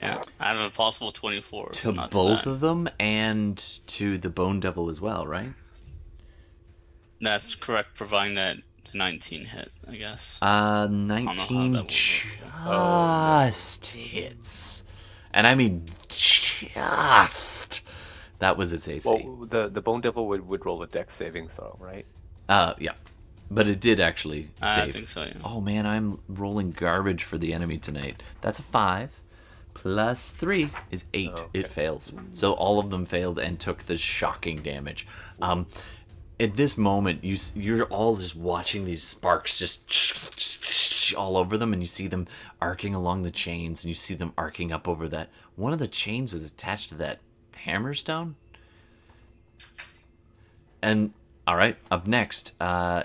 Yeah, out of a possible 24. To so not both too bad. of them and to the Bone Devil as well, right? That's correct, providing that the 19 hit, I guess. know how 19 that will just hits. And I mean just. That was its AC. Well, the Bone Devil would roll a dex saving throw, right? Yeah. But it did actually save. I think so, yeah. Oh man, I'm rolling garbage for the enemy tonight. That's a 5. Plus 3 is 8. okay. It fails. So all of them failed and took the shocking damage. At this moment, you're all just watching these sparks just all over them, and you see them arcing along the chains, and you see them arcing up over that. One of the chains was attached to that hammerstone. And all right, up next,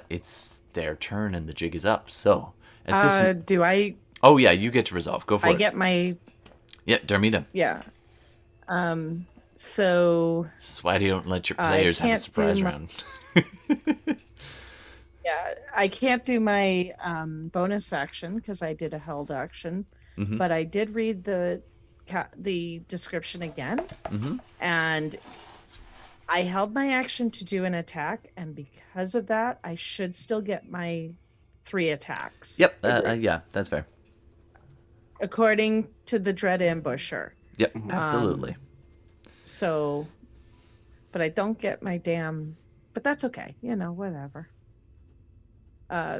it's their turn, and the jig is up. So at this, Do I? oh yeah, you get to resolve. Go for I it. get my Yeah, Darmita. yeah. So This is why you don't let your players have a can't surprise do round. yeah, I can't do my bonus action because I did a held action, Mhm. but I did read the description again, and I held my action to do an attack, and because of that, I should still get my 3 attacks. Yep. Yeah, that's fair. According to the Dread Ambusher. Yep. Absolutely. So, but I don't get my damn. But that's okay. Whatever.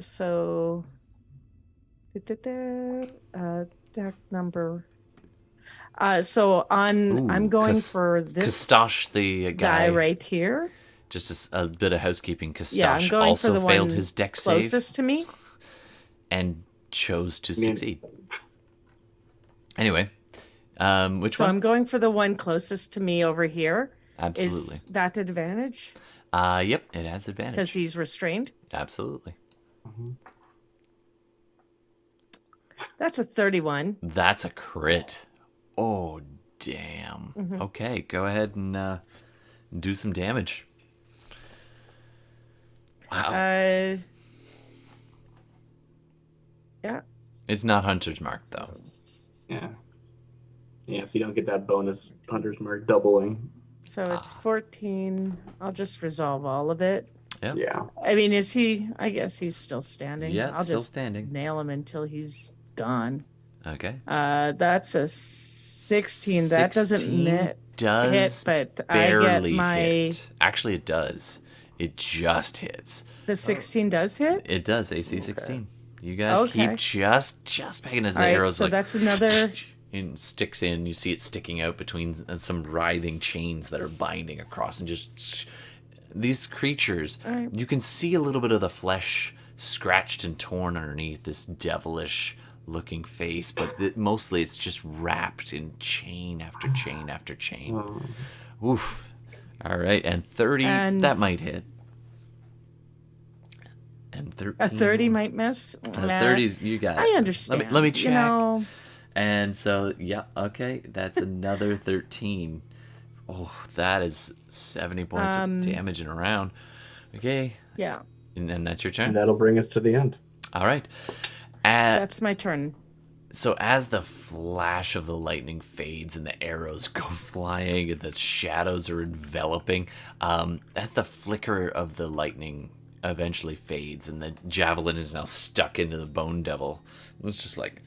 So, deck number. So I'm going for this Kostosh, the guy guy right here. Just a bit of housekeeping. Kostosh Yeah, I'm going for also the failed one his deck save closest to me. and chose to mean- succeed. Anyway, which So one? I'm going for the one closest to me over here. Absolutely. Is that advantage? Yep, it has Because advantage. he's restrained. Absolutely. That's a 31. That's a crit. Oh, damn. Mm-hmm. Okay, go ahead and do some damage. Wow. Yeah. It's not Hunter's Mark, though. Yeah. Yeah, so you don't get that bonus Hunter's Mark doubling. So it's 14. I'll just resolve all of it. Yep. Yeah. I mean, is he? I guess he's still standing. Yeah, I'll still just standing. nail him until he's gone. Okay. That's a 16. That doesn't 16 hit, does but I get barely my. hit. Actually, it does. It just hits. The 16 does hit. It does. AC 16. You guys Okay. keep just paying as the All right, arrows so like that's another. and sticks in. You see it sticking out between some writhing chains that are binding across, and just these creatures. All right. You can see a little bit of the flesh scratched and torn underneath this devilish looking face, but mostly it's just wrapped in chain after chain after chain. Oof. All right, and 30 And- that might hit. And 13. A 30 might miss. 30's you got it. I understand. Let me check. You know, And so, yeah, okay, that's another 13. Oh, that is 70 points of damage in a round. Okay, yeah, and that's your And turn. that'll bring us to the end. All right. that's my turn. So as the flash of the lightning fades and the arrows go flying and the shadows are enveloping, as the flicker of the lightning eventually fades and the javelin is now stuck into the bone devil, it's just like...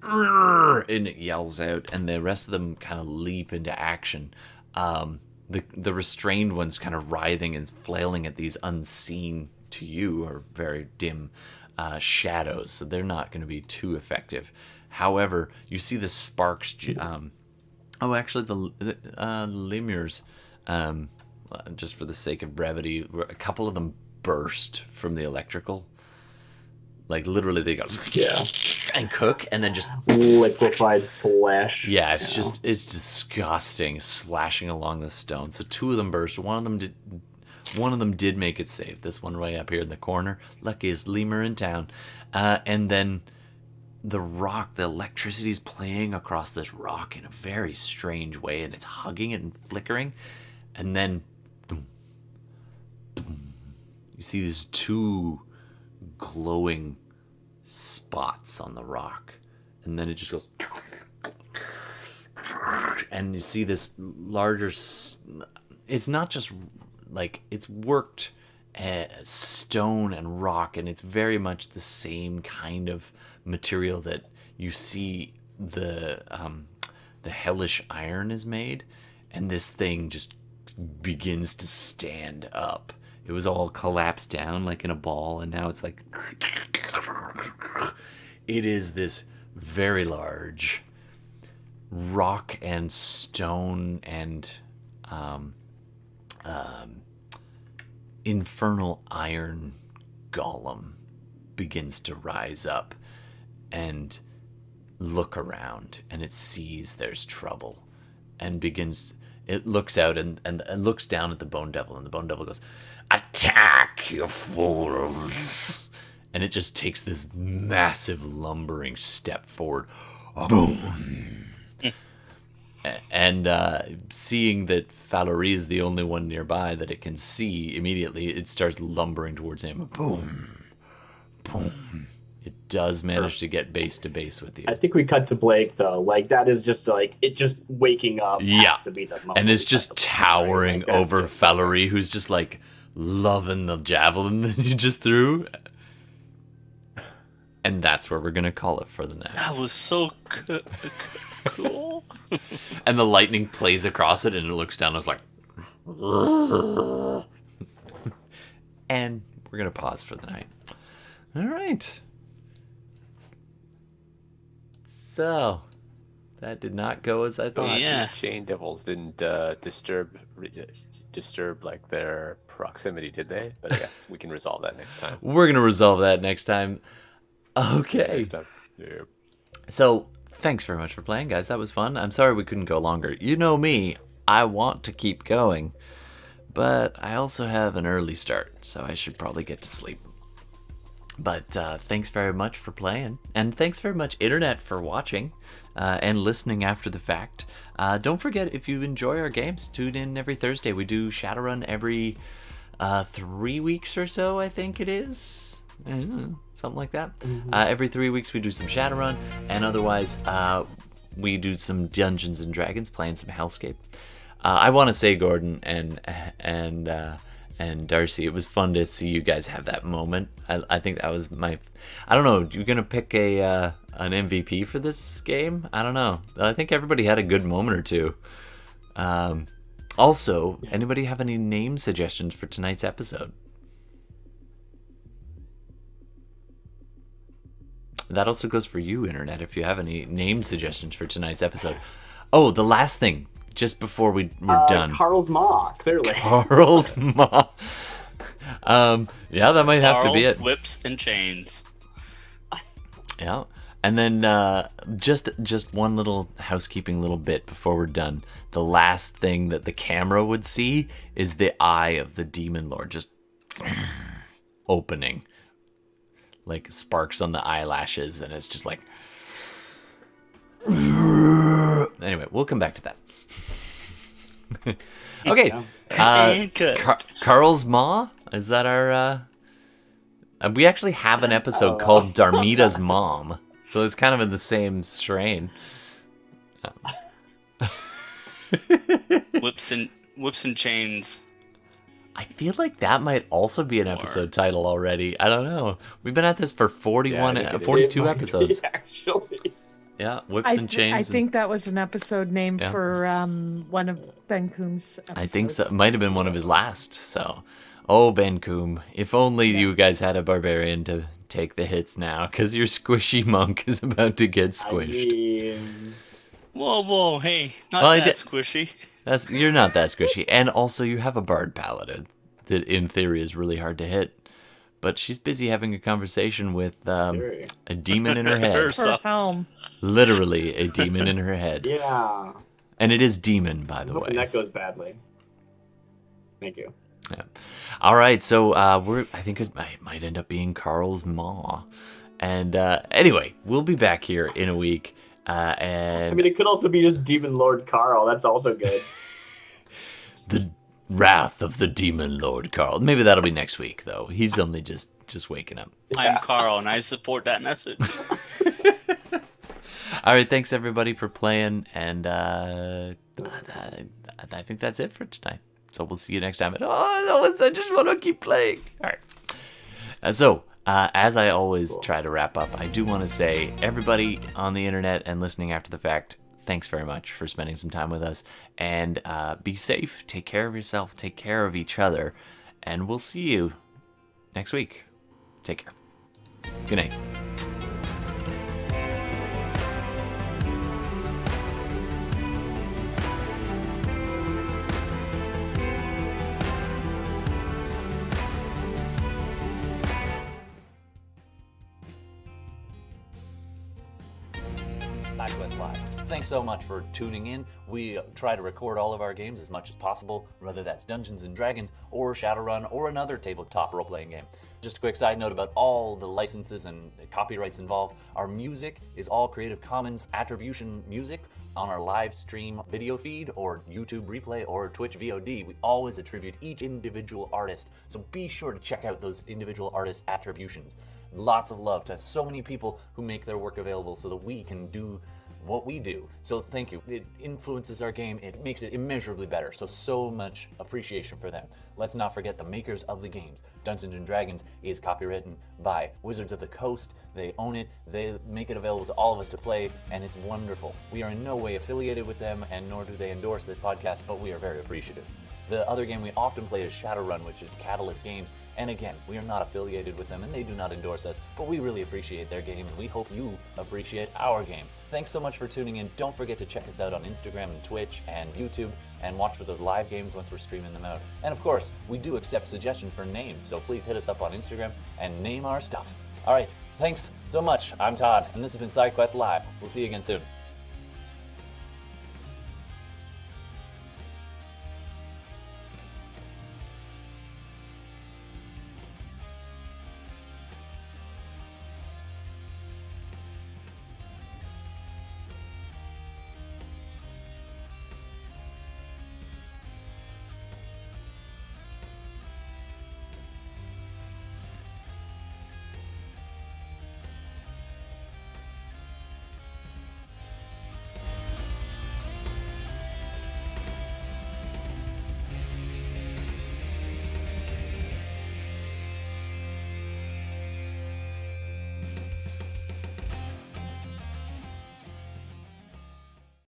and it yells out, and the rest of them kind of leap into action. The restrained ones kind of writhing and flailing at these unseen to you or very dim shadows, so they're not going to be too effective. However, you see the sparks. Actually, the lemurs, just for the sake of brevity, a couple of them burst from the electrical. Like literally, they go and cook, and then just Liquefied flesh. yeah, it's disgusting, slashing along the stone. So 2 of them burst. One of them did make it safe. This one right up here in the corner, luckiest lemur in town. And then the rock, the electricity is playing across this rock in a very strange way, and it's hugging it and flickering. And then you see these 2 glowing spots on the rock, and then it just goes, and you see this larger. It's not just like it's worked stone and rock, and it's very much the same kind of material that you see the hellish iron is made, and this thing just begins to stand up. It was all collapsed down like in a ball, and now it's like it is this very large rock and stone and infernal iron golem begins to rise up and look around, and it sees there's trouble and it looks out and looks down at the Bone Devil, and the Bone Devil goes, "Attack, you fools!" And it just takes this massive lumbering step forward. Boom! And seeing that Falurie is the only one nearby that it can see immediately, it starts lumbering towards him. Boom! Boom! It does manage to get base to base with you. I think we cut to Blake though. Like that is just like it just waking up. Yeah, has to be the moment and it's we just cut to Blake, towering right? Like, that's over just- Falurie, who's just like loving the javelin that you just threw. And that's where we're gonna call it for the night. That was so cool. And the lightning plays across it, and it looks down and it's like... And we're going to pause for the night. All right. So, that did not go as I thought. Yeah. Chain devils didn't disturb like their proximity, did they? But I guess we can resolve that next time. We're going to resolve that next time. Okay. Next time. Yeah. So, thanks very much for playing, guys. That was fun. I'm sorry we couldn't go longer. You know me. I want to keep going. But I also have an early start, so I should probably get to sleep. But thanks very much for playing. And thanks very much, Internet, for watching and listening after the fact. Don't forget, if you enjoy our games, tune in every Thursday. We do Shadowrun every 3 weeks or so, I think it is. I don't know, something like that. Every 3 weeks we do some Shadowrun, and otherwise we do some Dungeons and Dragons, playing some Hellscape. I want to say, Gordon and Darcy, it was fun to see you guys have that moment. I think that was my... I don't know, you're gonna pick an MVP for this game? I don't know. I think everybody had a good moment or two. Also, anybody have any name suggestions for tonight's episode? That also goes for you, Internet, if you have any name suggestions for tonight's episode. Oh, the last thing, just before we're done. Karls Maw, clearly. Karls Maw. Yeah, that might have to be it. Whips and chains. Yeah. And then just one little housekeeping little bit before we're done. The last thing that the camera would see is the eye of the Demon Lord just opening. Like sparks on the eyelashes, and it's just like... Anyway, we'll come back to that. Okay. Karls Maw? Is that our... We actually have an episode called Darmita's Mom. So it's kind of in the same strain. Whips and chains. I feel like that might also be an episode title already. I don't know. We've been at this for 42 episodes. Actually. Yeah, Whips and Chains. I think that was an episode named for one of Ben Coom's episodes. I think so. It might have been one of his last. So, Ben Coom, if only you guys had a barbarian to take the hits now, because your squishy monk is about to get squished. Whoa, hey, not that squishy. You're not that squishy. And also, you have a bard paladin that, in theory, is really hard to hit. But she's busy having a conversation with a demon in her head. Her helm. Literally, a demon in her head. Yeah. And it is demon, by the way. That goes badly. Thank you. Yeah. All right, so I think it might end up being Karls Maw. And anyway, we'll be back here in a week. And I mean, it could also be just Demon Lord Karl. That's also good. Wrath of the Demon Lord Karl. Maybe that'll be next week, though. He's only just waking up. I'm Carl, and I support that message. All right, thanks everybody for playing, and I think that's it for tonight. So we'll see you next time. And I just want to keep playing. All right. So, as I always try to wrap up, I do want to say, everybody on the internet and listening after the fact, thanks very much for spending some time with us. And be safe, take care of yourself, take care of each other, and we'll see you next week. Take care. Good night. SideQuest Live. Thanks so much for tuning in. We try to record all of our games as much as possible, whether that's Dungeons & Dragons or Shadowrun or another tabletop role-playing game. Just a quick side note about all the licenses and copyrights involved. Our music is all Creative Commons attribution music on our live stream video feed or YouTube replay or Twitch VOD. We always attribute each individual artist, so be sure to check out those individual artist attributions. Lots of love to so many people who make their work available so that we can do what we do. So thank you. It influences our game. It makes it immeasurably better. So much appreciation for them. Let's not forget the makers of the games. Dungeons & Dragons is copywritten by Wizards of the Coast. They own it. They make it available to all of us to play, and it's wonderful. We are in no way affiliated with them, and nor do they endorse this podcast, but we are very appreciative. The other game we often play is Shadowrun, which is Catalyst Games, and again, we are not affiliated with them and they do not endorse us, but we really appreciate their game and we hope you appreciate our game. Thanks so much for tuning in. Don't forget to check us out on Instagram and Twitch and YouTube and watch for those live games once we're streaming them out. And of course, we do accept suggestions for names, so please hit us up on Instagram and name our stuff. All right, thanks so much. I'm Todd, and this has been SideQuest Live. We'll see you again soon.